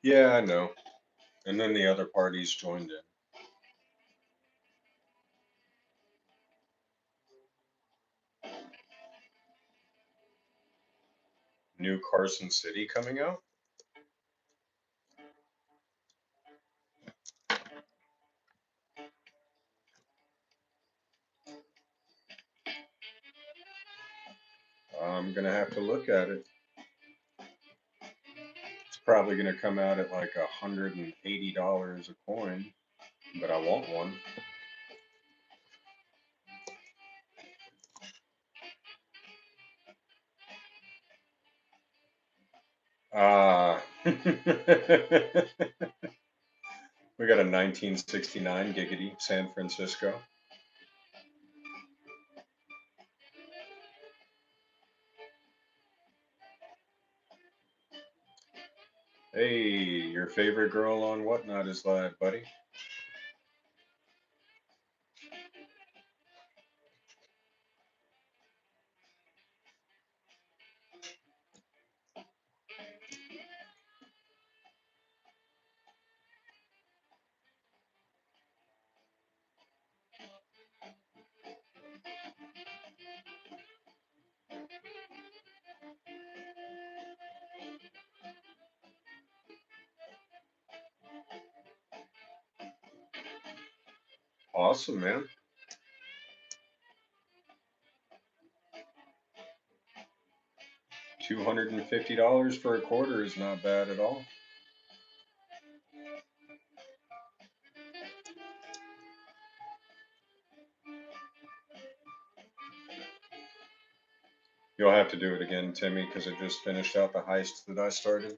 Yeah, I know. And then the other parties joined in. New Carson City coming out? I'm gonna have to look at it. It's probably gonna come out at like $180 a coin, but I want one. Ah, we got a 1969 Giggity San Francisco. Hey, your favorite girl on Whatnot is live, buddy. Awesome, man. $250 for a quarter is not bad at all. You'll have to do it again, Timmy, because I just finished out the heist that I started.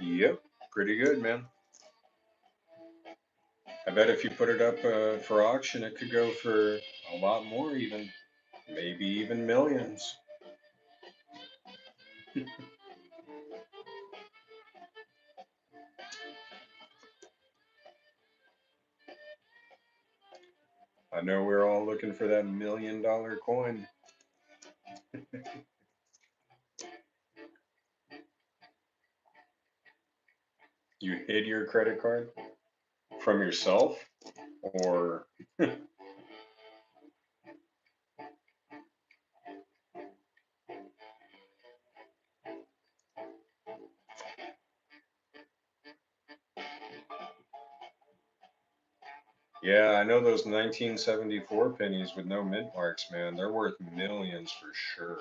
Yep, pretty good, man. I bet if you put it up for auction, it could go for a lot more, even maybe even millions. I know we're all looking for that $1 million coin. You hid your credit card from yourself, or yeah, I know those 1974 pennies with no mint marks, man. They're worth millions for sure.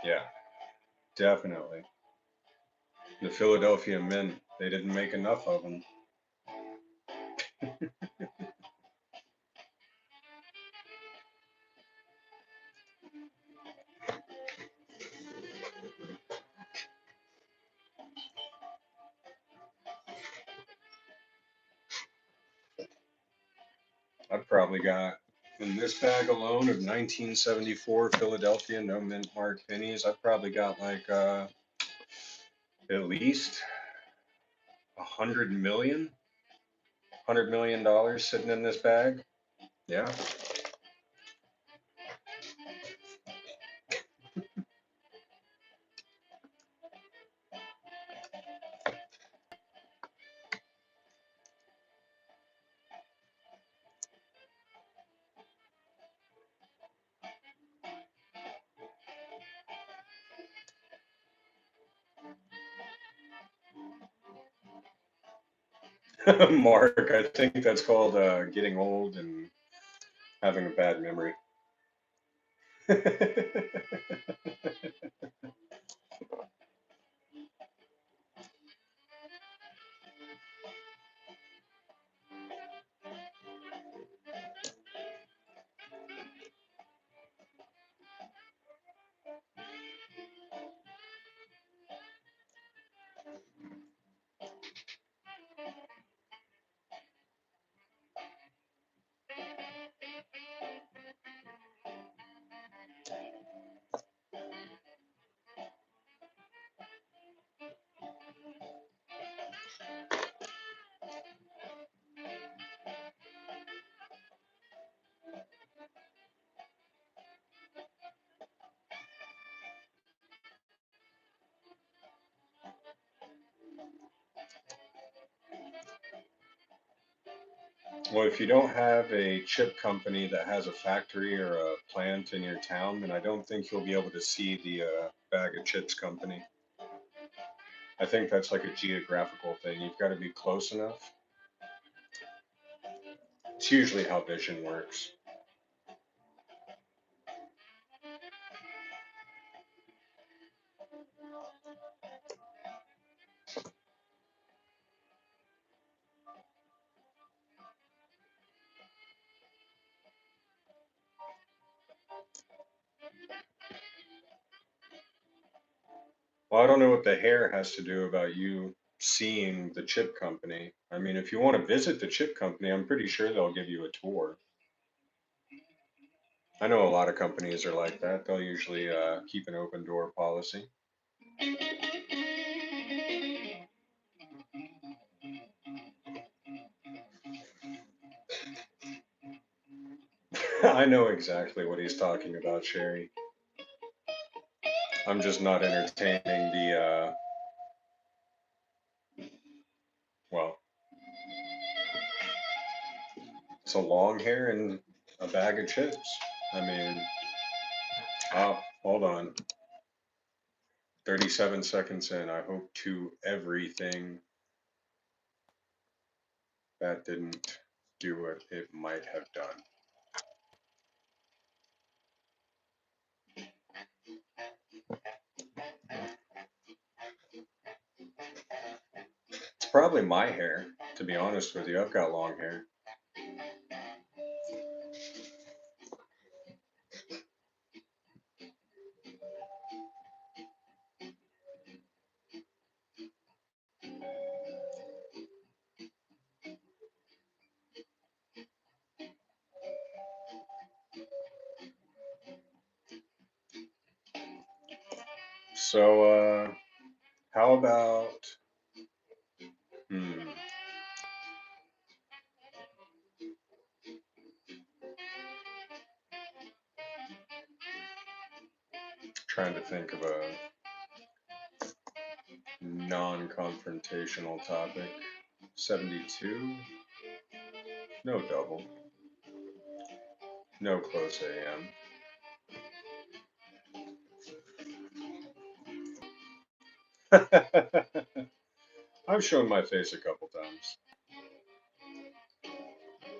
Yeah, definitely. The Philadelphia Mint, they didn't make enough of them. I've probably got in this bag alone of 1974 Philadelphia no mint mark pennies. I've probably got like at least 100 million sitting in this bag. Yeah. Mark, I think that's called getting old and having a bad memory. Well, if you don't have a chip company that has a factory or a plant in your town, then I don't think you'll be able to see the bag of chips company. I think that's like a geographical thing. You've got to be close enough. It's usually how vision works. Well, I don't know what the hair has to do about you seeing the chip company. I mean, if you want to visit the chip company, I'm pretty sure they'll give you a tour. I know a lot of companies are like that. They'll usually keep an open door policy. I know exactly what he's talking about, Sherry. I'm just not entertaining the, well, it's a long hair and a bag of chips. I mean, oh, hold on. 37 seconds in. I hope to everything that didn't do what it might have done. It's probably my hair, to be honest with you. I've got long hair. So, how about, hmm, trying to think of a non-confrontational topic. 72? No double. No close AM. I've shown my face a couple times.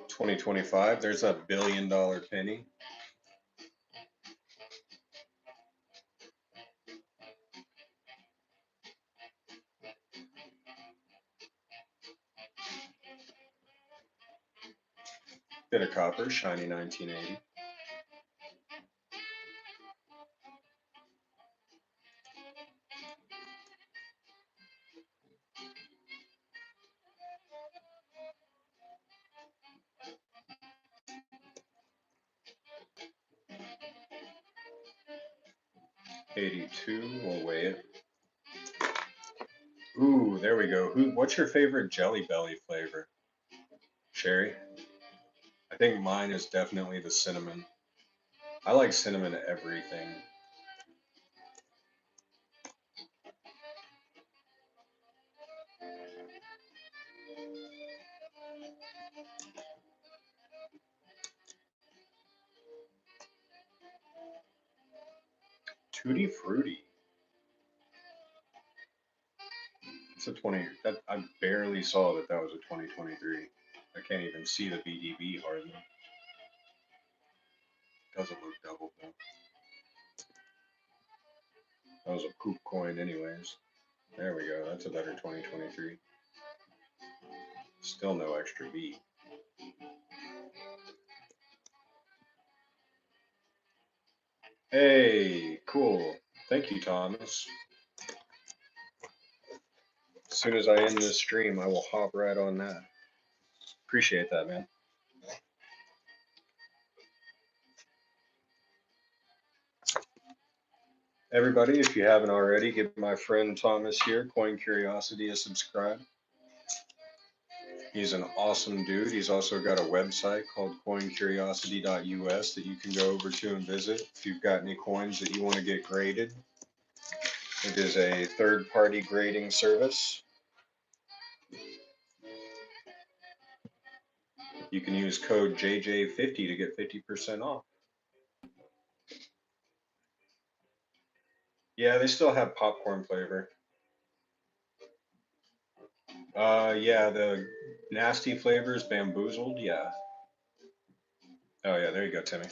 2025, there's that $1 billion penny. 'Bit of copper, shiny 1980. 82, we'll weigh it. Ooh, there we go. What's your favorite Jelly Belly flavor? Sherry? I think mine is definitely the cinnamon. I like cinnamon everything. Tutti Frutti. It's a 20. That I barely saw that was a 2023. I can't even see the BDB hardly. Doesn't look double though. That was a poop coin anyways. There we go. That's a better 2023. Still no extra B. Hey, cool. Thank you, Thomas. As soon as I end this stream, I will hop right on that. Appreciate that, man. Everybody, if you haven't already, give my friend Thomas here, Coin Curiosity, a subscribe. He's an awesome dude. He's also got a website called coincuriosity.us that you can go over to and visit if you've got any coins that you want to get graded. It is a third-party grading service. You can use code JJ50 to get 50% off. Yeah, they still have popcorn flavor. Yeah, the nasty flavors, bamboozled. Yeah. Oh yeah, there you go, Timmy.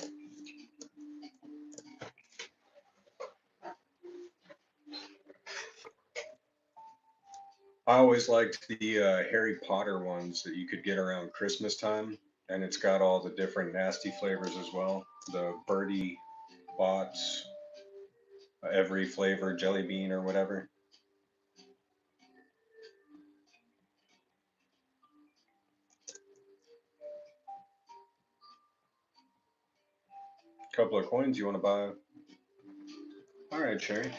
I always liked the Harry Potter ones that you could get around Christmas time, and it's got all the different nasty flavors as well. The birdie bots, every flavor jelly bean or whatever. Couple of coins you want to buy. All right, Sherry.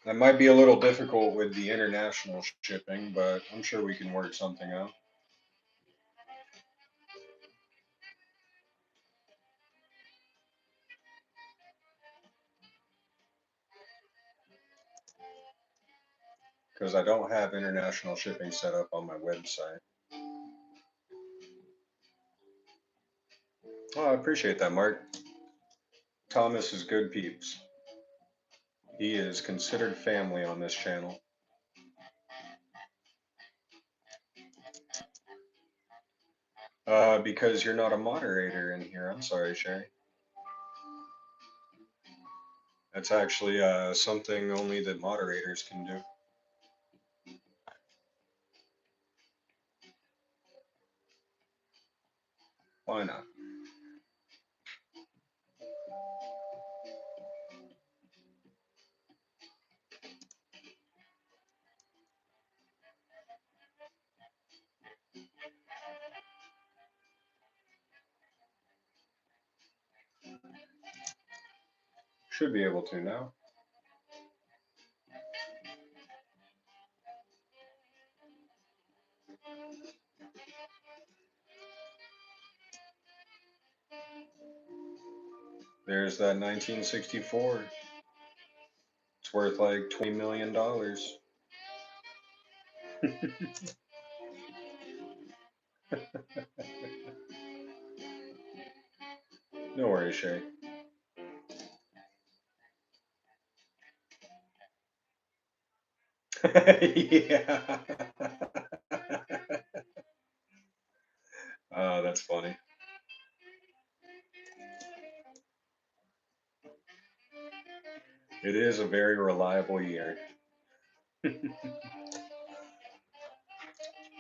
That might be a little difficult with the international shipping, but I'm sure we can work something out. Because I don't have international shipping set up on my website. Oh, I appreciate that, Mark. Thomas is good peeps. He is considered family on this channel. Because you're not a moderator in here. I'm sorry, Sherry. That's actually something only that moderators can do. Why not? Should be able to now. There's that 1964. It's worth like $20 million. No worries, Sherry. Yeah. Oh, that's funny. It is a very reliable year.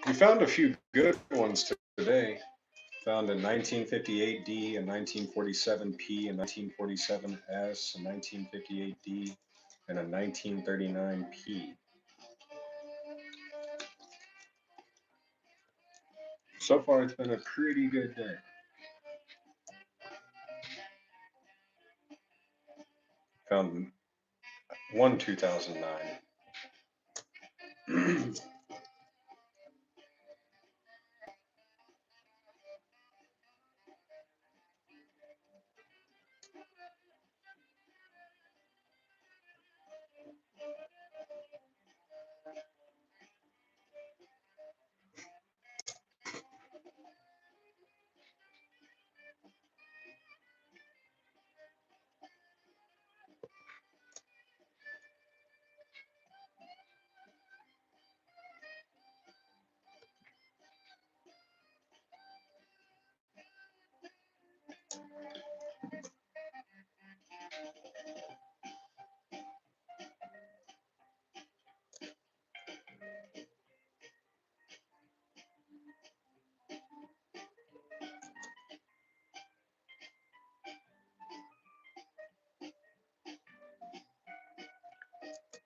We found a few good ones today. Found a 1958D, a 1947P, a 1947S, a 1958D, and a 1939P. So far, it's been a pretty good day. Found one 2009.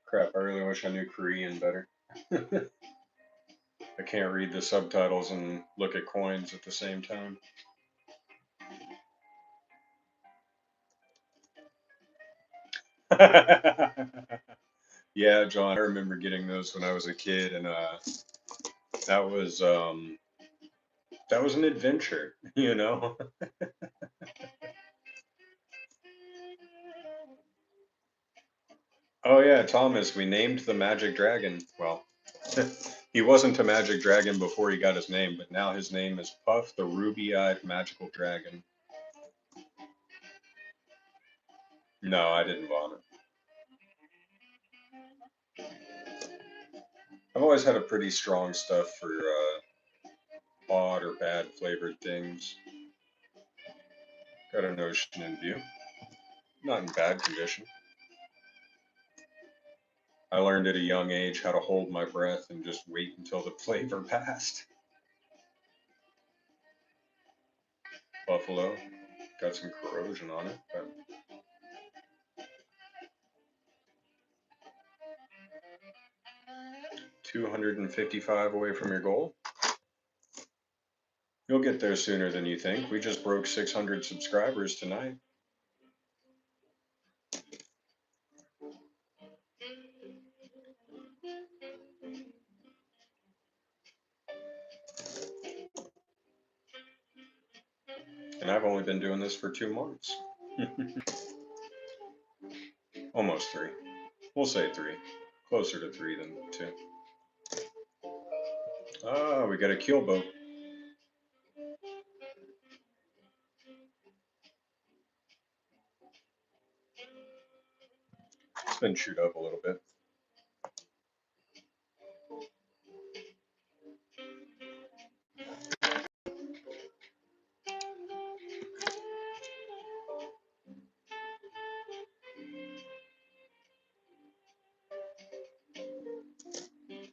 Crap, I really wish I knew Korean better. I can't read the subtitles and look at coins at the same time. Yeah, John, I remember getting those when I was a kid, and that was um, that was an adventure, you know. Oh yeah, Thomas, we named the magic dragon. Well, He wasn't a magic dragon before he got his name, but now his name is Puff the Ruby-Eyed Magical Dragon. No, I didn't vomit. I've always had a pretty strong stuff for odd or bad flavored things. Got an ocean in view. Not in bad condition. I learned at a young age how to hold my breath and just wait until the flavor passed. Buffalo, got some corrosion on it, but 255 away from your goal. You'll get there sooner than you think. We just broke 600 subscribers tonight. And I've only been doing this for 2 months. Almost 3. We'll say 3. Closer to 3 than 2. Ah, we got a keel boat. It's been chewed up a little bit.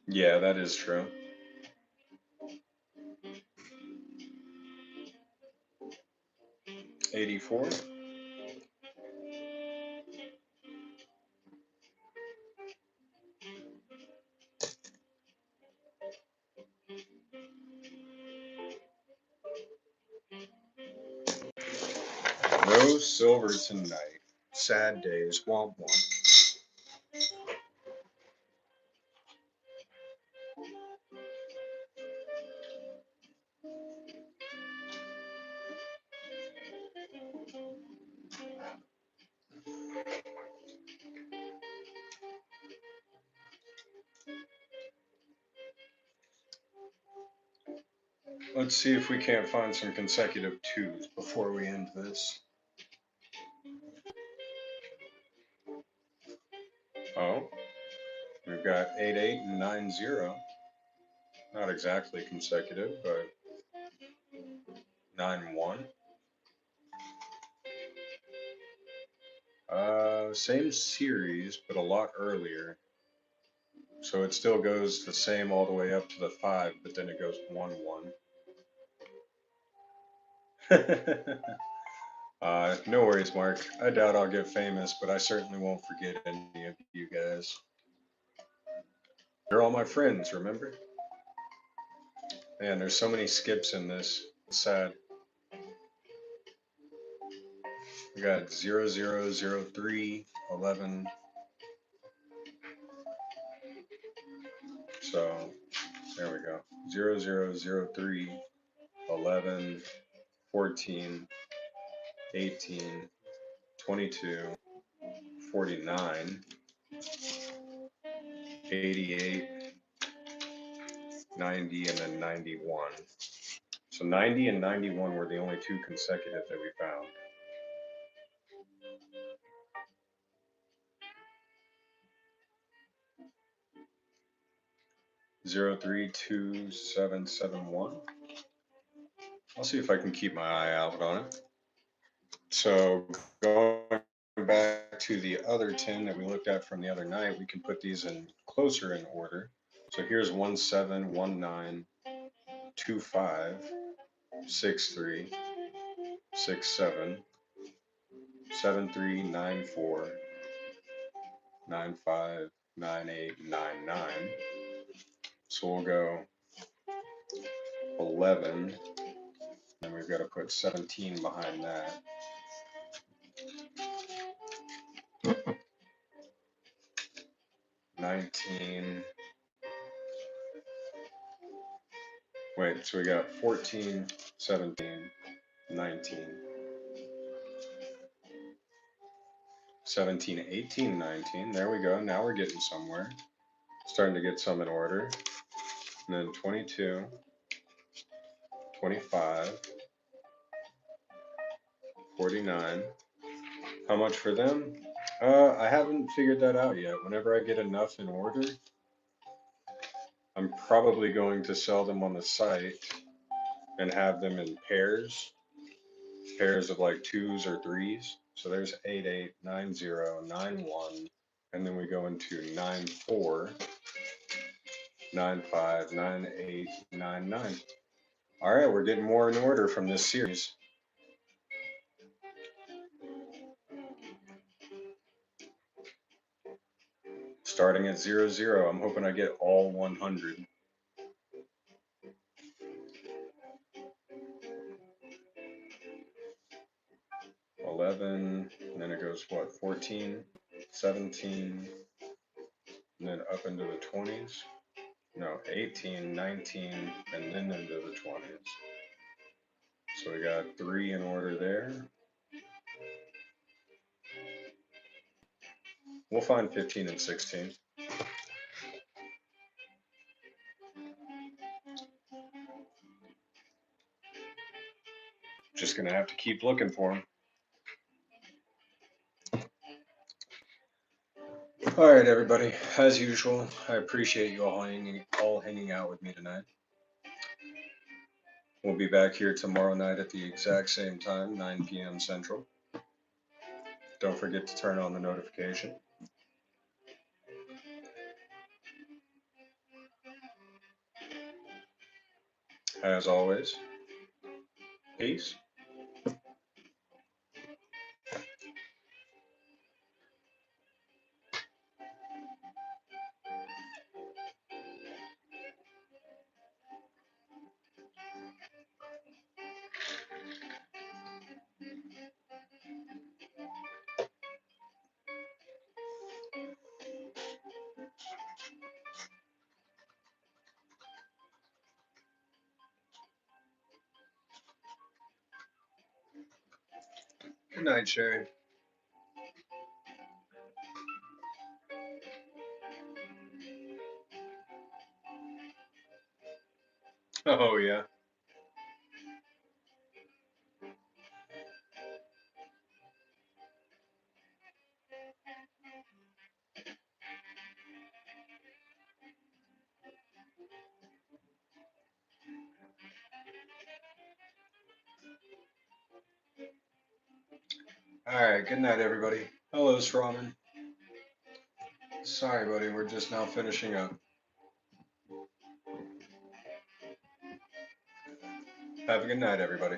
Yeah, that is true. $84. No silver tonight. Sad days. Womp womp. Let's see if we can't find some consecutive 2s before we end this. Oh, we've got 88 and 90. Not exactly consecutive, but 9-1. Same series, but a lot earlier. So it still goes the same all the way up to the 5, but then it goes 1-1. No worries, Mark. I doubt I'll get famous, but I certainly won't forget any of you guys. You're all my friends, remember? Man, there's so many skips in this. It's sad. We got 0003, 11. So there we go. 0003, 11, 14, 18, 22, 49, 88, 90, and then 91. So 90 and 91 were the only 2 consecutive that we found. Zero three two seven seven one. I'll see if I can keep my eye out on it. So going back to the other 10 that we looked at from the other night, we can put these in closer in order. So here's 1719, 25, 63, 67, 7394, 95, 98, 99. So we'll go 11, and we've got to put 17 behind that. $19. Wait, so we got 14, 17, 19, 17, 18, 19. There we go. Now we're getting somewhere. Starting to get some in order. and then 22, 25, 49. How much for them? I haven't figured that out yet. Whenever I get enough in order, I'm probably going to sell them on the site and have them in pairs of like twos or threes. So there's 88, 90, 91, and then we go into 94, 95, 98, 99. All right, we're getting more in order from this series. Starting at 00, I'm hoping I get all 100. 11, and then it goes what, 14, 17, and then up into the 20s. No, 18, 19, and then into the 20s. So we got 3 in order there. We'll find 15 and 16. Just gonna have to keep looking for them. All right, everybody. As usual, I appreciate you all hanging out with me tonight. We'll be back here tomorrow night at the exact same time, 9 p.m. Central. Don't forget to turn on the notification. As always, peace. Good night, Sherry. Oh, yeah. All right, good night, everybody. Hello, Strawman. Sorry, buddy, we're just now finishing up. Have a good night, everybody.